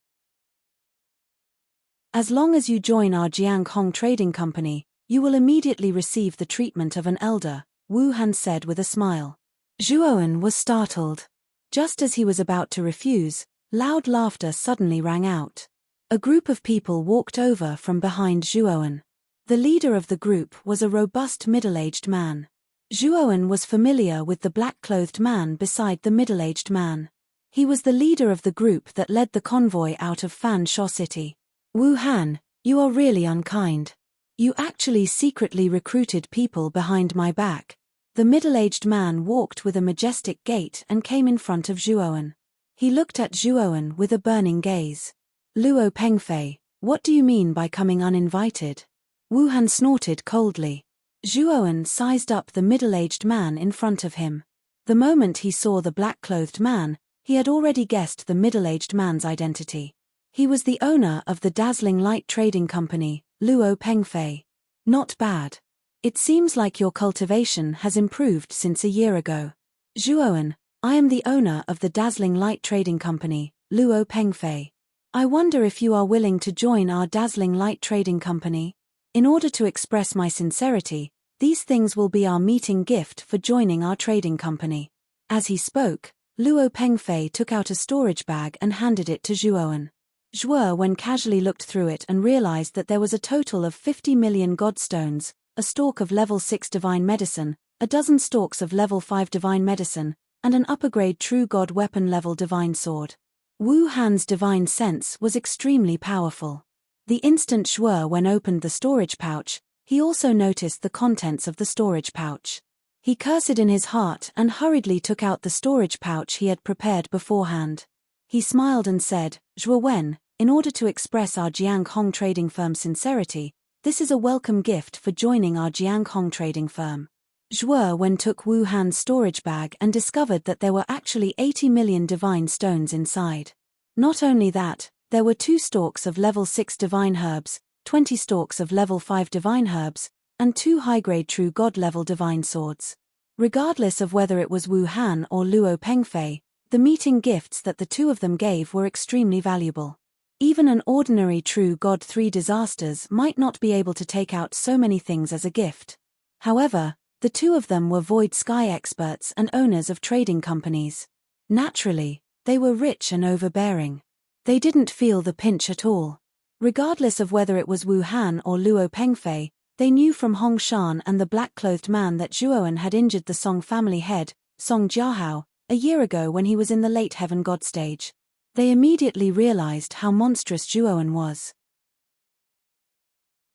As long as you join our Jiang Hong Trading Company, you will immediately receive the treatment of an elder," Wu Han said with a smile. Zhuowen was startled. Just as he was about to refuse, loud laughter suddenly rang out. A group of people walked over from behind Zhuowen. The leader of the group was a robust middle-aged man. Zhuowen was familiar with the black-clothed man beside the middle-aged man. He was the leader of the group that led the convoy out of Fan Sho City. "Wu Han, you are really unkind. You actually secretly recruited people behind my back." The middle-aged man walked with a majestic gait and came in front of Zhuowen. He looked at Zhuowen with a burning gaze. "Luo Pengfei, what do you mean by coming uninvited?" Wu Han snorted coldly. Zhuowen sized up the middle-aged man in front of him. The moment he saw the black-clothed man, he had already guessed the middle-aged man's identity. He was the owner of the dazzling light trading company, Luo Pengfei. "Not bad. It seems like your cultivation has improved since a year ago." "Zhuowen, I am the owner of the dazzling light trading company, Luo Pengfei." I wonder if you are willing to join our dazzling light trading company. In order to express my sincerity, these things will be our meeting gift for joining our trading company. As he spoke, Luo Pengfei took out a storage bag and handed it to Zhuowen. Zhuowen casually looked through it and realized that there was a total of 50 million godstones, a stalk of level 6 divine medicine, a dozen stalks of level 5 divine medicine, and an upper-grade true god weapon level divine sword. Wu Han's divine sense was extremely powerful. The instant Zhuowen opened the storage pouch, he also noticed the contents of the storage pouch. He cursed in his heart and hurriedly took out the storage pouch he had prepared beforehand. He smiled and said, Zhuowen, in order to express our Jianghong trading firm's sincerity, this is a welcome gift for joining our Jianghong trading firm. Zhuowen took Wu Han's storage bag and discovered that there were actually 80 million divine stones inside. Not only that, there were 2 stalks of level 6 divine herbs, 20 stalks of level 5 divine herbs, and 2 high-grade true god level divine swords. Regardless of whether it was Wu Han or Luo Pengfei, the meeting gifts that the two of them gave were extremely valuable. Even an ordinary true god 3 disasters might not be able to take out so many things as a gift. However, the two of them were void sky experts and owners of trading companies. Naturally, they were rich and overbearing. They didn't feel the pinch at all. Regardless of whether it was Wu Han or Luo Pengfei, they knew from Hong Shan and the black-clothed man that Zhuowen had injured the Song family head, Song Jiahao, a year ago when he was in the late heaven god stage. They immediately realized how monstrous Zhuowen was.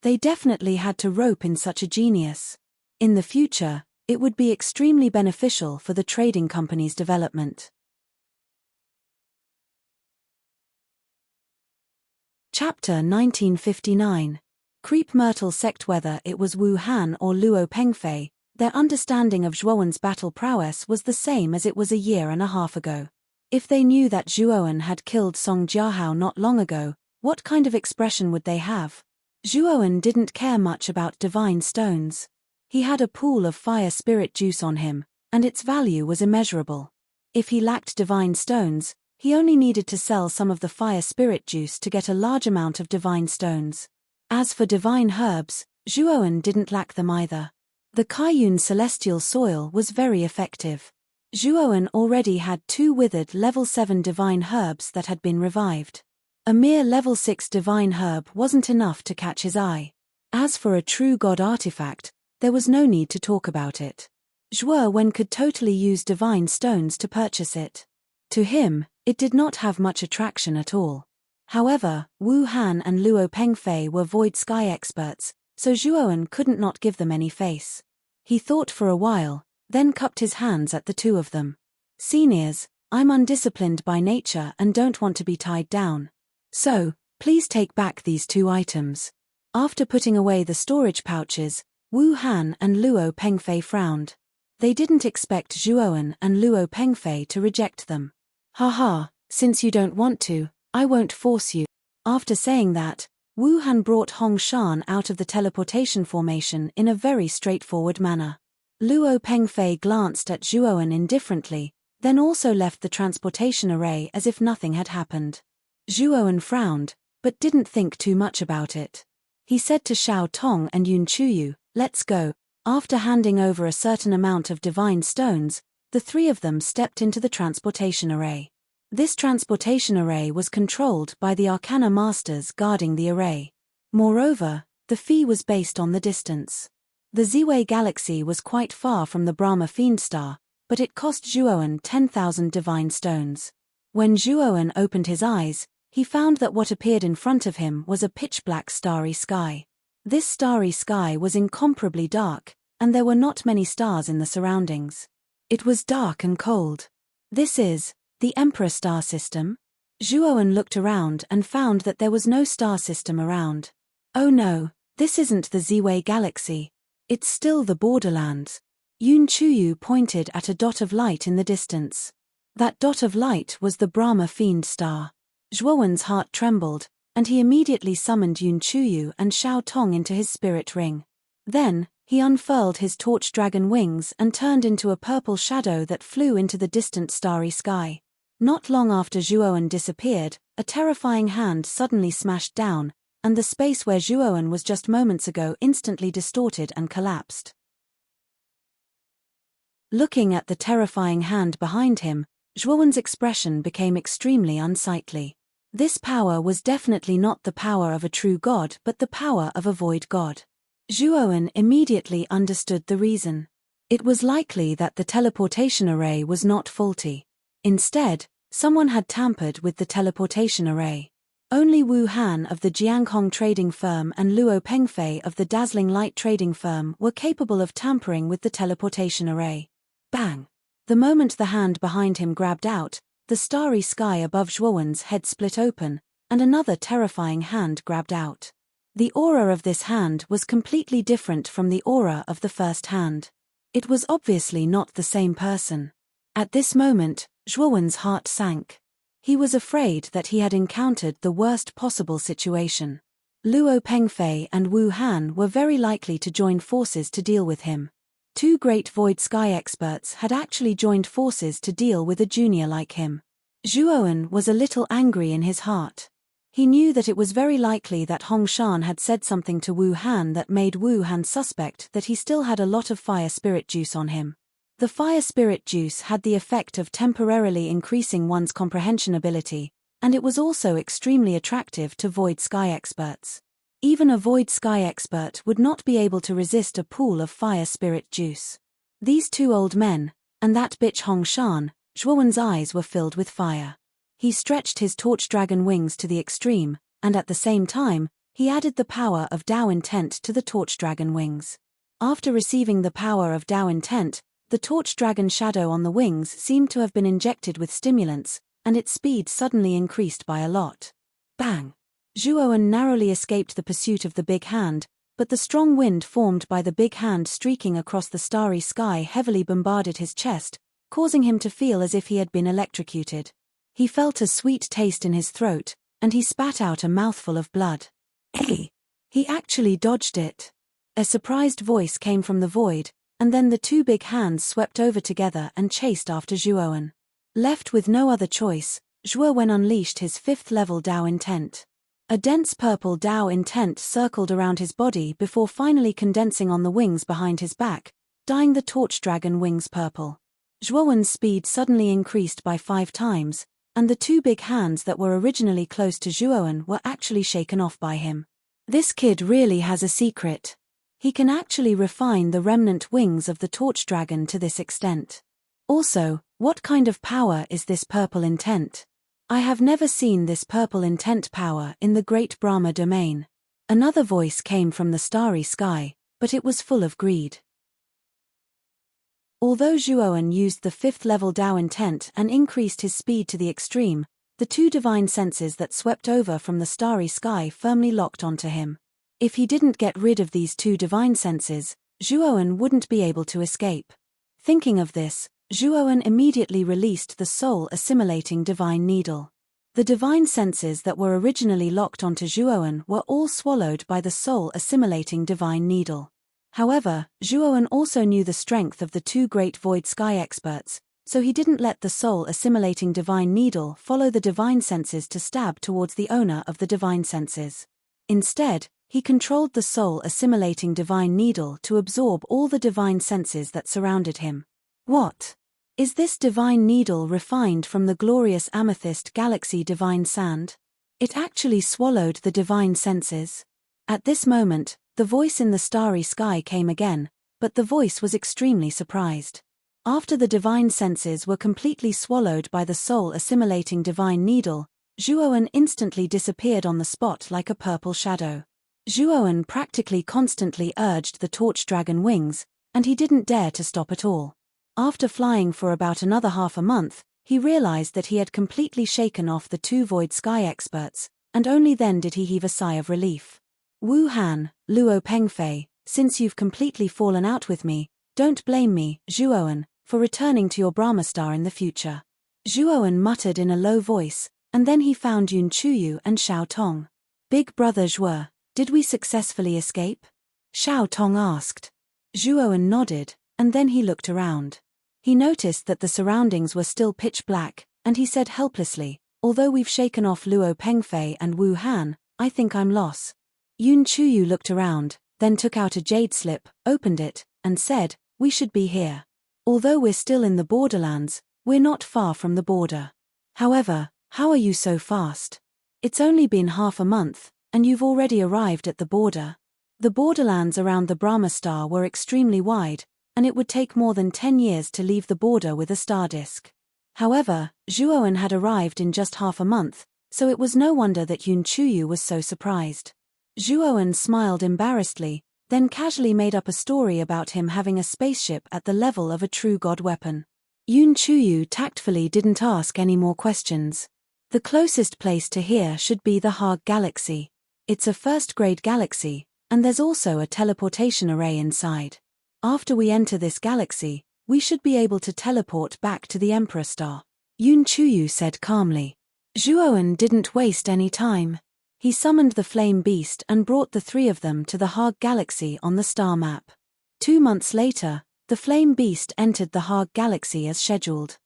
They definitely had to rope in such a genius. In the future, it would be extremely beneficial for the trading company's development. Chapter 1959. Creep Myrtle sect. Whether it was Wu Han or Luo Pengfei, their understanding of Zhuowen's battle prowess was the same as it was a year and a half ago. If they knew that Zhuowen had killed Song Jiahao not long ago, what kind of expression would they have? Zhuowen didn't care much about divine stones. He had a pool of fire spirit juice on him, and its value was immeasurable. If he lacked divine stones, he only needed to sell some of the fire spirit juice to get a large amount of divine stones. As for divine herbs, Zhuowen didn't lack them either. The Kaiyun celestial soil was very effective. Zhuowen already had 2 withered level 7 divine herbs that had been revived. A mere level 6 divine herb wasn't enough to catch his eye. As for a true god artifact, there was no need to talk about it. Zhuowen could totally use divine stones to purchase it. To him, it did not have much attraction at all. However, Wu Han and Luo Pengfei were void sky experts, so Zhuowen couldn't not give them any face. He thought for a while, then cupped his hands at the two of them. Seniors, I'm undisciplined by nature and don't want to be tied down. So, please take back these 2 items. After putting away the storage pouches, Wu Han and Luo Pengfei frowned. They didn't expect Zhuowen and Luo Pengfei to reject them. Haha, since you don't want to, I won't force you. After saying that, Wu Han brought Hong Shan out of the teleportation formation in a very straightforward manner. Luo Pengfei glanced at Zhuowen indifferently, then also left the transportation array as if nothing had happened. Zhuowen frowned, but didn't think too much about it. He said to Xiao Tong and Yun Chuyu, "Let's go." After handing over a certain amount of divine stones, the 3 of them stepped into the transportation array. This transportation array was controlled by the Arcana Masters guarding the array. Moreover, the fee was based on the distance. The Ziwei Galaxy was quite far from the Brahma Fiend Star, but it cost Zhuowen 10,000 divine stones. When Zhuowen opened his eyes, he found that what appeared in front of him was a pitch-black starry sky. This starry sky was incomparably dark, and there were not many stars in the surroundings. It was dark and cold. This is the Emperor star system? Zhuowen looked around and found that there was no star system around. Oh no, this isn't the Ziwei Galaxy. It's still the Borderlands. Yun Chuyu pointed at a dot of light in the distance. That dot of light was the Brahma Fiend Star. Zhuowen's heart trembled, and he immediately summoned Yun Chuyu and Xiao Tong into his spirit ring. Then, he unfurled his torch dragon wings and turned into a purple shadow that flew into the distant starry sky. Not long after Zhuowen disappeared, a terrifying hand suddenly smashed down, and the space where Zhuowen was just moments ago instantly distorted and collapsed. Looking at the terrifying hand behind him, Zhuowen's expression became extremely unsightly. This power was definitely not the power of a true god but the power of a void god. Zhuowen immediately understood the reason. It was likely that the teleportation array was not faulty. Instead, someone had tampered with the teleportation array. Only Wu Han of the Jianghong trading firm and Luo Pengfei of the dazzling light trading firm were capable of tampering with the teleportation array. Bang! The moment the hand behind him grabbed out, the starry sky above Zhuowen's head split open, and another terrifying hand grabbed out. The aura of this hand was completely different from the aura of the first hand. It was obviously not the same person. At this moment, Zhuowen's heart sank. He was afraid that he had encountered the worst possible situation. Luo Pengfei and Wu Han were very likely to join forces to deal with him. Two great Void Sky experts had actually joined forces to deal with a junior like him. Zhuowen was a little angry in his heart. He knew that it was very likely that Hong Shan had said something to Wu Han that made Wu Han suspect that he still had a lot of fire spirit juice on him. The fire spirit juice had the effect of temporarily increasing one's comprehension ability, and it was also extremely attractive to Void Sky experts. Even a Void Sky expert would not be able to resist a pool of fire spirit juice. These two old men, and that bitch Hong Shan, Zhuowen's eyes were filled with fire. He stretched his torch dragon wings to the extreme, and at the same time, he added the power of Dao Intent to the torch dragon wings. After receiving the power of Dao Intent, the torch dragon shadow on the wings seemed to have been injected with stimulants, and its speed suddenly increased by a lot. Bang! Zhuowen narrowly escaped the pursuit of the big hand, but the strong wind formed by the big hand streaking across the starry sky heavily bombarded his chest, causing him to feel as if he had been electrocuted. He felt a sweet taste in his throat, and he spat out a mouthful of blood. Hey! He actually dodged it. A surprised voice came from the void, and then the two big hands swept over together and chased after Zhuowen. Left with no other choice, Zhuowen unleashed his 5th level Dao Intent. A dense purple Dao Intent circled around his body before finally condensing on the wings behind his back, dyeing the torch dragon wings purple. Zhuowen's speed suddenly increased by 5 times, and the two big hands that were originally close to Zhuowen were actually shaken off by him. This kid really has a secret. He can actually refine the remnant wings of the torch dragon to this extent. Also, what kind of power is this purple intent? I have never seen this purple intent power in the Great Brahma domain. Another voice came from the starry sky, but it was full of greed. Although Zhuowen used the 5th level Dao Intent and increased his speed to the extreme, the two divine senses that swept over from the starry sky firmly locked onto him. If he didn't get rid of these two divine senses, Zhuowen wouldn't be able to escape. Thinking of this, Zhuowen immediately released the soul-assimilating divine needle. The divine senses that were originally locked onto Zhuowen were all swallowed by the soul-assimilating divine needle. However, Zhuowen also knew the strength of the two great Void Sky experts, so he didn't let the soul-assimilating divine needle follow the divine senses to stab towards the owner of the divine senses. Instead, he controlled the soul-assimilating divine needle to absorb all the divine senses that surrounded him. What? Is this divine needle refined from the glorious amethyst galaxy divine sand? It actually swallowed the divine senses. At this moment, the voice in the starry sky came again, but the voice was extremely surprised. After the divine senses were completely swallowed by the soul-assimilating divine needle, Zhuowen instantly disappeared on the spot like a purple shadow. Zhuowen practically constantly urged the torch dragon wings, and he didn't dare to stop at all. After flying for about another half a month, he realized that he had completely shaken off the two Void Sky experts, and only then did he heave a sigh of relief. Wu Han, Luo Pengfei, since you've completely fallen out with me, don't blame me, Zhuowen, for returning to your Brahma Star in the future. Zhuowen muttered in a low voice, and then he found Yun Chuyu and Xiao Tong. Big brother Zhuo, did we successfully escape? Xiao Tong asked. Zhuowen nodded, and then he looked around. He noticed that the surroundings were still pitch black, and he said helplessly, Although we've shaken off Luo Pengfei and Wu Han, I think I'm lost. Yun Chuyu looked around, then took out a jade slip, opened it, and said, "We should be here. Although we're still in the borderlands, we're not far from the border. However, how are you so fast? It's only been half a month, and you've already arrived at the border." The borderlands around the Brahma star were extremely wide, and it would take more than 10 years to leave the border with a star disk. However, Zhuowen had arrived in just half a month, so it was no wonder that Yun Chuyu was so surprised. Zhuowen smiled embarrassedly, then casually made up a story about him having a spaceship at the level of a true god weapon. Yun Chuyu tactfully didn't ask any more questions. The closest place to here should be the Haag Galaxy. It's a first-grade galaxy, and there's also a teleportation array inside. After we enter this galaxy, we should be able to teleport back to the Emperor Star, Yun Chuyu said calmly. Zhuowen didn't waste any time. He summoned the Flame Beast and brought the three of them to the Haag Galaxy on the star map. 2 months later, the Flame Beast entered the Haag Galaxy as scheduled.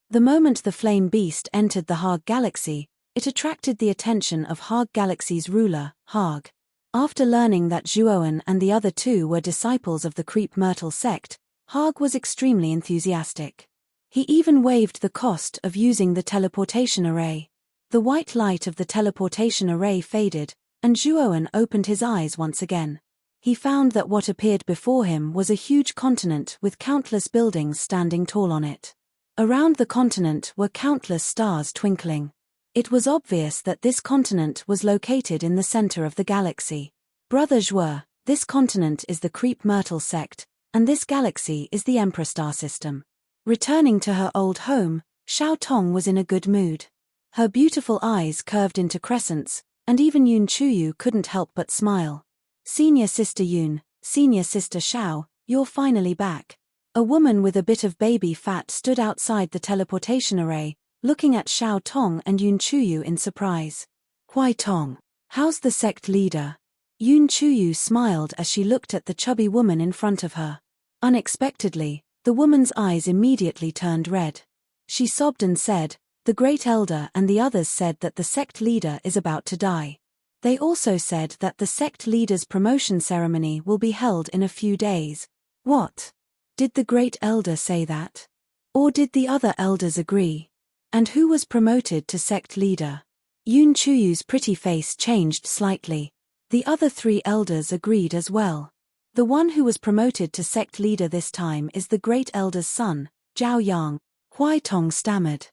The moment the Flame Beast entered the Haag Galaxy, it attracted the attention of Haag Galaxy's ruler, Haag. After learning that Zhuowen and the other two were disciples of the Creep Myrtle sect, Haag was extremely enthusiastic. He even waived the cost of using the teleportation array. The white light of the teleportation array faded, and Zhuowen opened his eyes once again. He found that what appeared before him was a huge continent with countless buildings standing tall on it. Around the continent were countless stars twinkling. It was obvious that this continent was located in the center of the galaxy. Brother Zhuo, this continent is the Creep Myrtle sect, and this galaxy is the Emperor Star system. Returning to her old home, Xiao Tong was in a good mood. Her beautiful eyes curved into crescents, and even Yun Chuyu couldn't help but smile. "Senior Sister Yun, Senior Sister Xiao, you're finally back." A woman with a bit of baby fat stood outside the teleportation array, looking at Xiao Tong and Yun Chuyu in surprise. "Huai Tong, how's the sect leader?" Yun Chuyu smiled as she looked at the chubby woman in front of her. Unexpectedly, the woman's eyes immediately turned red. She sobbed and said, "The Great Elder and the others said that the sect leader is about to die. They also said that the sect leader's promotion ceremony will be held in a few days." "What? Did the Great Elder say that? Or did the other elders agree? And who was promoted to sect leader?" Yun Chuyu's pretty face changed slightly. The other 3 elders agreed as well. The one who was promoted to sect leader this time is the Great Elder's son, Zhao Yang. Huai Tong stammered.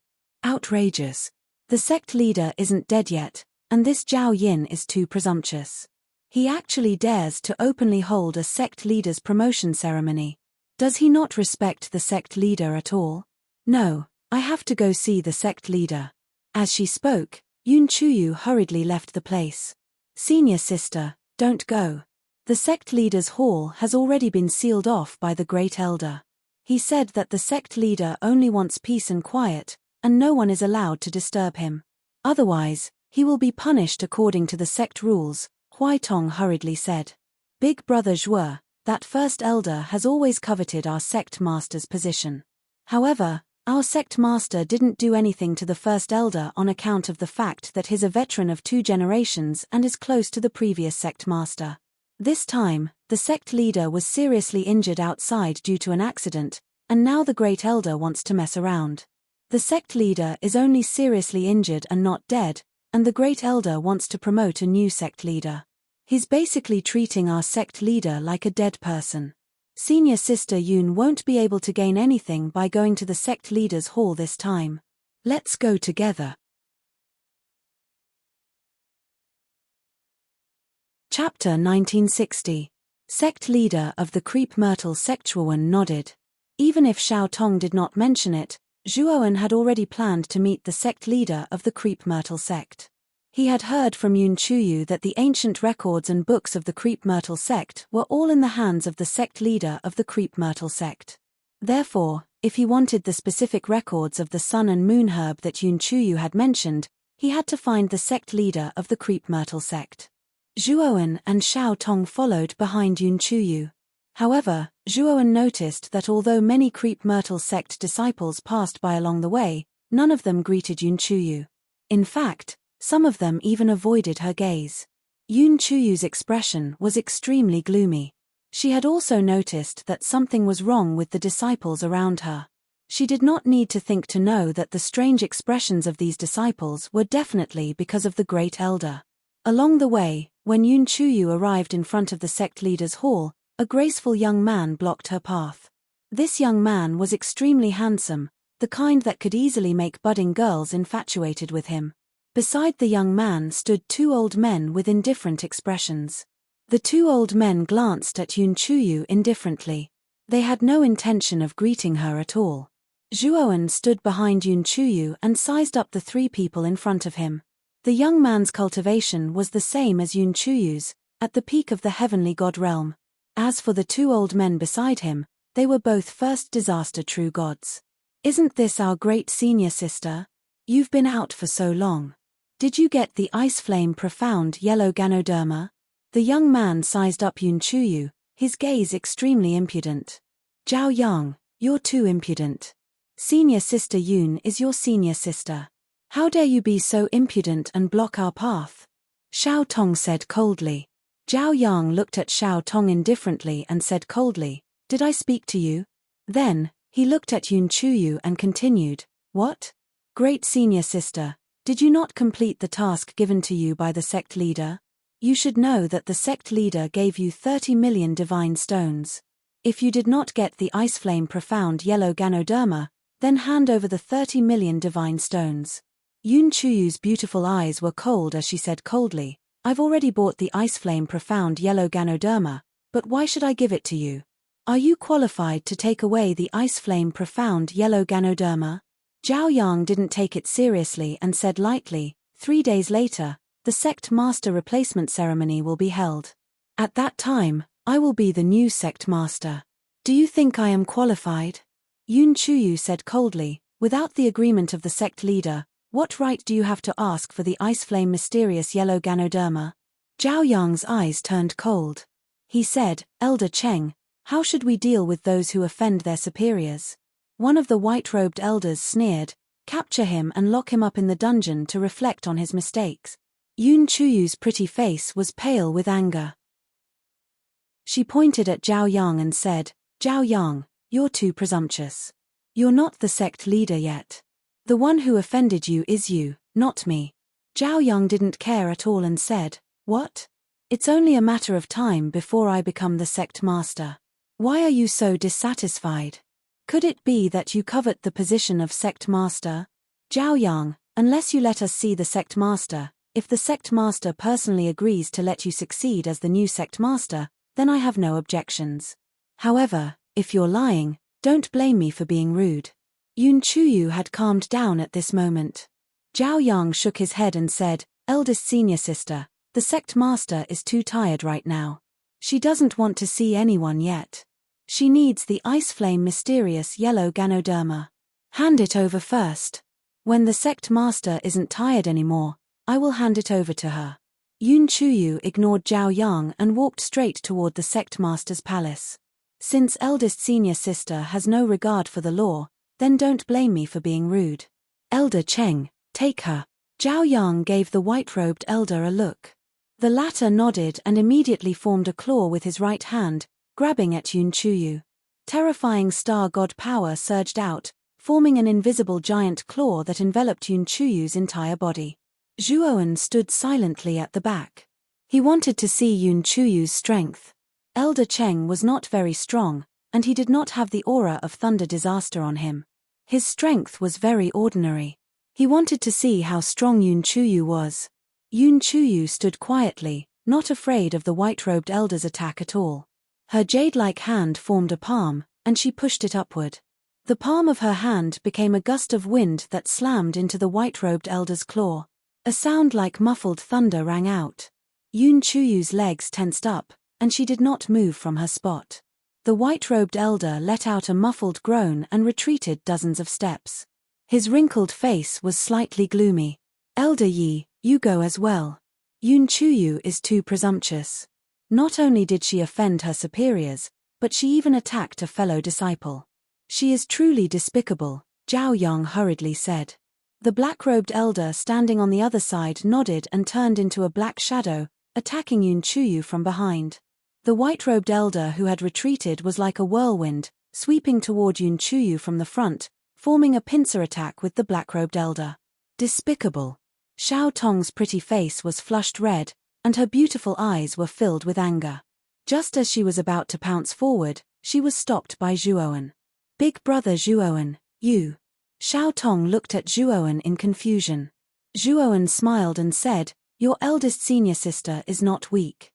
"Outrageous. The sect leader isn't dead yet, and this Zhao Yin is too presumptuous. He actually dares to openly hold a sect leader's promotion ceremony. Does he not respect the sect leader at all? No, I have to go see the sect leader." As she spoke, Yun Chuyu hurriedly left the place. "Senior sister, don't go. The sect leader's hall has already been sealed off by the Great Elder. He said that the sect leader only wants peace and quiet, and no one is allowed to disturb him. Otherwise, he will be punished according to the sect rules," Huai Tong hurriedly said. "Big brother Zhuo, that first elder has always coveted our sect master's position. However, our sect master didn't do anything to the first elder on account of the fact that he's a veteran of 2 generations and is close to the previous sect master. This time, the sect leader was seriously injured outside due to an accident, and now the Great Elder wants to mess around. The sect leader is only seriously injured and not dead, and the Great Elder wants to promote a new sect leader. He's basically treating our sect leader like a dead person. Senior Sister Yun won't be able to gain anything by going to the sect leader's hall this time. Let's go together." Chapter 1960. Sect leader of the Creep Myrtle sect. Zhuowen nodded. Even if Xiao Tong did not mention it, Zhuowen had already planned to meet the sect leader of the Creep Myrtle sect. He had heard from Yun Chuyu that the ancient records and books of the Creep Myrtle sect were all in the hands of the sect leader of the Creep Myrtle sect. Therefore, if he wanted the specific records of the Sun and Moon herb that Yun Chuyu had mentioned, he had to find the sect leader of the Creep Myrtle sect. Zhuowen and Xiao Tong followed behind Yun Chuyu. However, Zhuowen noticed that although many Creep Myrtle sect disciples passed by along the way, None of them greeted Yun Chuyu. In fact, some of them even avoided her gaze. Yun Chuyu's expression was extremely gloomy. She had also noticed that something was wrong with the disciples around her. She did not need to think to know that the strange expressions of these disciples were definitely because of the great elder. Along the way, when Yun Chuyu arrived in front of the sect leader's hall, a graceful young man blocked her path. This young man was extremely handsome, the kind that could easily make budding girls infatuated with him. Beside the young man stood two old men with indifferent expressions. The two old men glanced at Yun Chuyu indifferently. They had no intention of greeting her at all. Zhuoan stood behind Yun Chuyu and sized up the three people in front of him. The young man's cultivation was the same as Yun Chuyu's, at the peak of the heavenly god realm. As for the two old men beside him, they were both first disaster true gods. "Isn't this our great senior sister? You've been out for so long. Did you get the ice flame profound yellow Ganoderma?" The young man sized up Yun Chuyu, his gaze extremely impudent. "Zhao Yang, you're too impudent. Senior sister Yun is your senior sister. How dare you be so impudent and block our path?" Xiao Tong said coldly. Zhao Yang looked at Xiao Tong indifferently and said coldly, "Did I speak to you?" Then, he looked at Yun Chuyu and continued, "What? Great senior sister, did you not complete the task given to you by the sect leader? You should know that the sect leader gave you 30 million divine stones. If you did not get the ice flame profound yellow Ganoderma, then hand over the 30 million divine stones." Yun Chuyu's beautiful eyes were cold as she said coldly, "I've already bought the ice flame profound yellow Ganoderma, but why should I give it to you? Are you qualified to take away the ice flame profound yellow Ganoderma?" Zhao Yang didn't take it seriously and said lightly, 3 days later, the sect master replacement ceremony will be held. At that time, I will be the new sect master. Do you think I am qualified?" Yun Chuyu said coldly, "Without the agreement of the sect leader, what right do you have to ask for the ice flame mysterious yellow Ganoderma?" Zhao Yang's eyes turned cold. He said, "Elder Cheng, how should we deal with those who offend their superiors?" One of the white-robed elders sneered, "Capture him and lock him up in the dungeon to reflect on his mistakes." Yun Chuyu's pretty face was pale with anger. She pointed at Zhao Yang and said, "Zhao Yang, you're too presumptuous. You're not the sect leader yet. The one who offended you is you, not me." Zhao Yang didn't care at all and said, "What? It's only a matter of time before I become the sect master. Why are you so dissatisfied? Could it be that you covet the position of sect master?" "Zhao Yang, unless you let us see the sect master, if the sect master personally agrees to let you succeed as the new sect master, then I have no objections. However, if you're lying, don't blame me for being rude." Yun Chuyu had calmed down at this moment. Zhao Yang shook his head and said, "Eldest senior sister, the sect master is too tired right now. She doesn't want to see anyone yet. She needs the ice flame mysterious yellow Ganoderma. Hand it over first. When the sect master isn't tired anymore, I will hand it over to her." Yun Chuyu ignored Zhao Yang and walked straight toward the sect master's palace. "Since eldest senior sister has no regard for the law, then don't blame me for being rude. Elder Cheng, take her." Zhao Yang gave the white-robed elder a look. The latter nodded and immediately formed a claw with his right hand, grabbing at Yun Chuyu. Terrifying star god power surged out, forming an invisible giant claw that enveloped Yun Chuyu's entire body. Zhuoan stood silently at the back. He wanted to see Yun Chuyu's strength. Elder Cheng was not very strong, and he did not have the aura of thunder disaster on him. His strength was very ordinary. He wanted to see how strong Yun Chuyu was. Yun Chuyu stood quietly, not afraid of the white-robed elder's attack at all. Her jade-like hand formed a palm, and she pushed it upward. The palm of her hand became a gust of wind that slammed into the white-robed elder's claw. A sound like muffled thunder rang out. Yun Chuyu's legs tensed up, and she did not move from her spot. The white-robed elder let out a muffled groan and retreated dozens of steps. His wrinkled face was slightly gloomy. "Elder Yi, you go as well. Yun Chuyu is too presumptuous. Not only did she offend her superiors, but she even attacked a fellow disciple. She is truly despicable. Zhao Yang hurriedly said. The black-robed elder standing on the other side nodded and turned into a black shadow, attacking Yun Chuyu from behind. The white-robed elder who had retreated was like a whirlwind, sweeping toward Yun Chuyu from the front, forming a pincer attack with the black-robed elder. Despicable. Xiao Tong's pretty face was flushed red, and her beautiful eyes were filled with anger. Just as she was about to pounce forward, she was stopped by Zhuowen. Big brother Zhuowen, you. Xiao Tong looked at Zhuowen in confusion. Zhuowen smiled and said, your eldest senior sister is not weak.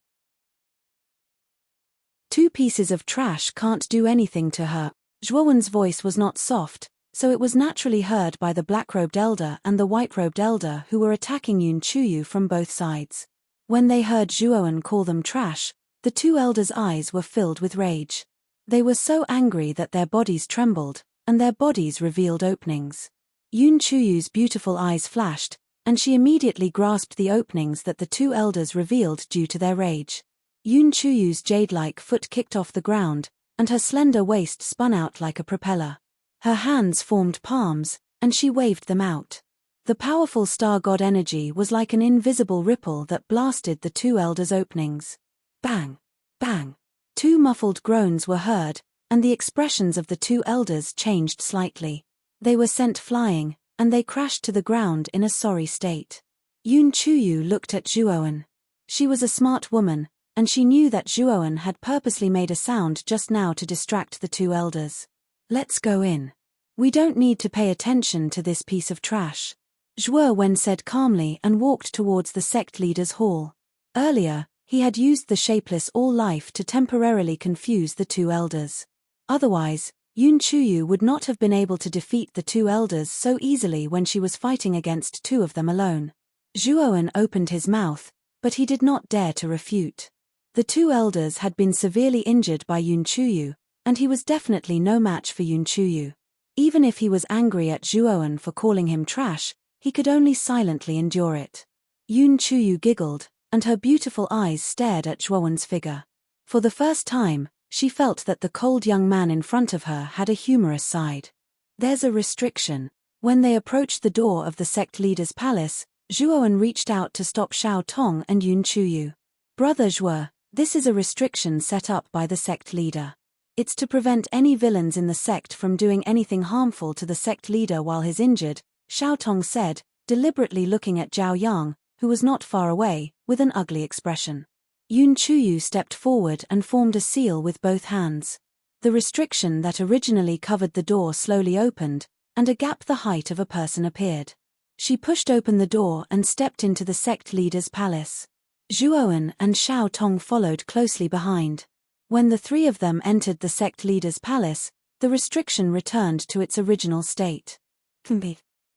2 pieces of trash can't do anything to her. Zhuowen's voice was not soft, so it was naturally heard by the black-robed elder and the white-robed elder who were attacking Yun Chuyu from both sides. When they heard Zhuowen call them trash, the 2 elders' eyes were filled with rage. They were so angry that their bodies trembled, and their bodies revealed openings. Yun Chuyu's beautiful eyes flashed, and she immediately grasped the openings that the 2 elders revealed due to their rage. Yun Chuyu's jade-like foot kicked off the ground, and her slender waist spun out like a propeller. Her hands formed palms, and she waved them out. The powerful star god energy was like an invisible ripple that blasted the 2 elders' openings. Bang! Bang! 2 muffled groans were heard, and the expressions of the 2 elders changed slightly. They were sent flying, and they crashed to the ground in a sorry state. Yun Chuyu looked at Zhuowen. She was a smart woman, and she knew that Zhuowen had purposely made a sound just now to distract the 2 elders. Let's go in. We don't need to pay attention to this piece of trash. Zhuowen said calmly and walked towards the sect leader's hall. Earlier, he had used the shapeless all-life to temporarily confuse the 2 elders. Otherwise, Yun Chuyu would not have been able to defeat the 2 elders so easily when she was fighting against 2 of them alone. Zhuowen opened his mouth, but he did not dare to refute. The 2 elders had been severely injured by Yun Chuyu, and he was definitely no match for Yun Chuyu. Even if he was angry at Zhuowen for calling him trash, he could only silently endure it. Yun Chuyu giggled, and her beautiful eyes stared at Zhuowen's figure. For the first time, she felt that the cold young man in front of her had a humorous side. There's a restriction. When they approached the door of the sect leader's palace, Zhuowen reached out to stop Xiao Tong and Yun Chuyu. Brother Zhuo, this is a restriction set up by the sect leader. It's to prevent any villains in the sect from doing anything harmful to the sect leader while he's injured, Xiao Tong said, deliberately looking at Zhao Yang, who was not far away, with an ugly expression. Yun Chuyu stepped forward and formed a seal with both hands. The restriction that originally covered the door slowly opened, and a gap the height of a person appeared. She pushed open the door and stepped into the sect leader's palace. Zhuowen and Xiao Tong followed closely behind. When the 3 of them entered the sect leader's palace, the restriction returned to its original state.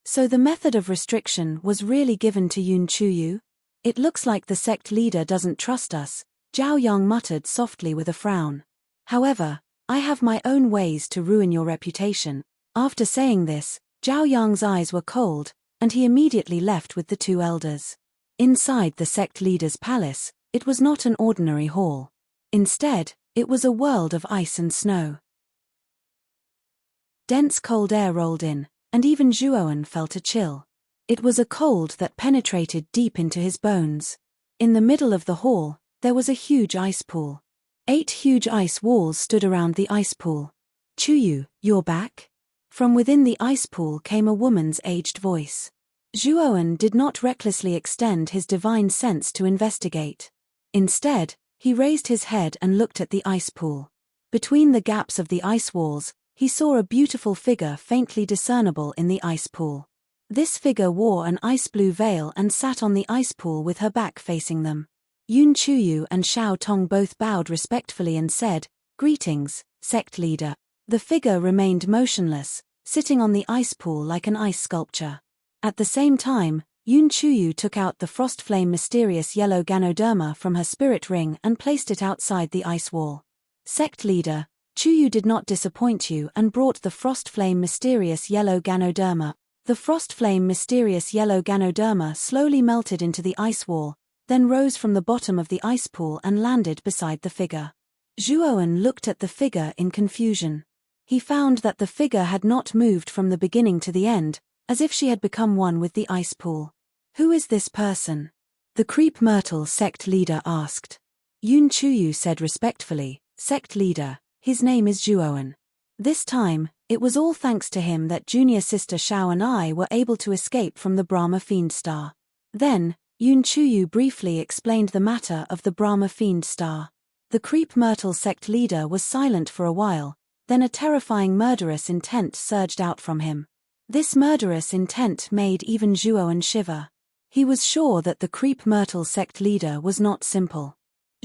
So the method of restriction was really given to Yun Chuyu? It looks like the sect leader doesn't trust us, Zhao Yang muttered softly with a frown. However, I have my own ways to ruin your reputation. After saying this, Zhao Yang's eyes were cold, and he immediately left with the 2 elders. Inside the sect leader's palace, it was not an ordinary hall. Instead, it was a world of ice and snow. Dense cold air rolled in, and even Zhuowen felt a chill. It was a cold that penetrated deep into his bones. In the middle of the hall, there was a huge ice pool. 8 huge ice walls stood around the ice pool. Chuyu, you're back? From within the ice pool came a woman's aged voice. Zhuowen did not recklessly extend his divine sense to investigate. Instead, he raised his head and looked at the ice pool. Between the gaps of the ice walls, he saw a beautiful figure faintly discernible in the ice pool. This figure wore an ice-blue veil and sat on the ice pool with her back facing them. Yun Chuyu and Xiao Tong both bowed respectfully and said, "Greetings, sect leader." The figure remained motionless, sitting on the ice pool like an ice sculpture. At the same time, Yun Chuyu took out the Frost Flame Mysterious Yellow Ganoderma from her spirit ring and placed it outside the ice wall. Sect leader, Chuyu did not disappoint you and brought the Frost Flame Mysterious Yellow Ganoderma. The Frost Flame Mysterious Yellow Ganoderma slowly melted into the ice wall, then rose from the bottom of the ice pool and landed beside the figure. Zhuowen looked at the figure in confusion. He found that the figure had not moved from the beginning to the end, as if she had become one with the ice pool. Who is this person? The Creep Myrtle sect leader asked. Yun Chuyu said respectfully, Sect leader, his name is Zhuoan. This time, it was all thanks to him that junior sister Xiao and I were able to escape from the Brahma Fiend Star. Then, Yun Chuyu briefly explained the matter of the Brahma Fiend Star. The Creep Myrtle sect leader was silent for a while, then a terrifying murderous intent surged out from him. This murderous intent made even Zhuoan shiver. He was sure that the Creep Myrtle sect leader was not simple.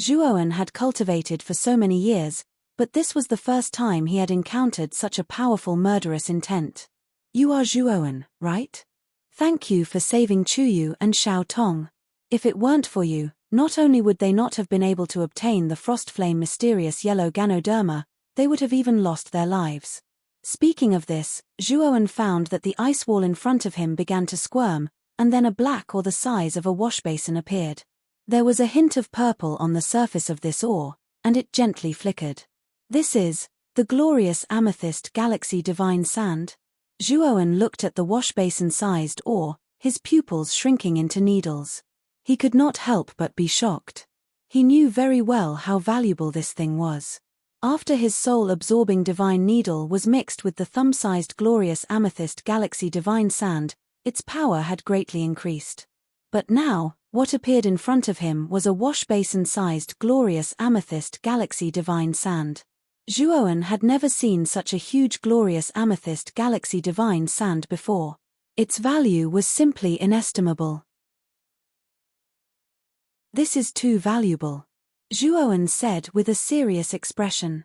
Zhuoan had cultivated for so many years, but this was the first time he had encountered such a powerful murderous intent. You are Zhuoan, right? Thank you for saving Chuyu and Xiao Tong. If it weren't for you, not only would they not have been able to obtain the Frostflame mysterious yellow Ganoderma, they would have even lost their lives. Speaking of this, Zhuoan found that the ice wall in front of him began to squirm, and then a black ore the size of a washbasin appeared. There was a hint of purple on the surface of this ore, and it gently flickered. This is the glorious amethyst galaxy divine sand. Zhuoan looked at the washbasin-sized ore, his pupils shrinking into needles. He could not help but be shocked. He knew very well how valuable this thing was. After his soul-absorbing divine needle was mixed with the thumb-sized glorious amethyst galaxy divine sand, its power had greatly increased. But now, what appeared in front of him was a washbasin-sized glorious amethyst galaxy divine sand. Zhuoan had never seen such a huge glorious amethyst galaxy divine sand before. Its value was simply inestimable. This is too valuable, Zhuoan said with a serious expression.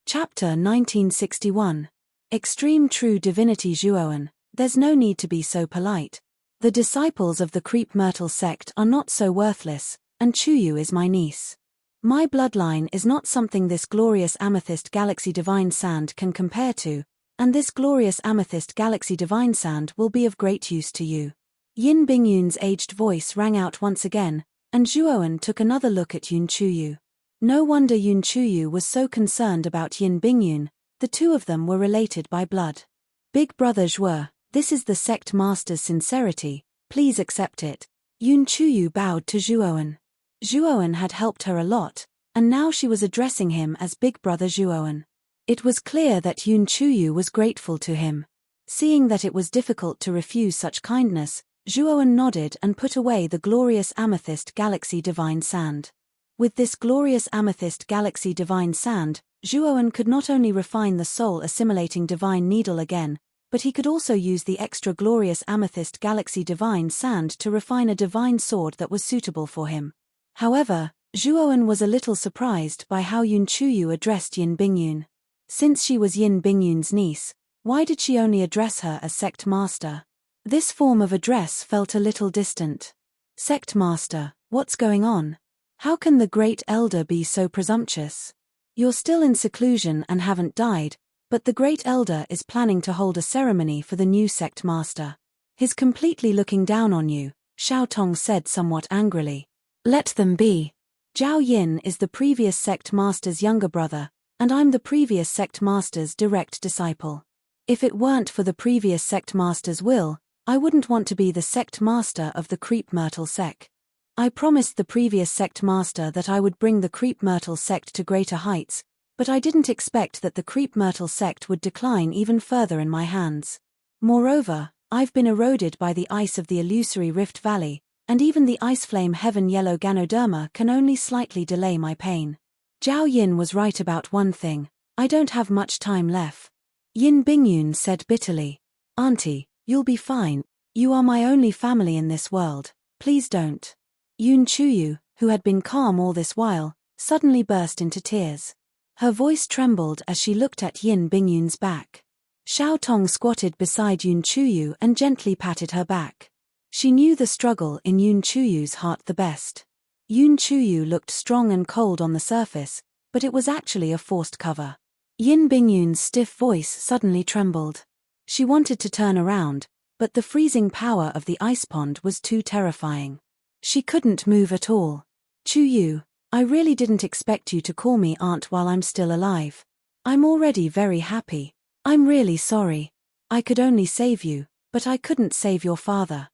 Chapter 1961. Extreme True Divinity. Zhuoan, there's no need to be so polite. The disciples of the Creep Myrtle sect are not so worthless, and Chuyu is my niece. My bloodline is not something this glorious amethyst galaxy divine sand can compare to, and this glorious amethyst galaxy divine sand will be of great use to you. Yin Bingyun's aged voice rang out once again, and Zhuoan took another look at Yun Chuyu. No wonder Yun Chuyu was so concerned about Yin Bingyun, the two of them were related by blood. Big brother Zhuo, this is the sect master's sincerity, please accept it. Yun Chuyu bowed to Zhuoan. Zhuoan had helped her a lot, and now she was addressing him as Big brother Zhuoan. It was clear that Yun Chuyu was grateful to him. Seeing that it was difficult to refuse such kindness, Zhuoan nodded and put away the glorious amethyst galaxy divine sand. With this glorious amethyst galaxy divine sand, Zhuoan could not only refine the soul-assimilating divine needle again, but he could also use the extra glorious amethyst galaxy divine sand to refine a divine sword that was suitable for him. However, Zhuoan was a little surprised by how Yun Chuyu addressed Yin Bingyun. Since she was Yin Bingyun's niece, why did she only address her as sect master? This form of address felt a little distant. Sect master, what's going on? How can the great elder be so presumptuous? You're still in seclusion and haven't died, but the great elder is planning to hold a ceremony for the new sect master. He's completely looking down on you, Xiao Tong said somewhat angrily. Let them be. Zhao Yin is the previous sect master's younger brother, and I'm the previous sect master's direct disciple. If it weren't for the previous sect master's will, I wouldn't want to be the sect master of the Creep Myrtle sect. I promised the previous sect master that I would bring the Creep Myrtle sect to greater heights, but I didn't expect that the Creep Myrtle sect would decline even further in my hands. Moreover, I've been eroded by the ice of the illusory Rift Valley, and even the ice flame heaven yellow Ganoderma can only slightly delay my pain. Zhao Yin was right about one thing, I don't have much time left. Yin Bingyun said bitterly. Auntie, you'll be fine, you are my only family in this world, please don't. Yun Chuyu, who had been calm all this while, suddenly burst into tears. Her voice trembled as she looked at Yin Bingyun's back. Xiao Tong squatted beside Yun Chuyu and gently patted her back. She knew the struggle in Yun Chuyu's heart the best. Yun Chuyu looked strong and cold on the surface, but it was actually a forced cover. Yin Bingyun's stiff voice suddenly trembled. She wanted to turn around, but the freezing power of the ice pond was too terrifying. She couldn't move at all. Chuyu, I really didn't expect you to call me aunt while I'm still alive. I'm already very happy. I'm really sorry. I could only save you, but I couldn't save your father.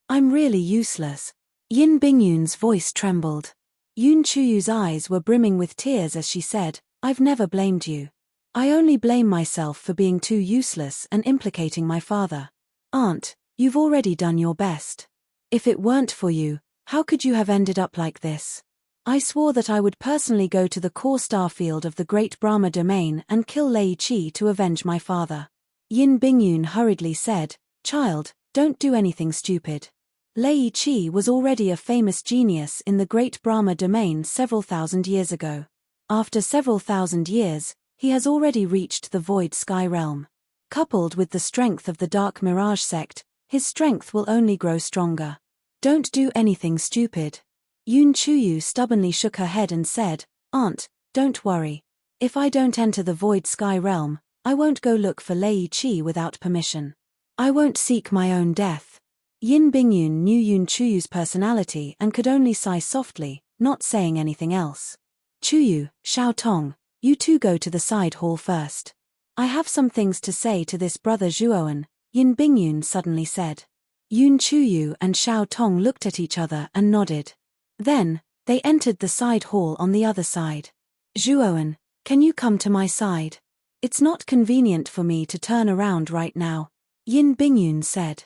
I'm really useless. Yin Bingyun's voice trembled. Yun Chuyu's eyes were brimming with tears as she said, I've never blamed you. I only blame myself for being too useless and implicating my father. Aunt, you've already done your best. If it weren't for you, how could you have ended up like this? I swore that I would personally go to the core starfield of the Great Brahma domain and kill Lei Qi to avenge my father. Yin Bingyun hurriedly said, Child, don't do anything stupid. Lei Qi was already a famous genius in the Great Brahma domain several thousand years ago. After several thousand years, he has already reached the Void Sky Realm. Coupled with the strength of the Dark Mirage sect, his strength will only grow stronger. Don't do anything stupid. Yun Chuyu stubbornly shook her head and said, Aunt, don't worry. If I don't enter the Void Sky Realm, I won't go look for Lei Qi without permission. I won't seek my own death. Yin Bingyun knew Yun Chuyu's personality and could only sigh softly, not saying anything else. Chuyu, Xiao Tong, you two go to the side hall first. I have some things to say to this brother Zhuoan, Yin Bingyun suddenly said. Yun Chuyu and Xiao Tong looked at each other and nodded. Then, they entered the side hall on the other side. Zhuoan, can you come to my side? It's not convenient for me to turn around right now, Yin Bingyun said.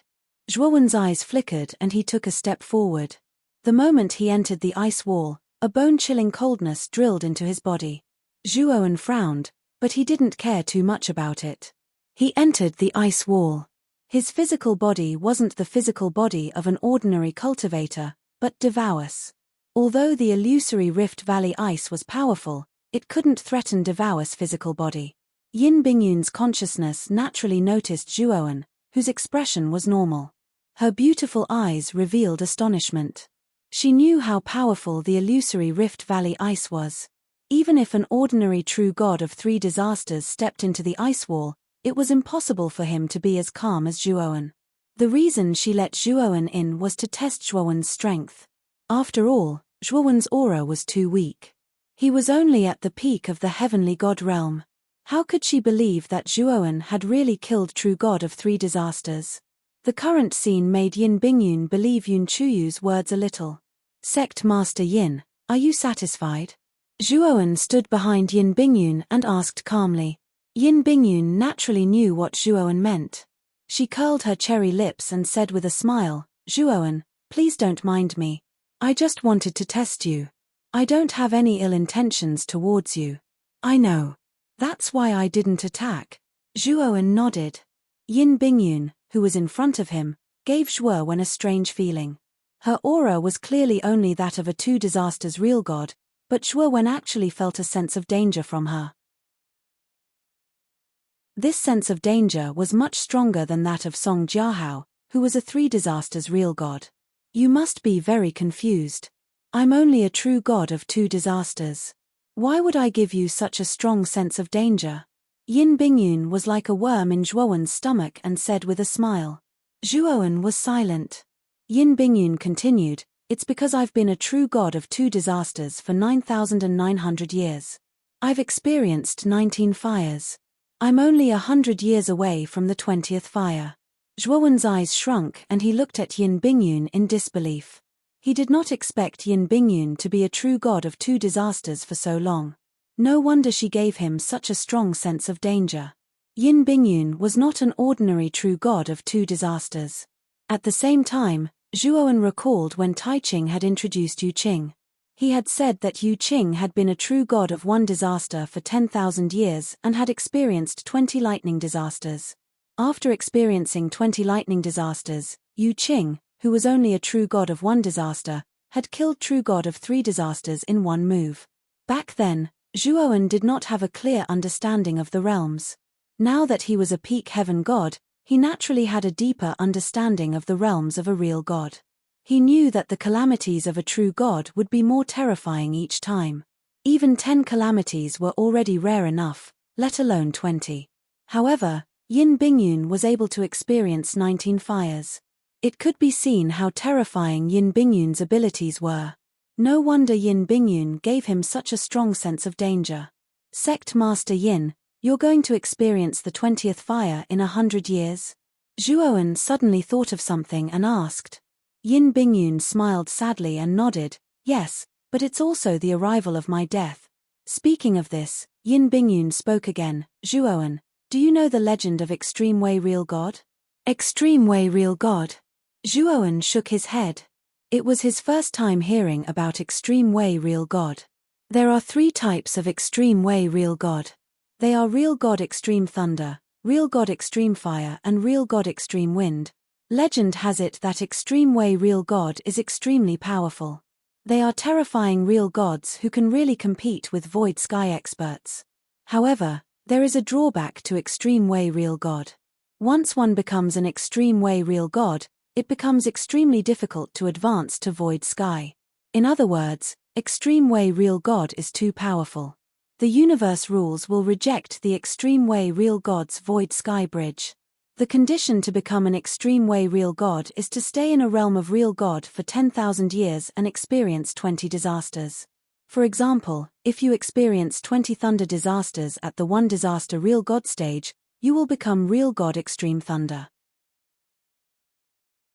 Zhuoan's eyes flickered and he took a step forward. The moment he entered the ice wall, a bone-chilling coldness drilled into his body. Zhuoan frowned, but he didn't care too much about it. He entered the ice wall. His physical body wasn't the physical body of an ordinary cultivator, but Devaus. Although the illusory Rift Valley ice was powerful, it couldn't threaten Devaus' physical body. Yin Bingyun's consciousness naturally noticed Zhuoan, whose expression was normal. Her beautiful eyes revealed astonishment. She knew how powerful the illusory Rift Valley ice was. Even if an ordinary true god of 3 disasters stepped into the ice wall, it was impossible for him to be as calm as Zhuoan. The reason she let Zhuoan in was to test Zhuoan's strength. After all, Zhuoan's aura was too weak. He was only at the peak of the heavenly god realm. How could she believe that Zhuoan had really killed true god of 3 disasters? The current scene made Yin Bingyun believe Yun Chuyu's words a little. Sect Master Yin, are you satisfied? Zhuoan stood behind Yin Bingyun and asked calmly. Yin Bingyun naturally knew what Zhuoan meant. She curled her cherry lips and said with a smile, Zhuoan, please don't mind me. I just wanted to test you. I don't have any ill intentions towards you. I know. That's why I didn't attack. Zhuoan nodded. Yin Bingyun, who was in front of him, gave Zhuoan a strange feeling. Her aura was clearly only that of a 2 disasters real god, but Zhuoan actually felt a sense of danger from her. This sense of danger was much stronger than that of Song Jiahao, who was a 3 disasters real god. You must be very confused. I'm only a true god of 2 disasters. Why would I give you such a strong sense of danger? Yin Bingyun was like a worm in Zhuoan's stomach and said with a smile. Zhuoan was silent. Yin Bingyun continued, it's because I've been a true god of 2 disasters for 9,900 years. I've experienced 19 fires. I'm only 100 years away from the 20th fire. Zhuoan's eyes shrunk and he looked at Yin Bingyun in disbelief. He did not expect Yin Bingyun to be a true god of 2 disasters for so long. No wonder she gave him such a strong sense of danger. Yin Bingyun was not an ordinary true god of 2 disasters. At the same time, Zhuoan recalled when Tai Ching had introduced Yu Qing. He had said that Yu Qing had been a true god of 1 disaster for 10,000 years and had experienced 20 lightning disasters. After experiencing 20 lightning disasters, Yu Qing, who was only a true god of 1 disaster, had killed true god of 3 disasters in 1 move. Back then, Zhuoan did not have a clear understanding of the realms. Now that he was a peak heaven god, he naturally had a deeper understanding of the realms of a real god. He knew that the calamities of a true god would be more terrifying each time. Even 10 calamities were already rare enough, let alone 20. However, Yin Bingyun was able to experience 19 fires. It could be seen how terrifying Yin Bingyun's abilities were. No wonder Yin Bingyun gave him such a strong sense of danger. Sect Master Yin, you're going to experience the 20th fire in 100 years? Zhuowen suddenly thought of something and asked. Yin Bingyun smiled sadly and nodded, yes, but it's also the arrival of my death. Speaking of this, Yin Bingyun spoke again. Zhuowen, do you know the legend of Extreme Way Real God? Extreme Way Real God? Zhuowen shook his head. It was his first time hearing about Extreme Way Real God. There are 3 types of Extreme Way Real God. They are Real God Extreme Thunder, Real God Extreme Fire and Real God Extreme Wind. Legend has it that Extreme Way Real God is extremely powerful. They are terrifying real gods who can really compete with Void Sky experts. However, there is a drawback to Extreme Way Real God. Once one becomes an Extreme Way Real God, it becomes extremely difficult to advance to Void Sky. In other words, Extreme Way Real God is too powerful. The universe rules will reject the Extreme Way Real God's Void Sky bridge. The condition to become an Extreme Way Real God is to stay in a realm of Real God for 10,000 years and experience 20 disasters. For example, if you experience 20 Thunder disasters at the 1 disaster Real God stage, you will become Real God Extreme Thunder.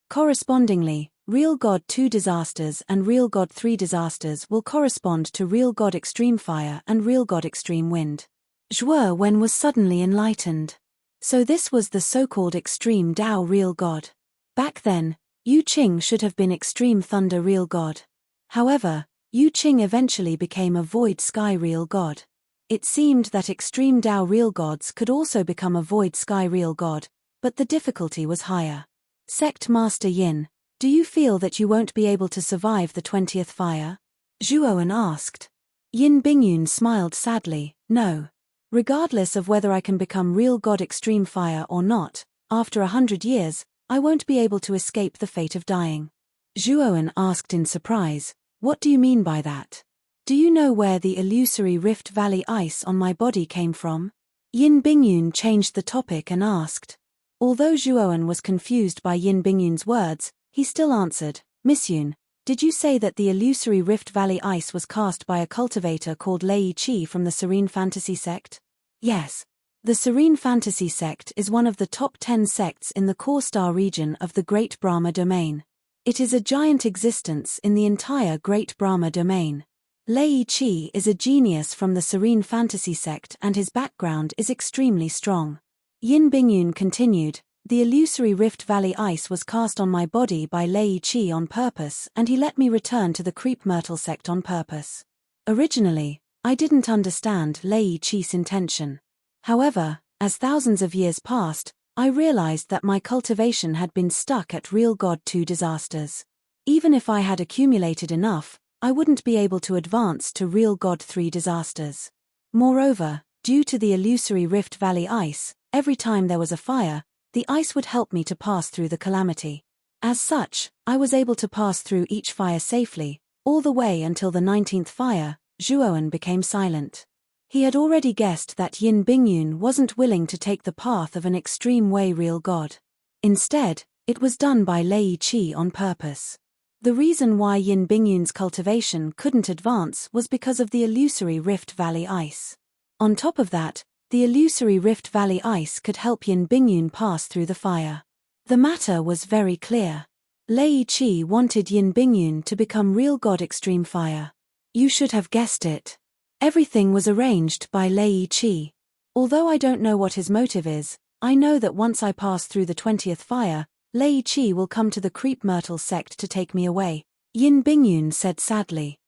Correspondingly, Real God 2 disasters and Real God 3 disasters will correspond to Real God Extreme Fire and Real God Extreme Wind. Zhuowen was suddenly enlightened. So this was the so-called Extreme Dao Real God. Back then, Yu Qing should have been Extreme Thunder Real God. However, Yu Qing eventually became a Void Sky Real God. It seemed that Extreme Dao Real Gods could also become a Void Sky Real God, but the difficulty was higher. Sect Master Yin, do you feel that you won't be able to survive the 20th fire? Zhuowen asked. Yin Bingyun smiled sadly, no. Regardless of whether I can become Real God Extreme Fire or not, after 100 years, I won't be able to escape the fate of dying. Zhuowen asked in surprise, what do you mean by that? Do you know where the illusory Rift Valley ice on my body came from? Yin Bingyun changed the topic and asked. Although Zhuowen was confused by Yin Bingyun's words, he still answered, Miss Yun, did you say that the illusory Rift Valley ice was cast by a cultivator called Lei Qi from the Serene Fantasy sect? Yes. The Serene Fantasy sect is one of the top 10 sects in the Core Star region of the Great Brahma domain. It is a giant existence in the entire Great Brahma domain. Lei Qi is a genius from the Serene Fantasy sect and his background is extremely strong. Yin Bingyun continued, the illusory Rift Valley ice was cast on my body by Lei Qi on purpose and he let me return to the Creep Myrtle sect on purpose. Originally, I didn't understand Lei Qi's intention. However, as thousands of years passed, I realized that my cultivation had been stuck at Real God 2 disasters. Even if I had accumulated enough, I wouldn't be able to advance to Real God 3 disasters. Moreover, due to the illusory Rift Valley ice, every time there was a fire, the ice would help me to pass through the calamity. As such, I was able to pass through each fire safely, all the way until the 19th fire. Zhuowen became silent. He had already guessed that Yin Bingyun wasn't willing to take the path of an Extreme Way Real God. Instead, it was done by Lei Qi on purpose. The reason why Yin Bingyun's cultivation couldn't advance was because of the illusory Rift Valley ice. On top of that, the illusory Rift Valley ice could help Yin Bingyun pass through the fire. The matter was very clear. Lei Qi wanted Yin Bingyun to become Real God Extreme Fire. You should have guessed it. Everything was arranged by Lei Qi. Although I don't know what his motive is, I know that once I pass through the 20th fire, Lei Qi will come to the Creep Myrtle sect to take me away, Yin Bingyun said sadly.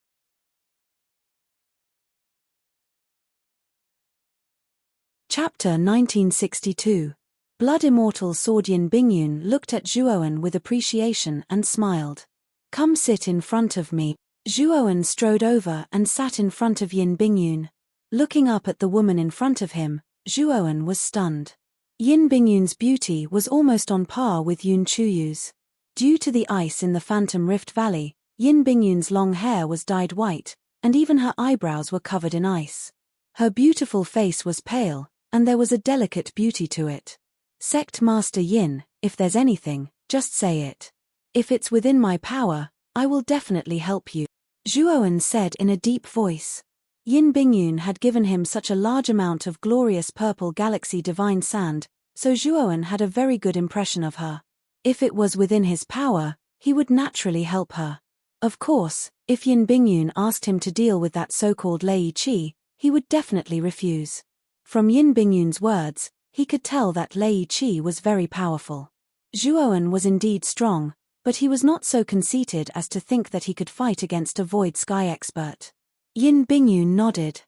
Chapter 1962. Blood Immortal Sword. Yin Bingyun looked at Zhuowen with appreciation and smiled. Come sit in front of me. Zhuowen strode over and sat in front of Yin Bingyun. Looking up at the woman in front of him, Zhuowen was stunned. Yin Bingyun's beauty was almost on par with Yun Chuyu's. Due to the ice in the Phantom Rift Valley, Yin Bingyun's long hair was dyed white, and even her eyebrows were covered in ice. Her beautiful face was pale, and there was a delicate beauty to it. Sect Master Yin, if there's anything, just say it. If it's within my power, I will definitely help you. Zhuowen said in a deep voice. Yin Bingyun had given him such a large amount of glorious purple galaxy divine sand, so Zhuowen had a very good impression of her. If it was within his power, he would naturally help her. Of course, if Yin Bingyun asked him to deal with that so-called Lei Qi, he would definitely refuse. From Yin Bingyun's words, he could tell that Lei Qi was very powerful. Zhuowen was indeed strong, but he was not so conceited as to think that he could fight against a void sky expert. Yin Bingyun nodded.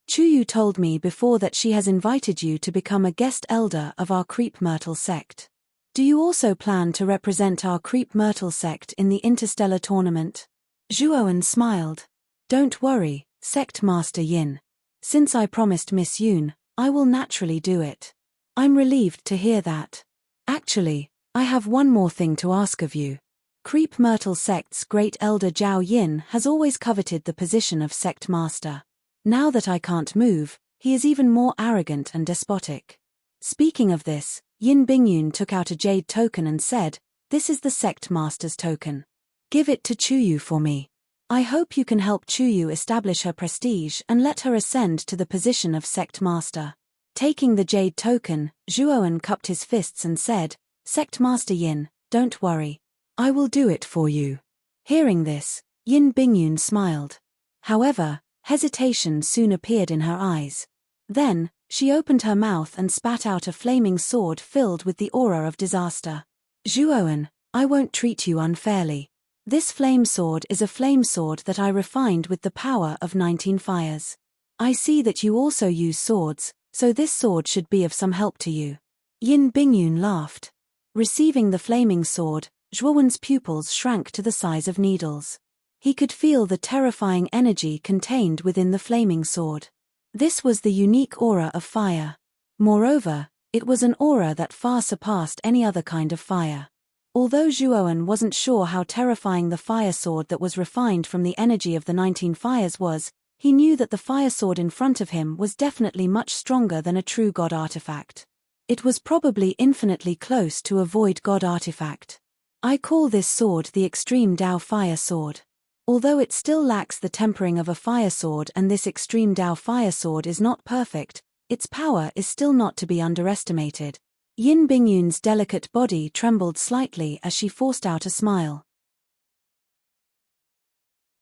Chuyu told me before that she has invited you to become a guest elder of our Creep Myrtle sect. Do you also plan to represent our Creep Myrtle sect in the interstellar tournament? Zhuowen smiled. Don't worry, Sect Master Yin. Since I promised Miss Yoon, I will naturally do it. I'm relieved to hear that. Actually, I have one more thing to ask of you. Creep Myrtle sect's great elder Zhao Yin has always coveted the position of sect master. Now that I can't move, he is even more arrogant and despotic. Speaking of this, Yin Bingyun took out a jade token and said, "This is the sect master's token. Give it to Chuyu for me. I hope you can help Chuyu establish her prestige and let her ascend to the position of sect master." Taking the jade token, Zhuowen cupped his fists and said, "Sect Master Yin, don't worry. I will do it for you." Hearing this, Yin Bingyun smiled. However, hesitation soon appeared in her eyes. Then, she opened her mouth and spat out a flaming sword filled with the aura of disaster. "Zhuowen, I won't treat you unfairly. This flame sword is a flame sword that I refined with the power of 19 fires. I see that you also use swords, so this sword should be of some help to you." Yin Bingyun laughed. Receiving the flaming sword, Zhuowen's pupils shrank to the size of needles. He could feel the terrifying energy contained within the flaming sword. This was the unique aura of fire. Moreover, it was an aura that far surpassed any other kind of fire. Although Zhuowen wasn't sure how terrifying the fire sword that was refined from the energy of the 19 fires was, he knew that the fire sword in front of him was definitely much stronger than a true god artifact. It was probably infinitely close to a void god artifact. I call this sword the Extreme Dao Fire Sword. Although it still lacks the tempering of a fire sword and this Extreme Dao Fire Sword is not perfect, its power is still not to be underestimated. Yin Bingyun's delicate body trembled slightly as she forced out a smile.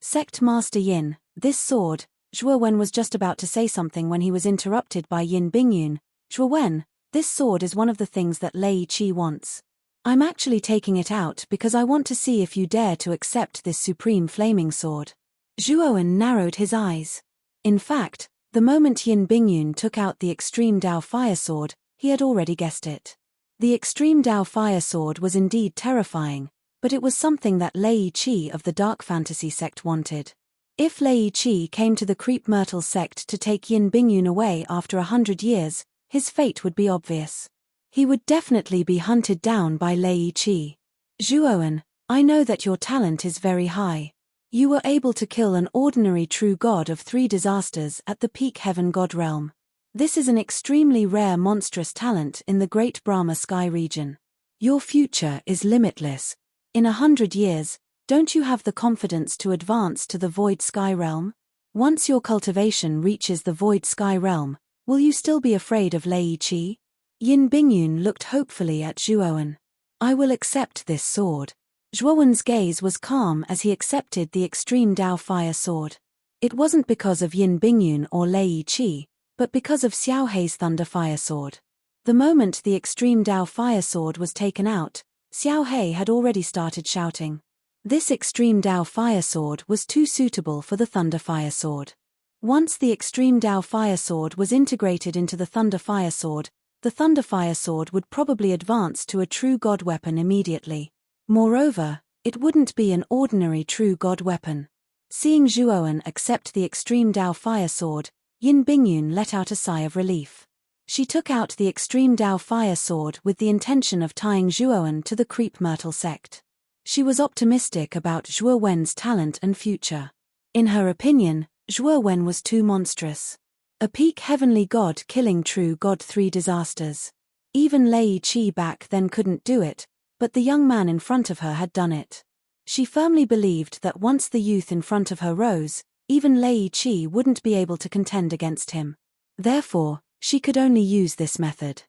Sect Master Yin, this sword. Zhuowen was just about to say something when he was interrupted by Yin Bingyun. "Zhuowen, this sword is one of the things that Lei Qi wants. I'm actually taking it out because I want to see if you dare to accept this supreme flaming sword." Zhuowen narrowed his eyes. In fact, the moment Yin Bingyun took out the Extreme Dao Fire Sword, he had already guessed it. The Extreme Dao Fire Sword was indeed terrifying, but it was something that Lei Qi of the Dark Fantasy sect wanted. If Lei Qi came to the Creep Myrtle sect to take Yin Bingyun away after 100 years, his fate would be obvious. He would definitely be hunted down by Lei Qi. "Zhuowen, I know that your talent is very high. You were able to kill an ordinary true god of 3 disasters at the peak heaven god realm. This is an extremely rare monstrous talent in the Great Brahma Sky region. Your future is limitless. In 100 years, don't you have the confidence to advance to the Void Sky realm? Once your cultivation reaches the Void Sky realm, will you still be afraid of Lei Qi?" Yin Bingyun looked hopefully at Zhuowen. "I will accept this sword." Zhuowen's gaze was calm as he accepted the Extreme Dao Fire Sword. It wasn't because of Yin Bingyun or Lei Qi, but because of Xiao Hei's Thunder Fire Sword. The moment the Extreme Dao Fire Sword was taken out, Xiao Hei had already started shouting. This Extreme Dao Fire Sword was too suitable for the Thunder Fire Sword. Once the Extreme Dao Fire Sword was integrated into the Thunder Fire Sword, the Thunder Fire Sword would probably advance to a true god weapon immediately. Moreover, it wouldn't be an ordinary true god weapon. Seeing Zhuowen accept the Extreme Dao Fire Sword, Yin Bingyun let out a sigh of relief. She took out the Extreme Dao Fire Sword with the intention of tying Zhuowen to the Creep Myrtle sect. She was optimistic about Zhuowen's talent and future. In her opinion, Zhuowen was too monstrous. A peak heavenly god killing true god 3 disasters. Even Lei Qi back then couldn't do it, but the young man in front of her had done it. She firmly believed that once the youth in front of her rose, even Lei Qi wouldn't be able to contend against him. Therefore, she could only use this method.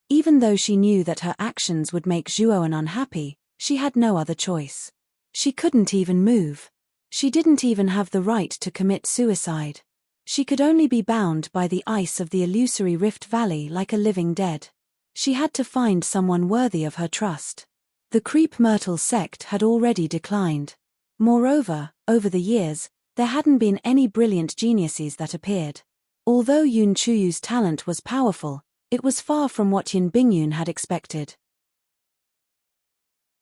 Even though she knew that her actions would make Zhuowen unhappy, she had no other choice. She couldn't even move. She didn't even have the right to commit suicide. She could only be bound by the ice of the illusory Rift Valley like a living dead. She had to find someone worthy of her trust. The Creep Myrtle sect had already declined. Moreover, over the years, there hadn't been any brilliant geniuses that appeared. Although Yun Chuyu's talent was powerful, it was far from what Yin Bingyun had expected.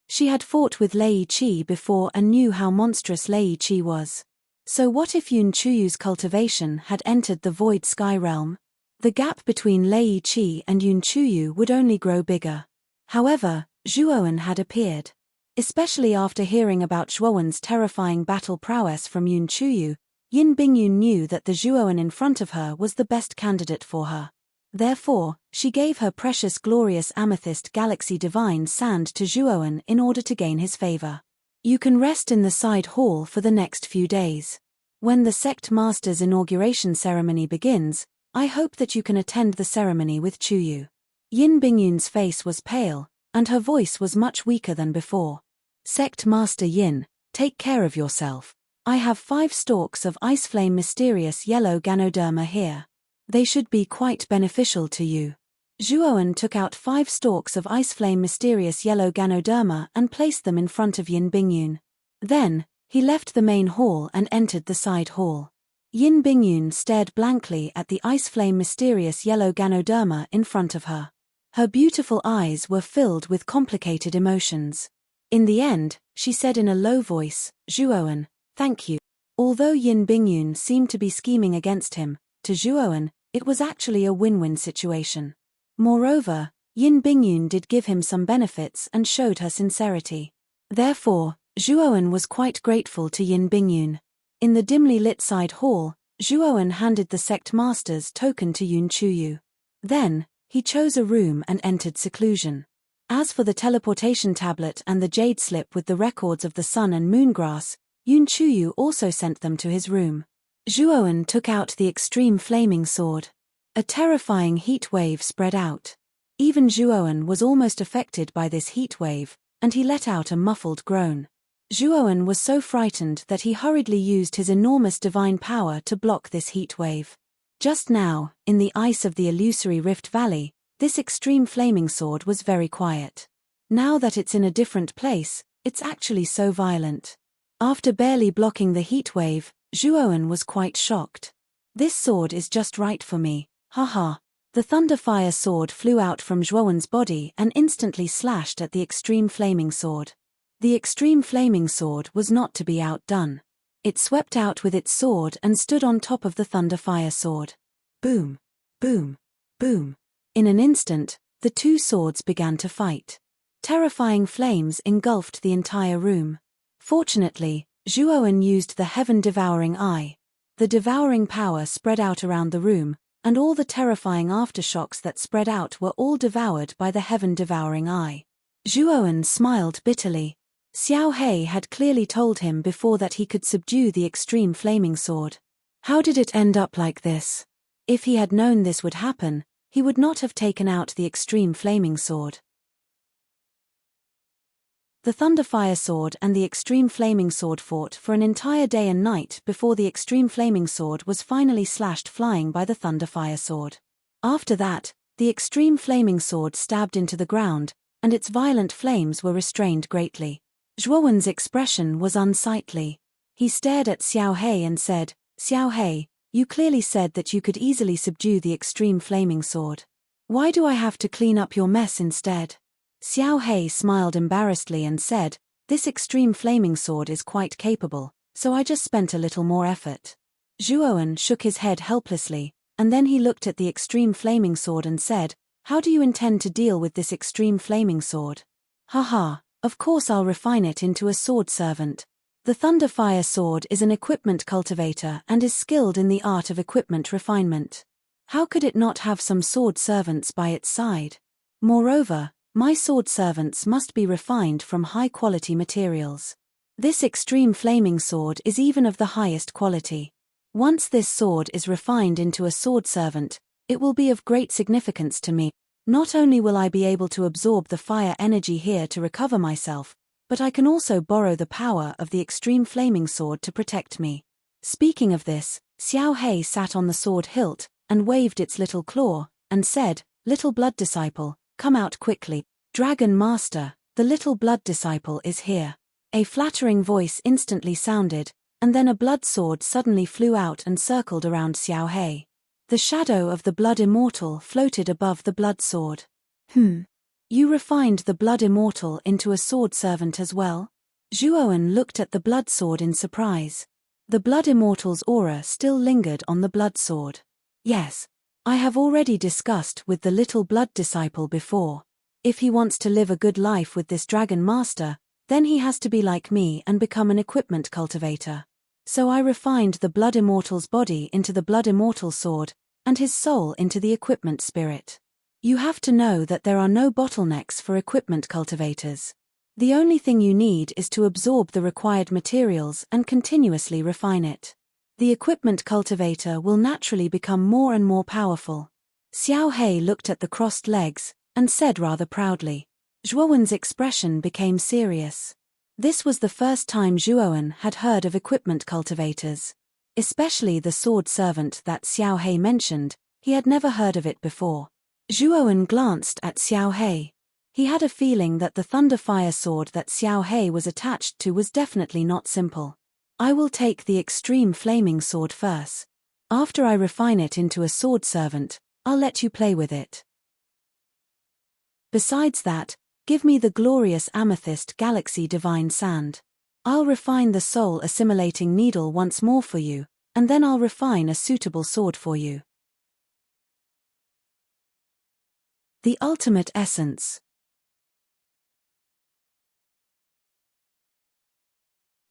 She had fought with Lei Qi before and knew how monstrous Lei Qi was. So what if Yun Chuyu's cultivation had entered the Void Sky realm? The gap between Lei Qi and Yun Chuyu would only grow bigger. However, Zhuowen had appeared. Especially after hearing about Zhuowen's terrifying battle prowess from Yun Chuyu, Yin Bingyun knew that the Zhuowen in front of her was the best candidate for her. Therefore, she gave her precious glorious amethyst galaxy divine sand to Zhuowen in order to gain his favor. You can rest in the side hall for the next few days. When the sect master's inauguration ceremony begins, I hope that you can attend the ceremony with Chuyu. Yin Bingyun's face was pale, and her voice was much weaker than before. Sect Master Yin, take care of yourself. I have 5 stalks of Ice Flame Mysterious Yellow Ganoderma here. They should be quite beneficial to you. Zhuowen took out 5 stalks of Ice Flame Mysterious Yellow Ganoderma and placed them in front of Yin Bingyun. Then, he left the main hall and entered the side hall. Yin Bingyun stared blankly at the Ice Flame Mysterious Yellow Ganoderma in front of her. Her beautiful eyes were filled with complicated emotions. In the end, she said in a low voice, "Zhuowen, thank you." Although Yin Bingyun seemed to be scheming against him, to Zhuowen, it was actually a win-win situation. Moreover, Yin Bingyun did give him some benefits and showed her sincerity. Therefore, Zhuowen was quite grateful to Yin Bingyun. In the dimly lit side hall, Zhuowen handed the sect master's token to Yun Chuyu. Then, he chose a room and entered seclusion. As for the teleportation tablet and the jade slip with the records of the sun and moongrass, Yun Chuyu also sent them to his room. Zhuowen took out the extreme flaming sword. A terrifying heat wave spread out. Even Zhuowen was almost affected by this heat wave, and he let out a muffled groan. Zhuowen was so frightened that he hurriedly used his enormous divine power to block this heat wave. Just now, in the ice of the illusory Rift Valley, this extreme flaming sword was very quiet. Now that it's in a different place, it's actually so violent. After barely blocking the heat wave, Zhuowen was quite shocked. This sword is just right for me, haha. The Thunderfire sword flew out from Zhuowen's body and instantly slashed at the extreme flaming sword. The extreme flaming sword was not to be outdone. It swept out with its sword and stood on top of the Thunderfire sword. Boom, boom, boom. In an instant, the 2 swords began to fight. Terrifying flames engulfed the entire room. Fortunately, Zhuowen used the Heaven-Devouring Eye. The devouring power spread out around the room, and all the terrifying aftershocks that spread out were all devoured by the Heaven-Devouring Eye. Zhuowen smiled bitterly. Xiao He had clearly told him before that he could subdue the extreme flaming sword. How did it end up like this? If he had known this would happen, he would not have taken out the extreme flaming sword. The Thunderfire sword and the extreme flaming sword fought for an entire day and night before the extreme flaming sword was finally slashed flying by the Thunderfire sword. After that, the extreme flaming sword stabbed into the ground, and its violent flames were restrained greatly. Zhuowen's expression was unsightly. He stared at Xiao He and said, "Xiao He, you clearly said that you could easily subdue the extreme flaming sword. Why do I have to clean up your mess instead?" Xiao He smiled embarrassedly and said, "This extreme flaming sword is quite capable, so I just spent a little more effort." Zhuowen shook his head helplessly, and then he looked at the extreme flaming sword and said, "How do you intend to deal with this extreme flaming sword?" "Haha, of course I'll refine it into a sword servant. The Thunderfire sword is an equipment cultivator and is skilled in the art of equipment refinement. How could it not have some sword servants by its side? Moreover, my sword servants must be refined from high-quality materials. This extreme flaming sword is even of the highest quality. Once this sword is refined into a sword servant, it will be of great significance to me. Not only will I be able to absorb the fire energy here to recover myself, but I can also borrow the power of the extreme flaming sword to protect me. Speaking of this, Xiao Hei sat on the sword hilt, and waved its little claw, and said, "Little blood disciple, come out quickly. Dragon Master, the little blood disciple is here." A flattering voice instantly sounded, and then a blood sword suddenly flew out and circled around Xiao Hei. The shadow of the blood immortal floated above the blood sword. You refined the blood immortal into a sword servant as well? Zhuowen looked at the blood sword in surprise. The blood immortal's aura still lingered on the blood sword. Yes. I have already discussed with the little blood disciple before. If he wants to live a good life with this dragon master, then he has to be like me and become an equipment cultivator. So I refined the blood immortal's body into the blood immortal sword, and his soul into the equipment spirit. You have to know that there are no bottlenecks for equipment cultivators. The only thing you need is to absorb the required materials and continuously refine it. The equipment cultivator will naturally become more and more powerful. Xiao Hei looked at the crossed legs, and said rather proudly. Zhuowen's expression became serious. This was the first time Zhuowen had heard of equipment cultivators. Especially the sword servant that Xiao Hei mentioned, he had never heard of it before. Zhuowen glanced at Xiao Hei. He had a feeling that the thunder fire sword that Xiao Hei was attached to was definitely not simple. I will take the extreme flaming sword first. After I refine it into a sword servant, I'll let you play with it. Besides that, give me the glorious amethyst galaxy divine sand. I'll refine the soul assimilating needle once more for you, and then I'll refine a suitable sword for you. The ultimate essence.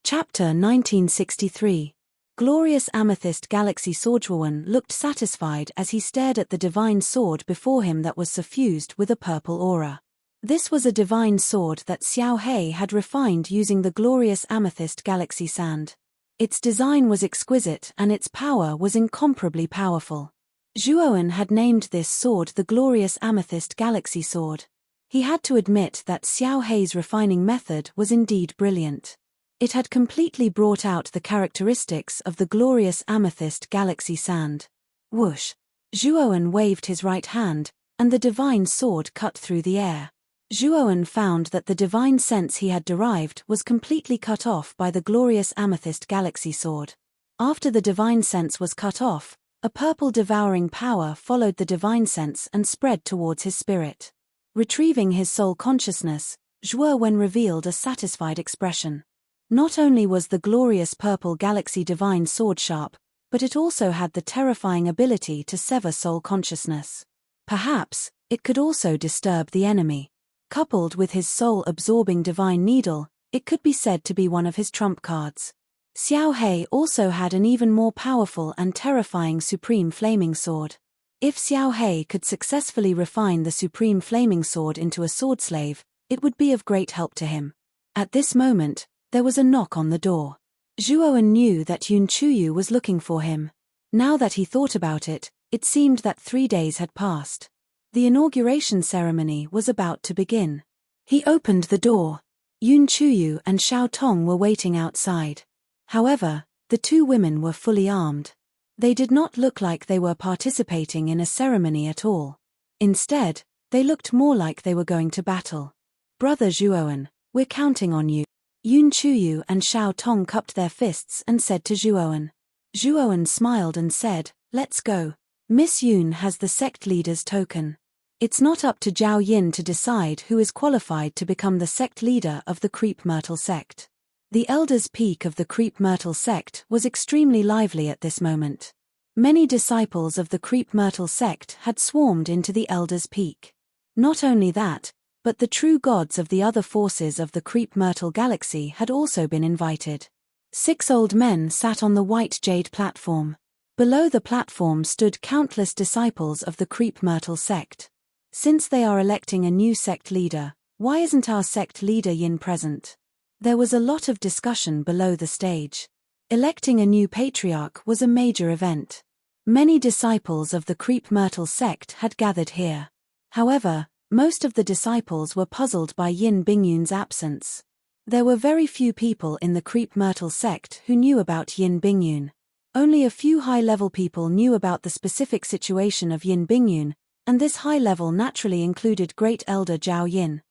Chapter 1963. Glorious Amethyst Galaxy Sword. Zhuowen looked satisfied as he stared at the divine sword before him that was suffused with a purple aura. This was a divine sword that Xiao Hei had refined using the glorious amethyst galaxy sand. Its design was exquisite and its power was incomparably powerful. Zhuowen had named this sword the glorious amethyst galaxy sword. He had to admit that Xiao Hei's refining method was indeed brilliant. It had completely brought out the characteristics of the glorious amethyst galaxy sand. Whoosh! Zhuowen waved his right hand, and the divine sword cut through the air. Zhuowen found that the divine sense he had derived was completely cut off by the glorious amethyst galaxy sword. After the divine sense was cut off, a purple devouring power followed the divine sense and spread towards his spirit. Retrieving his soul consciousness, Zhuowen revealed a satisfied expression. Not only was the glorious purple galaxy divine sword sharp, but it also had the terrifying ability to sever soul consciousness. Perhaps, it could also disturb the enemy. Coupled with his soul-absorbing divine needle, it could be said to be one of his trump cards. Xiao Hei also had an even more powerful and terrifying supreme flaming sword. If Xiao Hei could successfully refine the supreme flaming sword into a sword slave, it would be of great help to him. At this moment, there was a knock on the door. Zhuowen knew that Yun Chuyu was looking for him. Now that he thought about it, it seemed that 3 days had passed. The inauguration ceremony was about to begin. He opened the door. Yun Chuyu and Xiao Tong were waiting outside. However, the two women were fully armed. They did not look like they were participating in a ceremony at all. Instead, they looked more like they were going to battle. "Brother Zhuowen, we're counting on you." Yun Chuyu and Xiao Tong cupped their fists and said to Zhuowen. Zhuowen smiled and said, "Let's go. Miss Yun has the sect leader's token. It's not up to Zhao Yin to decide who is qualified to become the sect leader of the Creep Myrtle sect." The Elder's Peak of the Creep Myrtle sect was extremely lively at this moment. Many disciples of the Creep Myrtle sect had swarmed into the Elder's Peak. Not only that, but the true gods of the other forces of the Creep Myrtle galaxy had also been invited. 6 old men sat on the white jade platform. Below the platform stood countless disciples of the Creep Myrtle sect. Since they are electing a new sect leader, why isn't our sect leader Yin present? There was a lot of discussion below the stage. Electing a new patriarch was a major event. Many disciples of the Creep Myrtle sect had gathered here. However, most of the disciples were puzzled by Yin Bingyun's absence. There were very few people in the Creep Myrtle sect who knew about Yin Bingyun. Only a few high-level people knew about the specific situation of Yin Bingyun, and this high level naturally included Great Elder Zhao Yin.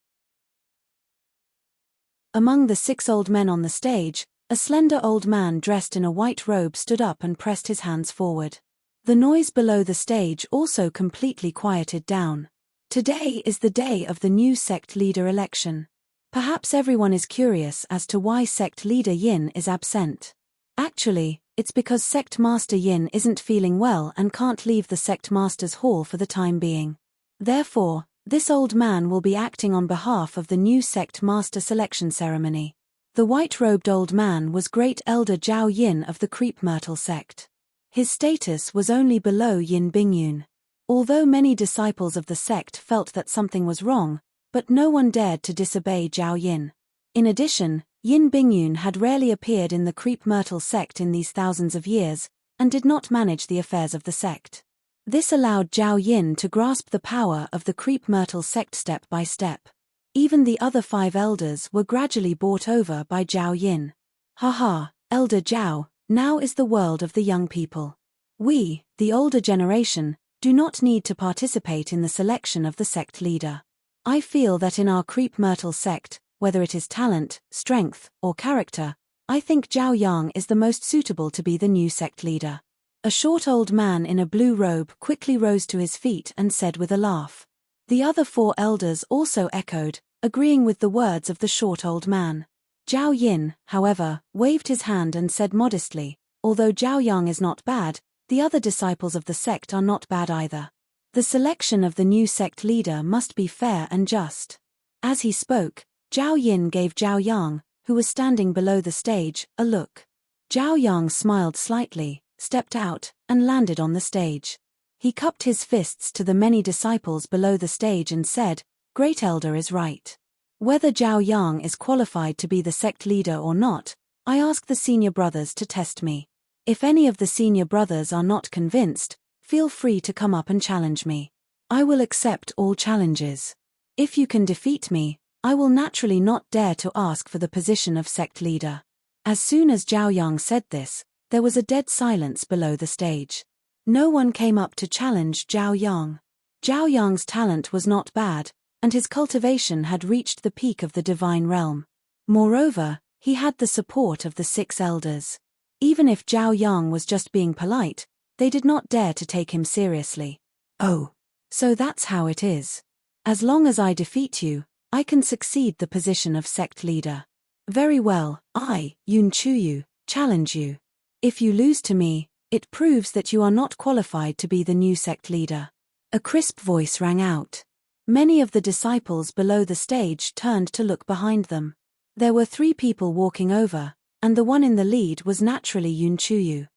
Among the 6 old men on the stage, a slender old man dressed in a white robe stood up and pressed his hands forward. The noise below the stage also completely quieted down. Today is the day of the new sect leader election. Perhaps everyone is curious as to why sect leader Yin is absent. Actually, it's because sect master Yin isn't feeling well and can't leave the sect master's hall for the time being. Therefore, this old man will be acting on behalf of the new sect master selection ceremony. The white-robed old man was Great Elder Zhao Yin of the Creep Myrtle sect. His status was only below Yin Bingyun. Although many disciples of the sect felt that something was wrong, but no one dared to disobey Zhao Yin. In addition, Yin Bingyun had rarely appeared in the Creep Myrtle sect in these thousands of years, and did not manage the affairs of the sect. This allowed Zhao Yin to grasp the power of the Creep Myrtle sect step by step. Even the other 5 elders were gradually bought over by Zhao Yin. Haha, Elder Zhao, now is the world of the young people. We, the older generation, do not need to participate in the selection of the sect leader. I feel that in our Creep Myrtle sect, whether it is talent, strength, or character, I think Zhao Yang is the most suitable to be the new sect leader. A short old man in a blue robe quickly rose to his feet and said with a laugh. The other 4 elders also echoed, agreeing with the words of the short old man. Zhao Yin, however, waved his hand and said modestly, although Zhao Yang is not bad, the other disciples of the sect are not bad either. The selection of the new sect leader must be fair and just. As he spoke, Zhao Yin gave Zhao Yang, who was standing below the stage, a look. Zhao Yang smiled slightly, stepped out, and landed on the stage. He cupped his fists to the many disciples below the stage and said, "Great Elder is right. Whether Zhao Yang is qualified to be the sect leader or not, I ask the senior brothers to test me. If any of the senior brothers are not convinced, feel free to come up and challenge me. I will accept all challenges. If you can defeat me, I will naturally not dare to ask for the position of sect leader." As soon as Zhao Yang said this, there was a dead silence below the stage. No one came up to challenge Zhao Yang. Zhao Yang's talent was not bad, and his cultivation had reached the peak of the divine realm. Moreover, he had the support of the 6 elders. Even if Zhao Yang was just being polite, they did not dare to take him seriously. "Oh, so that's how it is. As long as I defeat you, I can succeed the position of sect leader. Very well, I, Yun Chuyu, challenge you. If you lose to me, it proves that you are not qualified to be the new sect leader." A crisp voice rang out. Many of the disciples below the stage turned to look behind them. There were 3 people walking over, and the one in the lead was naturally Yun Chuyu.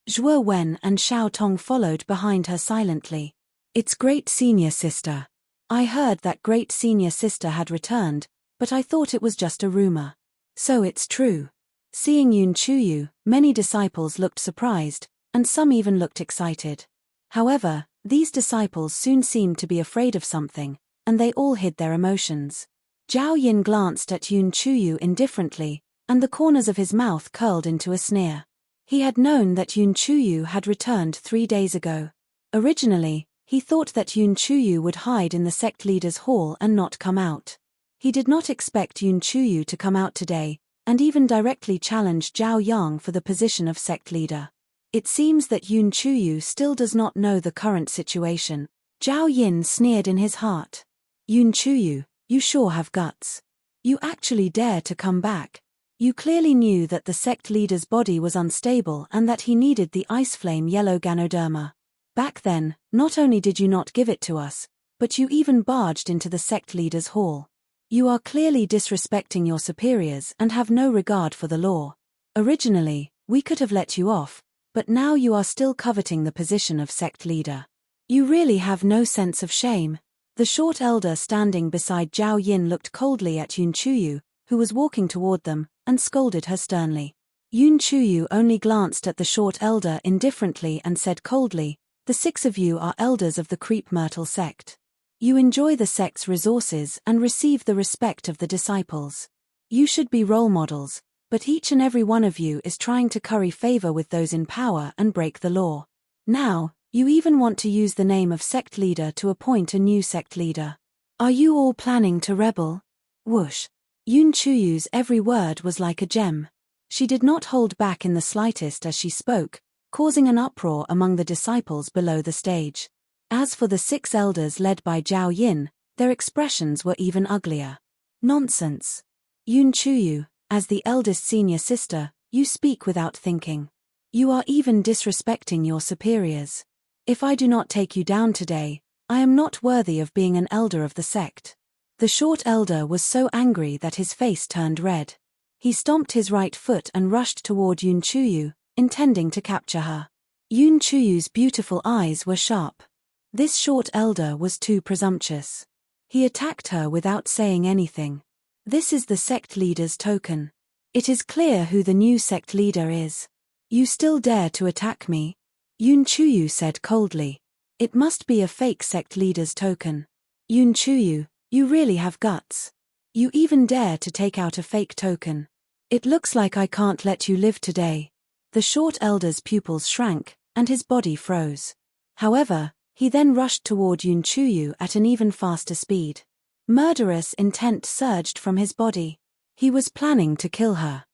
Zhuo Wen and Xiao Tong followed behind her silently. "It's great senior sister. I heard that great senior sister had returned, but I thought it was just a rumor. So it's true." Seeing Yun Chuyu, many disciples looked surprised, and some even looked excited. However, these disciples soon seemed to be afraid of something, and they all hid their emotions. Zhao Yin glanced at Yun Chuyu indifferently, and the corners of his mouth curled into a sneer. He had known that Yun Chuyu had returned 3 days ago. Originally, he thought that Yun Chuyu would hide in the sect leader's hall and not come out. He did not expect Yun Chuyu to come out today, and even directly challenge Zhao Yang for the position of sect leader. It seems that Yun Chuyu still does not know the current situation. Zhao Yin sneered in his heart. "Yun Chuyu, you sure have guts. You actually dare to come back. You clearly knew that the sect leader's body was unstable and that he needed the ice flame yellow Ganoderma. Back then, not only did you not give it to us, but you even barged into the sect leader's hall. You are clearly disrespecting your superiors and have no regard for the law. Originally, we could have let you off, but now you are still coveting the position of sect leader. You really have no sense of shame." The short elder standing beside Zhao Yin looked coldly at Yun Chuyu, who was walking toward them, and scolded her sternly. Yun Chuyu only glanced at the short elder indifferently and said coldly, "The 6 of you are elders of the Creep Myrtle sect. You enjoy the sect's resources and receive the respect of the disciples. You should be role models, but each and every one of you is trying to curry favor with those in power and break the law. Now, you even want to use the name of sect leader to appoint a new sect leader. Are you all planning to rebel?" Whoosh. Yun Chuyu's every word was like a gem. She did not hold back in the slightest as she spoke, causing an uproar among the disciples below the stage. As for the 6 elders led by Zhao Yin, their expressions were even uglier. "Nonsense. Yun Chuyu, as the eldest senior sister, you speak without thinking. You are even disrespecting your superiors. If I do not take you down today, I am not worthy of being an elder of the sect." The short elder was so angry that his face turned red. He stomped his right foot and rushed toward Yun Chuyu, intending to capture her. Yun Chuyu's beautiful eyes were sharp. This short elder was too presumptuous. He attacked her without saying anything. "This is the sect leader's token. It is clear who the new sect leader is. You still dare to attack me?" Yun Chuyu said coldly. "It must be a fake sect leader's token. Yun Chuyu, you really have guts. You even dare to take out a fake token. It looks like I can't let you live today." The short elder's pupils shrank, and his body froze. However, he then rushed toward Yun Chuyu at an even faster speed. Murderous intent surged from his body. He was planning to kill her.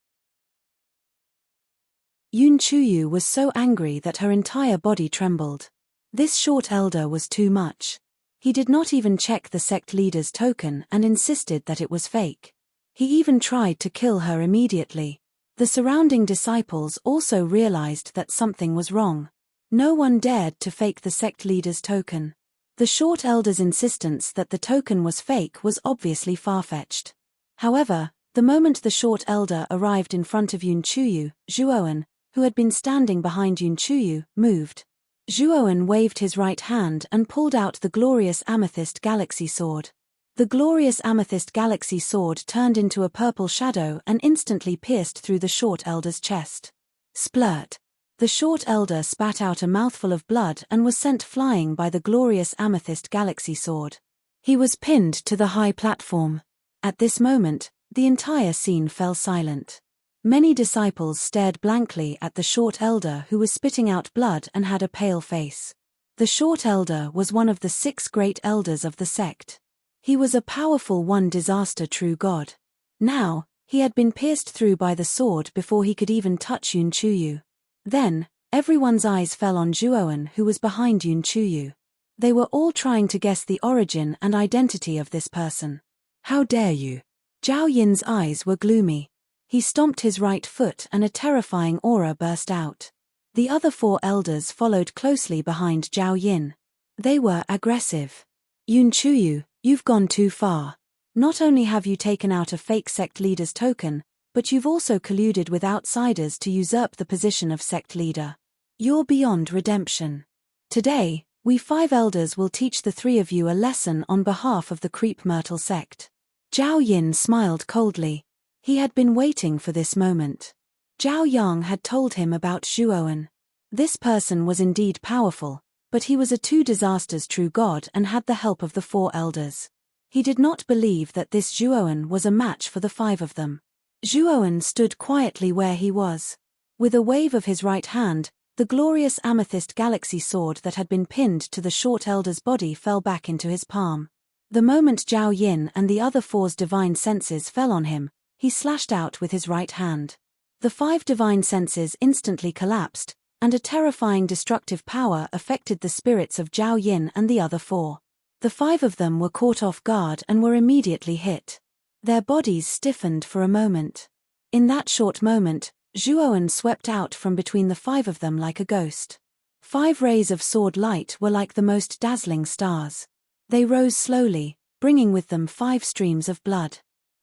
Yun Chuyu was so angry that her entire body trembled. This short elder was too much. He did not even check the sect leader's token and insisted that it was fake. He even tried to kill her immediately. The surrounding disciples also realized that something was wrong. No one dared to fake the sect leader's token. The short elder's insistence that the token was fake was obviously far-fetched. However, the moment the short elder arrived in front of Yun Chuyu, Zhuowen, who had been standing behind Yun Chuyu, moved. Zhuowen waved his right hand and pulled out the glorious amethyst galaxy sword. The glorious amethyst galaxy sword turned into a purple shadow and instantly pierced through the short elder's chest. Splurt. The short elder spat out a mouthful of blood and was sent flying by the glorious amethyst galaxy sword. He was pinned to the high platform. At this moment, the entire scene fell silent. Many disciples stared blankly at the short elder who was spitting out blood and had a pale face. The short elder was one of the 6 great elders of the sect. He was a powerful disaster true god. Now, he had been pierced through by the sword before he could even touch Yun Chuyu. Then, everyone's eyes fell on Zhuowen who was behind Yun Chuyu. They were all trying to guess the origin and identity of this person. "How dare you?" Zhao Yin's eyes were gloomy. He stomped his right foot and a terrifying aura burst out. The other 4 elders followed closely behind Zhao Yin. They were aggressive. "Yun Chuyu, you've gone too far. Not only have you taken out a fake sect leader's token, but you've also colluded with outsiders to usurp the position of sect leader. You're beyond redemption. Today, we 5 elders will teach the 3 of you a lesson on behalf of the Creep Myrtle sect." Zhao Yin smiled coldly. He had been waiting for this moment. Zhao Yang had told him about Zhuowen. This person was indeed powerful, but he was a 2 disasters true god and had the help of the 4 elders. He did not believe that this Zhuowen was a match for the 5 of them. Zhuowen stood quietly where he was. With a wave of his right hand, the glorious amethyst galaxy sword that had been pinned to the short elder's body fell back into his palm. The moment Zhao Yin and the other 4's divine senses fell on him, he slashed out with his right hand. The 5 divine senses instantly collapsed, and a terrifying destructive power affected the spirits of Zhao Yin and the other 4. The 5 of them were caught off guard and were immediately hit. Their bodies stiffened for a moment. In that short moment, Zhuowen swept out from between the 5 of them like a ghost. 5 rays of sword light were like the most dazzling stars. They rose slowly, bringing with them 5 streams of blood.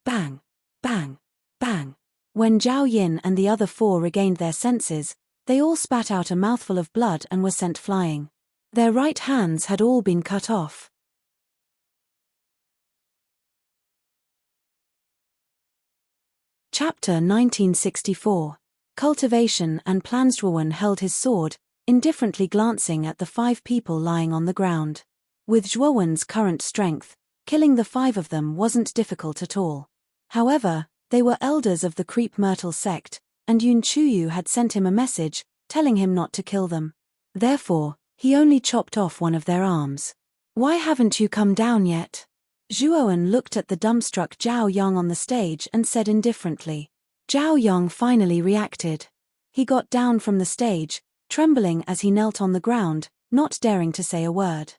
Bang! Bang! Bang! When Zhao Yin and the other 4 regained their senses, they all spat out a mouthful of blood and were sent flying. Their right hands had all been cut off. Chapter 1964. Cultivation and plans. Zhuowen held his sword, indifferently glancing at the 5 people lying on the ground. With Zhuowen's current strength, killing the 5 of them wasn't difficult at all. However, they were elders of the Creep Myrtle sect, and Yun Chuyu had sent him a message, telling him not to kill them. Therefore, he only chopped off one of their arms. "Why haven't you come down yet?" Zhuowen looked at the dumbstruck Zhao Yong on the stage and said indifferently. Zhao Yong finally reacted. He got down from the stage, trembling as he knelt on the ground, not daring to say a word.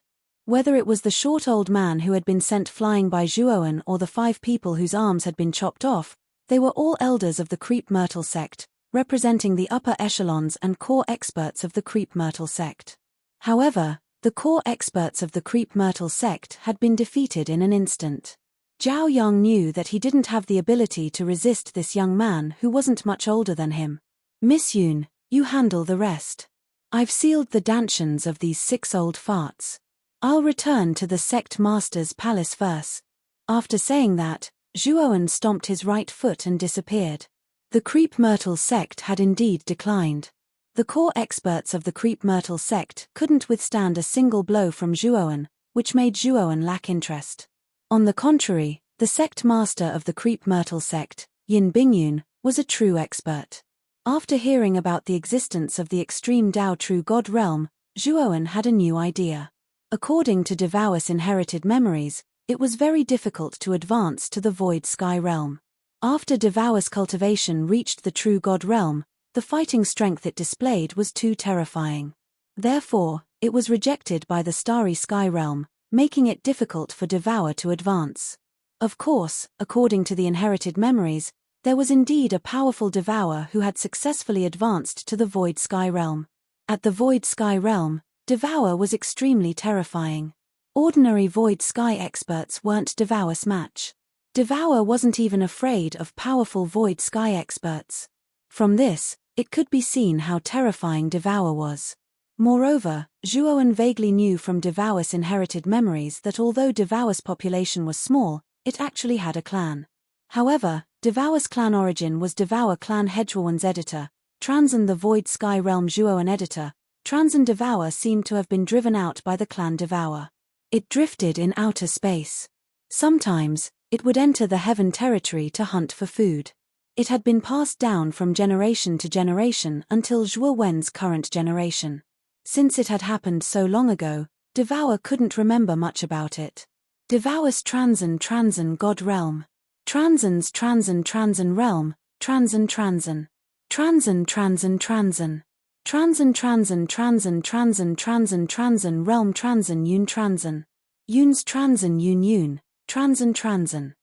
Whether it was the short old man who had been sent flying by Zhuowen or the 5 people whose arms had been chopped off, they were all elders of the Creep Myrtle sect, representing the upper echelons and core experts of the Creep Myrtle sect. However, the core experts of the Creep Myrtle sect had been defeated in an instant. Zhao Yong knew that he didn't have the ability to resist this young man who wasn't much older than him. "Miss Yun, you handle the rest. I've sealed the dantions of these 6 old farts. I'll return to the sect master's palace first." After saying that, Zhuowen stomped his right foot and disappeared. The Creep Myrtle sect had indeed declined. The core experts of the Creep Myrtle sect couldn't withstand a single blow from Zhuowen, which made Zhuowen lack interest. On the contrary, the sect master of the Creep Myrtle sect, Yin Bingyun, was a true expert. After hearing about the existence of the extreme Dao True God realm, Zhuowen had a new idea. According to Devao's inherited memories, it was very difficult to advance to the Void Sky realm. After Devao's cultivation reached the True God realm, the fighting strength it displayed was too terrifying. Therefore, it was rejected by the Starry Sky realm, making it difficult for Devouer to advance. Of course, according to the inherited memories, there was indeed a powerful Devouer who had successfully advanced to the Void Sky realm. At the Void Sky realm, Devouer was extremely terrifying. Ordinary Void Sky experts weren't Devaour's match. Devouer wasn't even afraid of powerful Void Sky experts. From this, it could be seen how terrifying Devouer was. Moreover, Zhuowen vaguely knew from Devao's inherited memories that although Devao's population was small, it actually had a clan. However, Devao's clan origin was Devaour clan head. Zhuowen's editor, Transen the Void Sky realm Zhuowen editor, Transen Devaour seemed to have been driven out by the clan Devaour. It drifted in outer space. Sometimes, it would enter the heaven territory to hunt for food. It had been passed down from generation to generation until Zhuowen's current generation. Since it had happened so long ago, Devaour couldn't remember much about it. Devaour's Transen God realm. Transen's Transen realm, Transen. Transen realm Transen Yun's Transen Yun, Transen.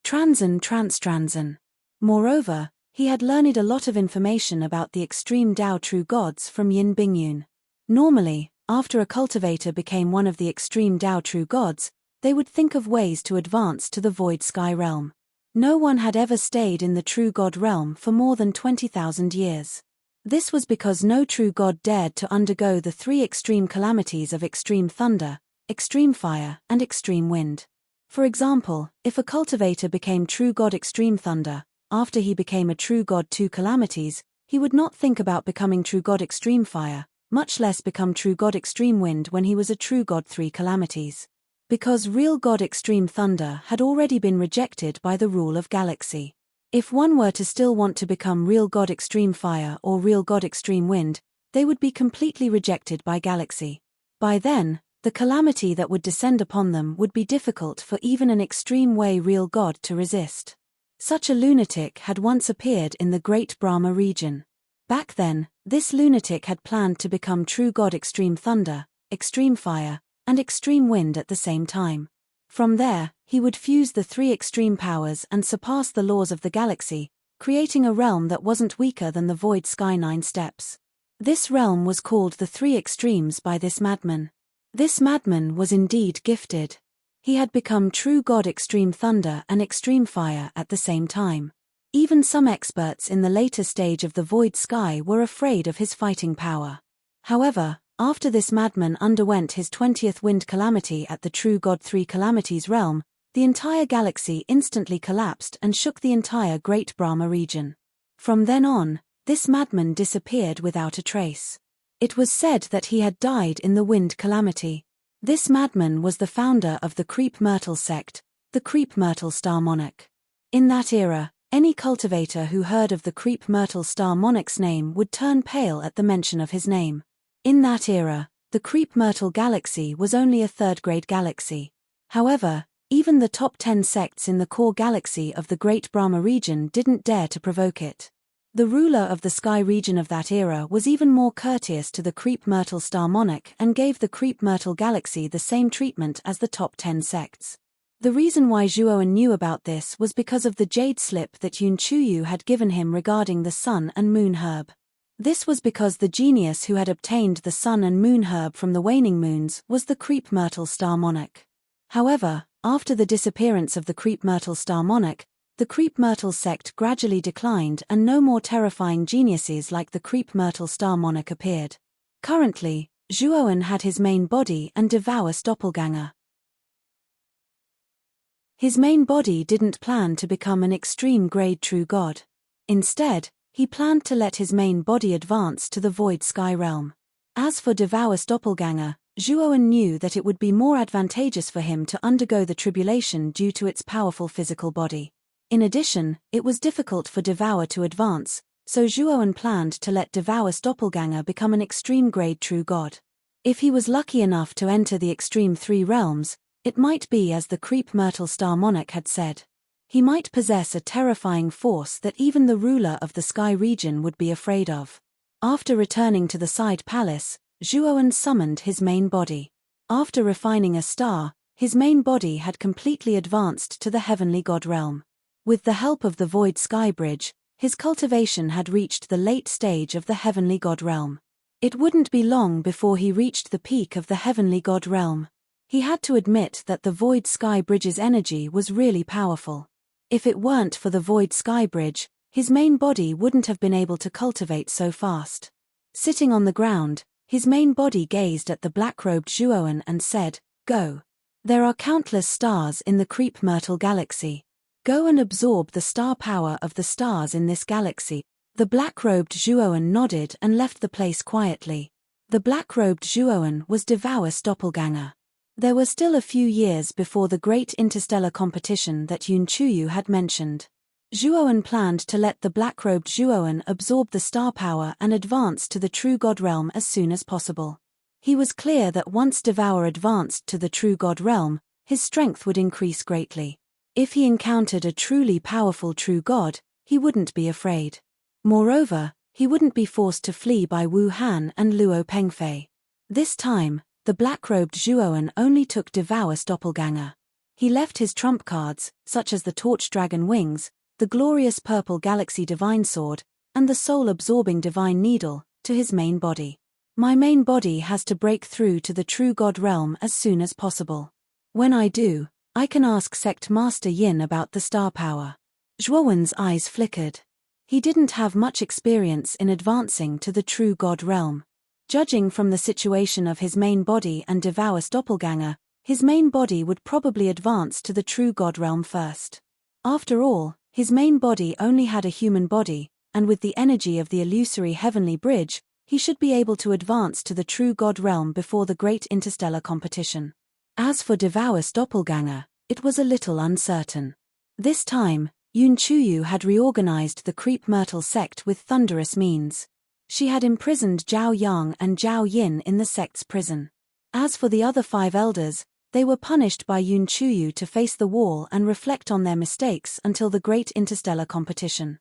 Transen. Moreover, he had learned a lot of information about the extreme Dao True Gods from Yin Bingyun. Normally, after a cultivator became one of the extreme Dao True Gods, they would think of ways to advance to the Void Sky realm. No one had ever stayed in the True God realm for more than 20,000 years. This was because no true god dared to undergo the 3 extreme calamities of extreme thunder, extreme fire, and extreme wind. For example, if a cultivator became True God Extreme Thunder, after he became a True God 2 calamities, he would not think about becoming True God Extreme Fire, much less become True God Extreme Wind when he was a True God 3 calamities. Because Real God Extreme Thunder had already been rejected by the rule of Galaxy. If one were to still want to become Real God Extreme Fire or Real God Extreme Wind, they would be completely rejected by Galaxy. By then, the calamity that would descend upon them would be difficult for even an extreme way Real God to resist. Such a lunatic had once appeared in the Great Brahma region. Back then, this lunatic had planned to become True God Extreme Thunder, Extreme Fire, and Extreme Wind at the same time. From there, he would fuse the 3 extreme powers and surpass the laws of the galaxy, creating a realm that wasn't weaker than the Void Sky 9 steps. This realm was called the 3 Extremes by this madman. This madman was indeed gifted. He had become True God Extreme Thunder and Extreme Fire at the same time. Even some experts in the later stage of the Void Sky were afraid of his fighting power. However, after this madman underwent his 20th wind calamity at the True God 3 calamities realm, The entire galaxy instantly collapsed and shook the entire Great Brahma region. From then on, this madman disappeared without a trace. It was said that he had died in the wind calamity. This madman was the founder of the Creep Myrtle sect, the Creep Myrtle Star Monarch. In that era, any cultivator who heard of the Creep Myrtle Star Monarch's name would turn pale at the mention of his name. In that era, the Creep Myrtle galaxy was only a third-grade galaxy. However, even the top 10 sects in the core galaxy of the Great Brahma region didn't dare to provoke it. The ruler of the sky region of that era was even more courteous to the Creep Myrtle Star Monarch and gave the Creep Myrtle galaxy the same treatment as the top 10 sects. The reason why Zhuowen knew about this was because of the jade slip that Yun Chuyu had given him regarding the sun and moon herb. This was because the genius who had obtained the sun and moon herb from the waning moons was the Creep Myrtle Star Monarch. However, after the disappearance of the Creep Myrtle Star Monarch, the Creep Myrtle sect gradually declined and no more terrifying geniuses like the Creep Myrtle Star Monarch appeared. Currently, Zhuowen had his main body and Devour's doppelganger. His main body didn't plan to become an extreme-grade true god. Instead, he planned to let his main body advance to the void sky realm. As for Devour's doppelganger, Zhuowen knew that it would be more advantageous for him to undergo the tribulation due to its powerful physical body. In addition, it was difficult for Devour to advance, so Zhuowen planned to let Devour's doppelganger become an extreme-grade true god. If he was lucky enough to enter the extreme 3 realms, it might be as the Creep Myrtle Star Monarch had said. He might possess a terrifying force that even the ruler of the sky region would be afraid of. After returning to the side palace, Zhuowen summoned his main body. After refining a star, his main body had completely advanced to the heavenly god realm. With the help of the void sky bridge, his cultivation had reached the late stage of the heavenly god realm. It wouldn't be long before he reached the peak of the heavenly god realm. He had to admit that the void sky bridge's energy was really powerful. If it weren't for the void sky bridge, his main body wouldn't have been able to cultivate so fast. Sitting on the ground, his main body gazed at the black-robed Zhuowen and said, "Go. There are countless stars in the Creep Myrtle galaxy. Go and absorb the star power of the stars in this galaxy." The black-robed Zhuowen nodded and left the place quietly. The black-robed Zhuowen was Devour's doppelganger. There were still a few years before the great interstellar competition that Yun Chuyu had mentioned. Zhuowen planned to let the black-robed Zhuowen absorb the star power and advance to the true god realm as soon as possible. He was clear that once Devour advanced to the true god realm, his strength would increase greatly. If he encountered a truly powerful true god, he wouldn't be afraid. Moreover, he wouldn't be forced to flee by Wu Han and Luo Pengfei. This time, the black-robed Zhuowen only took Devour's doppelganger. He left his trump cards, such as the Torch Dragon Wings, the glorious purple Galaxy Divine Sword, and the soul-absorbing Divine Needle, to his main body. My main body has to break through to the true god realm as soon as possible. When I do, I can ask Sect Master Yin about the star power. Zhuowen's eyes flickered. He didn't have much experience in advancing to the true god realm. Judging from the situation of his main body and Devour's doppelganger, his main body would probably advance to the true god realm first. After all, his main body only had a human body, and with the energy of the illusory heavenly bridge, he should be able to advance to the true god realm before the great interstellar competition. As for Devour's doppelganger, it was a little uncertain. This time, Yun Chuyu had reorganized the Creep Myrtle sect with thunderous means. She had imprisoned Zhao Yang and Zhao Yin in the sect's prison. As for the other 5 elders, they were punished by Yun Chuyu to face the wall and reflect on their mistakes until the great interstellar competition.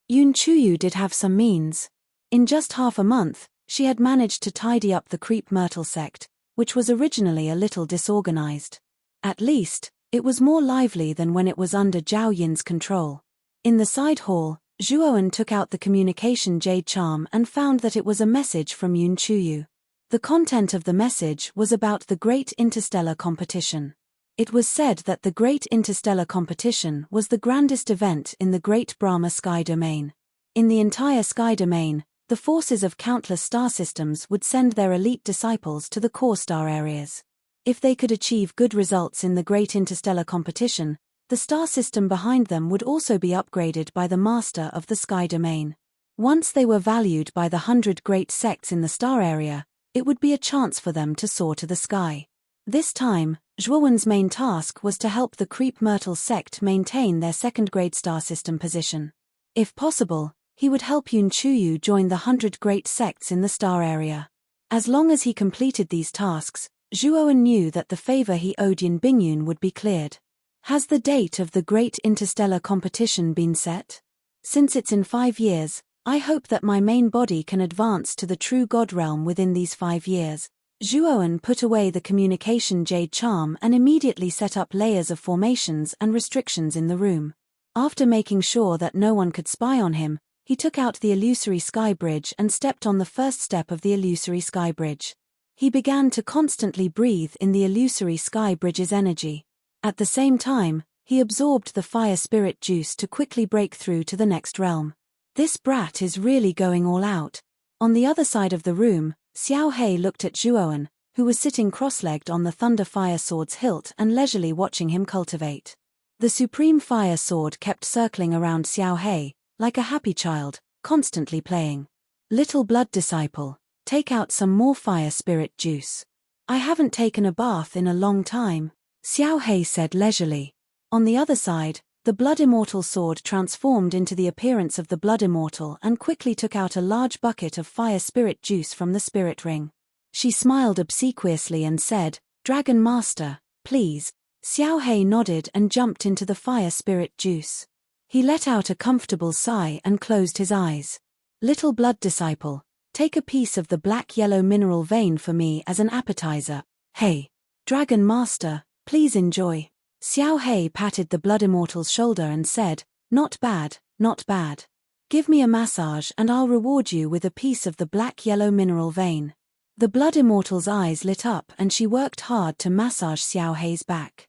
Yun Chuyu did have some means. In just half a month, she had managed to tidy up the Creep Myrtle sect, which was originally a little disorganized. At least, it was more lively than when it was under Zhao Yin's control. In the side hall, Zhuowen took out the communication jade charm and found that it was a message from Yun Chuyu. The content of the message was about the Great Interstellar Competition. It was said that the Great Interstellar Competition was the grandest event in the Great Brahma Sky Domain. In the entire Sky Domain, the forces of countless star systems would send their elite disciples to the core star areas. If they could achieve good results in the great interstellar competition, the star system behind them would also be upgraded by the master of the sky domain. Once they were valued by the 100 great sects in the star area, it would be a chance for them to soar to the sky. This time, Zhuowen's main task was to help the Creep Myrtle sect maintain their second-grade star system position. If possible, he would help Yun Chuyu join the 100 great sects in the star area. As long as he completed these tasks, Zhuowen knew that the favor he owed Yin Bingyun would be cleared. Has the date of the great interstellar competition been set? Since it's in 5 years, I hope that my main body can advance to the true God realm within these 5 years. Zhuowen put away the communication jade charm and immediately set up layers of formations and restrictions in the room. After making sure that no one could spy on him, he took out the illusory sky bridge and stepped on the first step of the illusory sky bridge. He began to constantly breathe in the illusory sky bridge's energy. At the same time, he absorbed the fire spirit juice to quickly break through to the next realm. This brat is really going all out. On the other side of the room, Xiao He looked at Zhuowen, who was sitting cross-legged on the thunder fire sword's hilt and leisurely watching him cultivate. The supreme fire sword kept circling around Xiao He, like a happy child, constantly playing. Little blood disciple, take out some more fire spirit juice. I haven't taken a bath in a long time, Xiao He said leisurely. On the other side, the Blood Immortal sword transformed into the appearance of the Blood Immortal and quickly took out a large bucket of fire spirit juice from the spirit ring. She smiled obsequiously and said, "Dragon Master, please." Xiao He nodded and jumped into the fire spirit juice. He let out a comfortable sigh and closed his eyes. Little blood disciple, take a piece of the black-yellow mineral vein for me as an appetizer. Hey, Dragon Master, please enjoy. Xiao He patted the Blood Immortal's shoulder and said, "Not bad, not bad. Give me a massage and I'll reward you with a piece of the black-yellow mineral vein." The Blood Immortal's eyes lit up and she worked hard to massage Xiao He's back.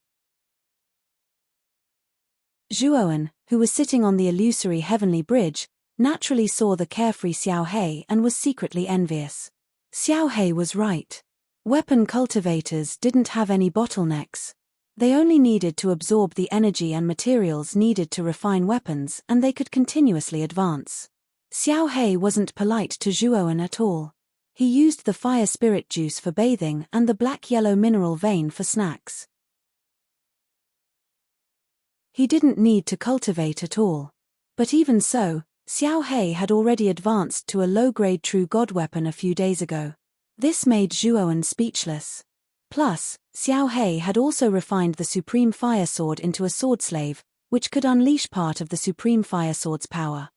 Zhuowen, who was sitting on the illusory heavenly bridge, naturally saw the carefree Xiao He and was secretly envious. Xiao He was right. Weapon cultivators didn't have any bottlenecks. They only needed to absorb the energy and materials needed to refine weapons and they could continuously advance. Xiao He wasn't polite to Zhuowen at all. He used the fire spirit juice for bathing and the black-yellow mineral vein for snacks. He didn't need to cultivate at all. But even so, Xiao He had already advanced to a low-grade true god weapon a few days ago. This made Zhuowen speechless. Plus, Xiao He had also refined the Supreme Fire Sword into a sword slave, which could unleash part of the Supreme Fire Sword's power.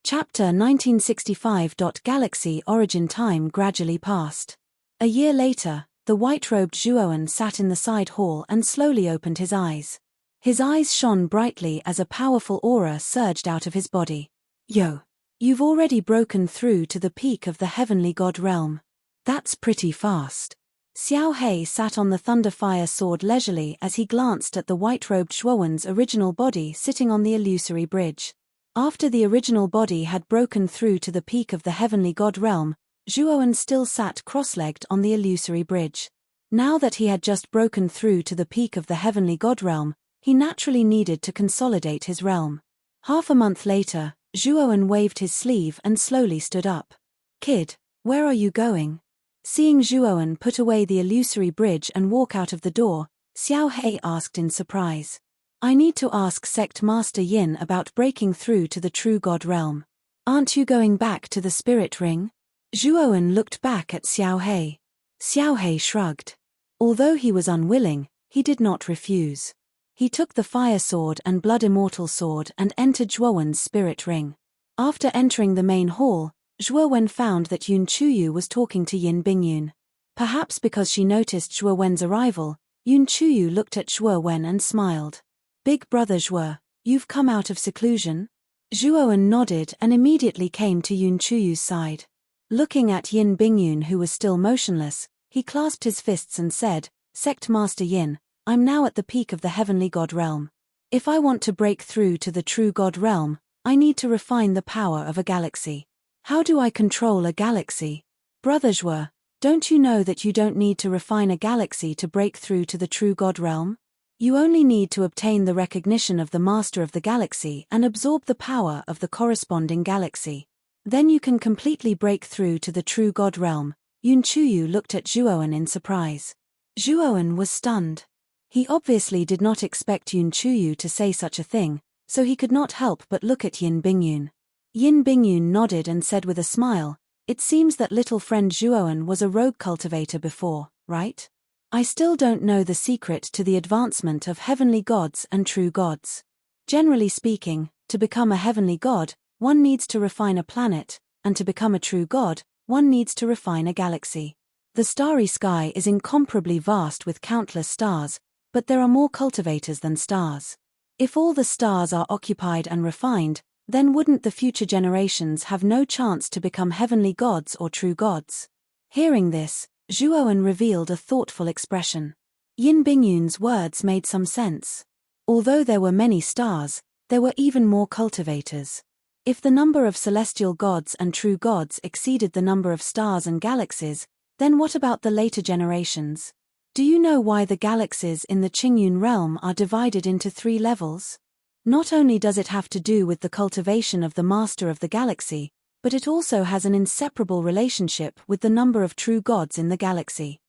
Chapter 1965. Galaxy origin time gradually passed. A year later, the white-robed Zhuowen sat in the side hall and slowly opened his eyes. His eyes shone brightly as a powerful aura surged out of his body. Yo! You've already broken through to the peak of the heavenly god realm. That's pretty fast. Xiao He sat on the thunderfire sword leisurely as he glanced at the white-robed Zhuowen's original body sitting on the illusory bridge. After the original body had broken through to the peak of the heavenly god realm, Zhuowen still sat cross-legged on the illusory bridge. Now that he had just broken through to the peak of the heavenly god realm, he naturally needed to consolidate his realm. Half a month later, Zhuowen waved his sleeve and slowly stood up. "Kid, where are you going?" Seeing Zhuowen put away the illusory bridge and walk out of the door, Xiao He asked in surprise. "I need to ask Sect Master Yin about breaking through to the true god realm. Aren't you going back to the spirit ring?" Zhuowen looked back at Xiao He. Xiao He shrugged. Although he was unwilling, he did not refuse. He took the fire sword and blood immortal sword and entered Zhuowen's spirit ring. After entering the main hall, Zhuowen found that Yun Chuyu was talking to Yin Bingyun. Perhaps because she noticed Zhuowen's arrival, Yun Chuyu looked at Zhuowen and smiled. "Big brother Zhuo, you've come out of seclusion?" Zhuowen nodded and immediately came to Yun Chuyu's side. Looking at Yin Bingyun, who was still motionless, he clasped his fists and said, "Sect Master Yin, I'm now at the peak of the heavenly god realm. If I want to break through to the true god realm, I need to refine the power of a galaxy. How do I control a galaxy? Brother Zhuo, don't you know that you don't need to refine a galaxy to break through to the true God realm? You only need to obtain the recognition of the master of the galaxy and absorb the power of the corresponding galaxy. Then you can completely break through to the true God realm. Yun Chuyu looked at Zhuowen in surprise. Zhuowen was stunned. He obviously did not expect Yun Chuyu to say such a thing, so he could not help but look at Yin Bingyun. Yin Bingyun nodded and said with a smile, "It seems that little friend Zhuowen was a rogue cultivator before, right? I still don't know the secret to the advancement of heavenly gods and true gods. Generally speaking, to become a heavenly god, one needs to refine a planet, and to become a true god, one needs to refine a galaxy. The starry sky is incomparably vast with countless stars, but there are more cultivators than stars. If all the stars are occupied and refined, then wouldn't the future generations have no chance to become heavenly gods or true gods?" Hearing this, Zhuowen revealed a thoughtful expression. Yin Bingyun's words made some sense. Although there were many stars, there were even more cultivators. If the number of celestial gods and true gods exceeded the number of stars and galaxies, then what about the later generations? Do you know why the galaxies in the Qingyun realm are divided into 3 levels? Not only does it have to do with the cultivation of the master of the galaxy, but it also has an inseparable relationship with the number of true gods in the galaxy.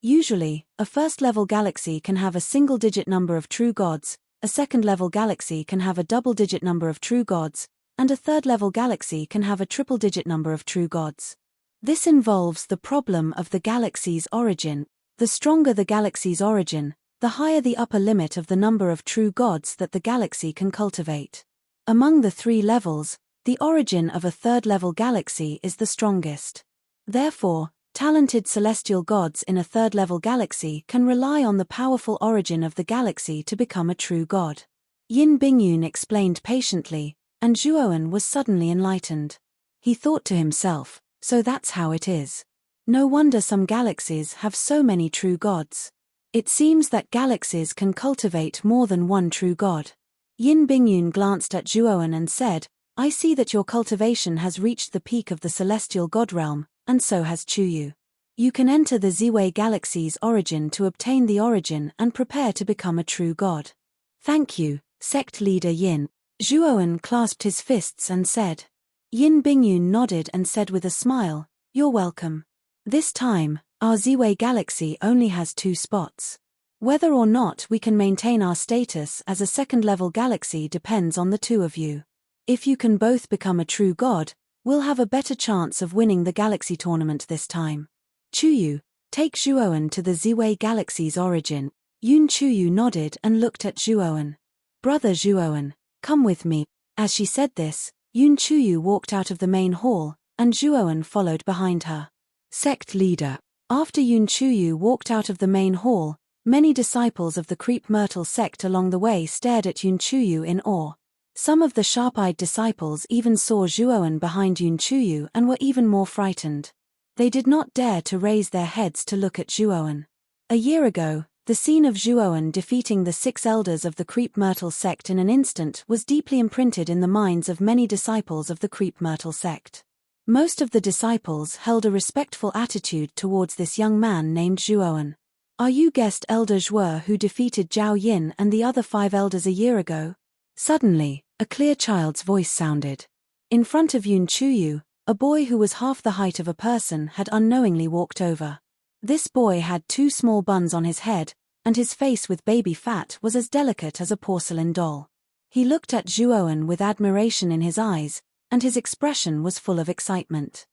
Usually, a first-level galaxy can have a single-digit number of true gods, a second-level galaxy can have a double-digit number of true gods, and a third-level galaxy can have a triple-digit number of true gods. This involves the problem of the galaxy's origin. The stronger the galaxy's origin, the higher the upper limit of the number of true gods that the galaxy can cultivate. Among the 3 levels, the origin of a third-level galaxy is the strongest. Therefore, talented celestial gods in a third-level galaxy can rely on the powerful origin of the galaxy to become a true god. Yin Bingyun explained patiently, and Zhuowen was suddenly enlightened. He thought to himself, so that's how it is. No wonder some galaxies have so many true gods. It seems that galaxies can cultivate more than one true god. Yin Bingyun glanced at Zhuowen and said, "I see that your cultivation has reached the peak of the celestial god realm, and so has Chuyu. You can enter the Ziwei galaxy's origin to obtain the origin and prepare to become a true god." "Thank you, sect leader Yin." Zhuowen clasped his fists and said. Yin Bingyun nodded and said with a smile, "You're welcome. This time, our Ziwei galaxy only has 2 spots. Whether or not we can maintain our status as a second-level galaxy depends on the 2 of you. If you can both become a true god, we'll have a better chance of winning the galaxy tournament this time. Chuyu, take Zhuowen to the Ziwei galaxy's origin." Yun Chuyu nodded and looked at Zhuowen. "Brother Zhuowen, come with me." As she said this, Yun Chuyu walked out of the main hall, and Zhuowen followed behind her. Sect leader. After Yun Chuyu walked out of the main hall, many disciples of the Creep Myrtle sect along the way stared at Yun Chuyu in awe. Some of the sharp-eyed disciples even saw Zhuowen behind Yun Chuyu and were even more frightened. They did not dare to raise their heads to look at Zhuowen. A year ago, the scene of Zhuowen defeating the 6 elders of the Creep Myrtle sect in an instant was deeply imprinted in the minds of many disciples of the Creep Myrtle sect. Most of the disciples held a respectful attitude towards this young man named Zhuowen. "Are you guest elder Zhuo who defeated Zhao Yin and the other 5 elders a year ago?" Suddenly, a clear child's voice sounded. In front of Yun Chuyu, a boy who was half the height of a person had unknowingly walked over. This boy had 2 small buns on his head, and his face with baby fat was as delicate as a porcelain doll. He looked at Zhuowen with admiration in his eyes, and his expression was full of excitement.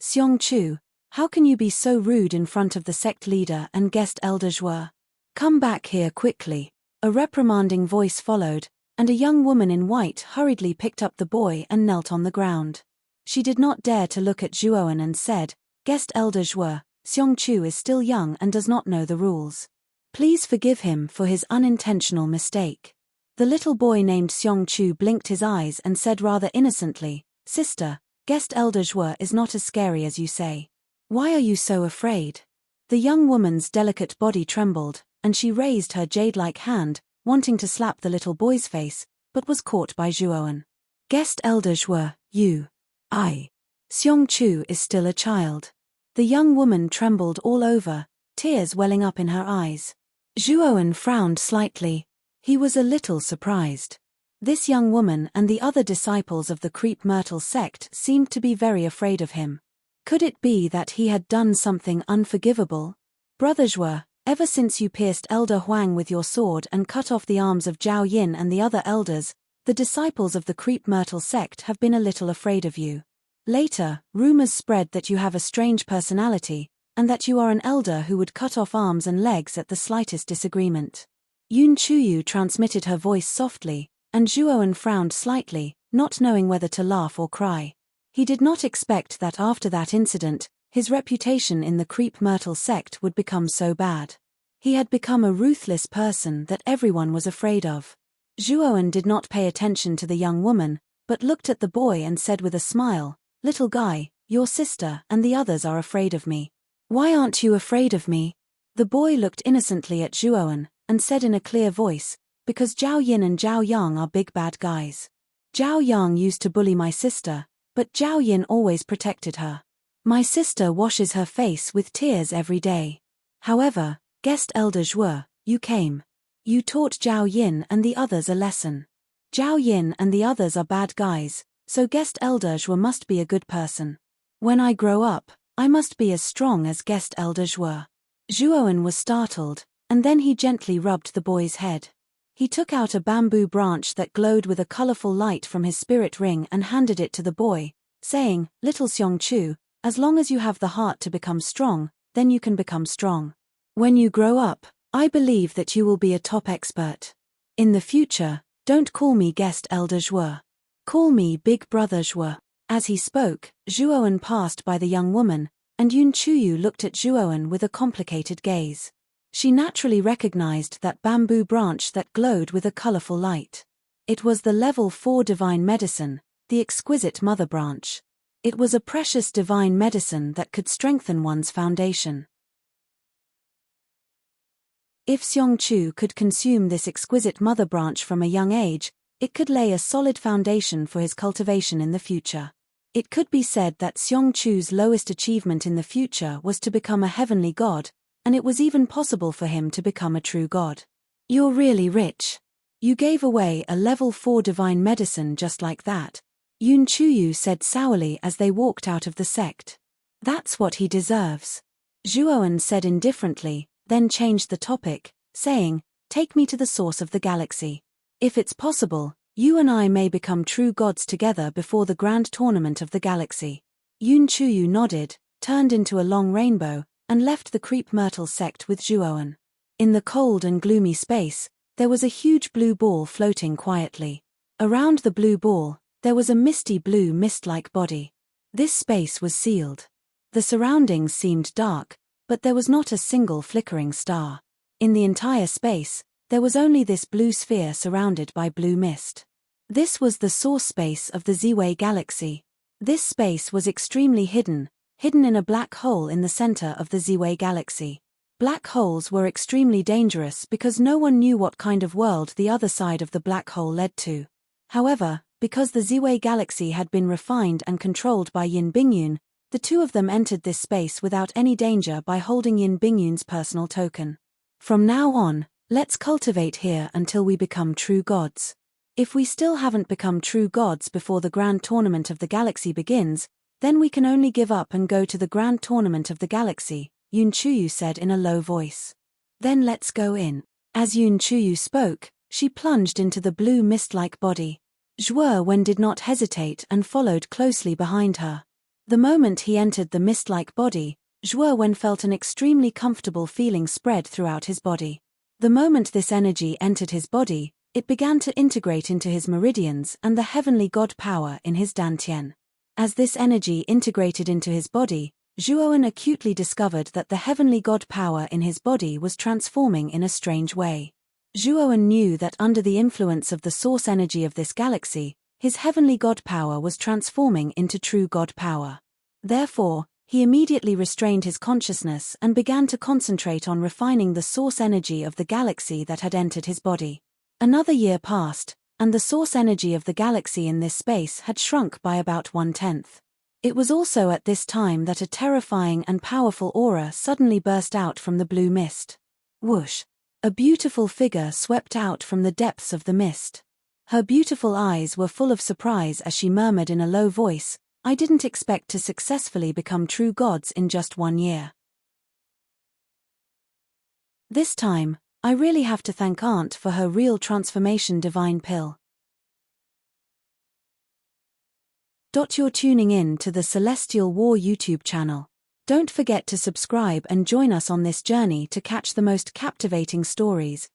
"Xiong Chu, how can you be so rude in front of the sect leader and guest elder Zhuo? Come back here quickly." A reprimanding voice followed, and a young woman in white hurriedly picked up the boy and knelt on the ground. She did not dare to look at Zhuowen and said, "Guest elder Zhuo, Xiong Chu is still young and does not know the rules. Please forgive him for his unintentional mistake." The little boy named Xiong Chu blinked his eyes and said rather innocently, "Sister, guest elder Zhuo is not as scary as you say. Why are you so afraid?" The young woman's delicate body trembled, and she raised her jade-like hand, wanting to slap the little boy's face, but was caught by Zhuoan. Guest elder Zhuo, you. Xiong Chu is still a child. The young woman trembled all over, tears welling up in her eyes. Zhuoan frowned slightly. He was a little surprised. This young woman and the other disciples of the Creep Myrtle sect seemed to be very afraid of him. Could it be that he had done something unforgivable? Brother Zhuo, ever since you pierced Elder Huang with your sword and cut off the arms of Zhao Yin and the other elders, the disciples of the Creep Myrtle sect have been a little afraid of you. Later, rumors spread that you have a strange personality, and that you are an elder who would cut off arms and legs at the slightest disagreement. Yun Chuyu transmitted her voice softly, and Zhuoan frowned slightly, not knowing whether to laugh or cry. He did not expect that after that incident, his reputation in the Creep Myrtle sect would become so bad. He had become a ruthless person that everyone was afraid of. Zhuoan did not pay attention to the young woman, but looked at the boy and said with a smile, "Little guy, your sister and the others are afraid of me. Why aren't you afraid of me?" The boy looked innocently at Zhuoan, and said in a clear voice, "Because Zhao Yin and Zhao Yang are big bad guys. Zhao Yang used to bully my sister, but Zhao Yin always protected her. My sister washes her face with tears every day. However, guest elder Zhuo, you came. You taught Zhao Yin and the others a lesson. Zhao Yin and the others are bad guys, so guest elder Zhuo must be a good person. When I grow up, I must be as strong as guest elder Zhuo." Zhuoan was startled, and then he gently rubbed the boy's head. He took out a bamboo branch that glowed with a colorful light from his spirit ring and handed it to the boy, saying, "Little Xiong Chu, as long as you have the heart to become strong, then you can become strong. When you grow up, I believe that you will be a top expert. In the future, don't call me guest elder Zhuo. Call me big brother Zhuo." As he spoke, Zhuoan passed by the young woman, and Yun Chuyu looked at Zhuoan with a complicated gaze. She naturally recognized that bamboo branch that glowed with a colorful light. It was the level 4 divine medicine, the exquisite mother branch. It was a precious divine medicine that could strengthen one's foundation. If Xiong Chu could consume this exquisite mother branch from a young age, it could lay a solid foundation for his cultivation in the future. It could be said that Xiong Chu's lowest achievement in the future was to become a heavenly god, and it was even possible for him to become a true god. "You're really rich. You gave away a level 4 divine medicine just like that," Yun Chuyu said sourly as they walked out of the sect. "That's what he deserves." Zhuoan said indifferently, then changed the topic, saying, "Take me to the source of the galaxy. If it's possible, you and I may become true gods together before the grand tournament of the galaxy." Yun Chuyu nodded, turned into a long rainbow, and left the Creep Myrtle sect with Zhuoan. In the cold and gloomy space, there was a huge blue ball floating quietly. Around the blue ball, there was a misty blue mist-like body. This space was sealed. The surroundings seemed dark, but there was not a single flickering star. In the entire space, there was only this blue sphere surrounded by blue mist. This was the source space of the Ziwei galaxy. This space was extremely hidden in a black hole in the center of the Ziwei galaxy. Black holes were extremely dangerous because no one knew what kind of world the other side of the black hole led to. However, because the Ziwei galaxy had been refined and controlled by Yin Bingyun, the two of them entered this space without any danger by holding Yin Bingyun's personal token. "From now on, let's cultivate here until we become true gods. If we still haven't become true gods before the grand tournament of the galaxy begins, then we can only give up and go to the grand tournament of the galaxy," Yun Chuyu said in a low voice. "Then let's go in." As Yun Chuyu spoke, she plunged into the blue mist-like body. Zhuowen did not hesitate and followed closely behind her. The moment he entered the mist-like body, Zhuowen felt an extremely comfortable feeling spread throughout his body. The moment this energy entered his body, it began to integrate into his meridians and the heavenly god power in his dantian. As this energy integrated into his body, Zhuowen acutely discovered that the heavenly god power in his body was transforming in a strange way. Zhuowen knew that under the influence of the source energy of this galaxy, his heavenly god power was transforming into true god power. Therefore, he immediately restrained his consciousness and began to concentrate on refining the source energy of the galaxy that had entered his body. Another year passed, and the source energy of the galaxy in this space had shrunk by about 1/10. It was also at this time that a terrifying and powerful aura suddenly burst out from the blue mist. Whoosh! A beautiful figure swept out from the depths of the mist. Her beautiful eyes were full of surprise as she murmured in a low voice, "I didn't expect to successfully become true gods in just 1 year. This time, I really have to thank Aunt for her real transformation divine pill." You're tuning in to the Celestial War YouTube channel. Don't forget to subscribe and join us on this journey to catch the most captivating stories,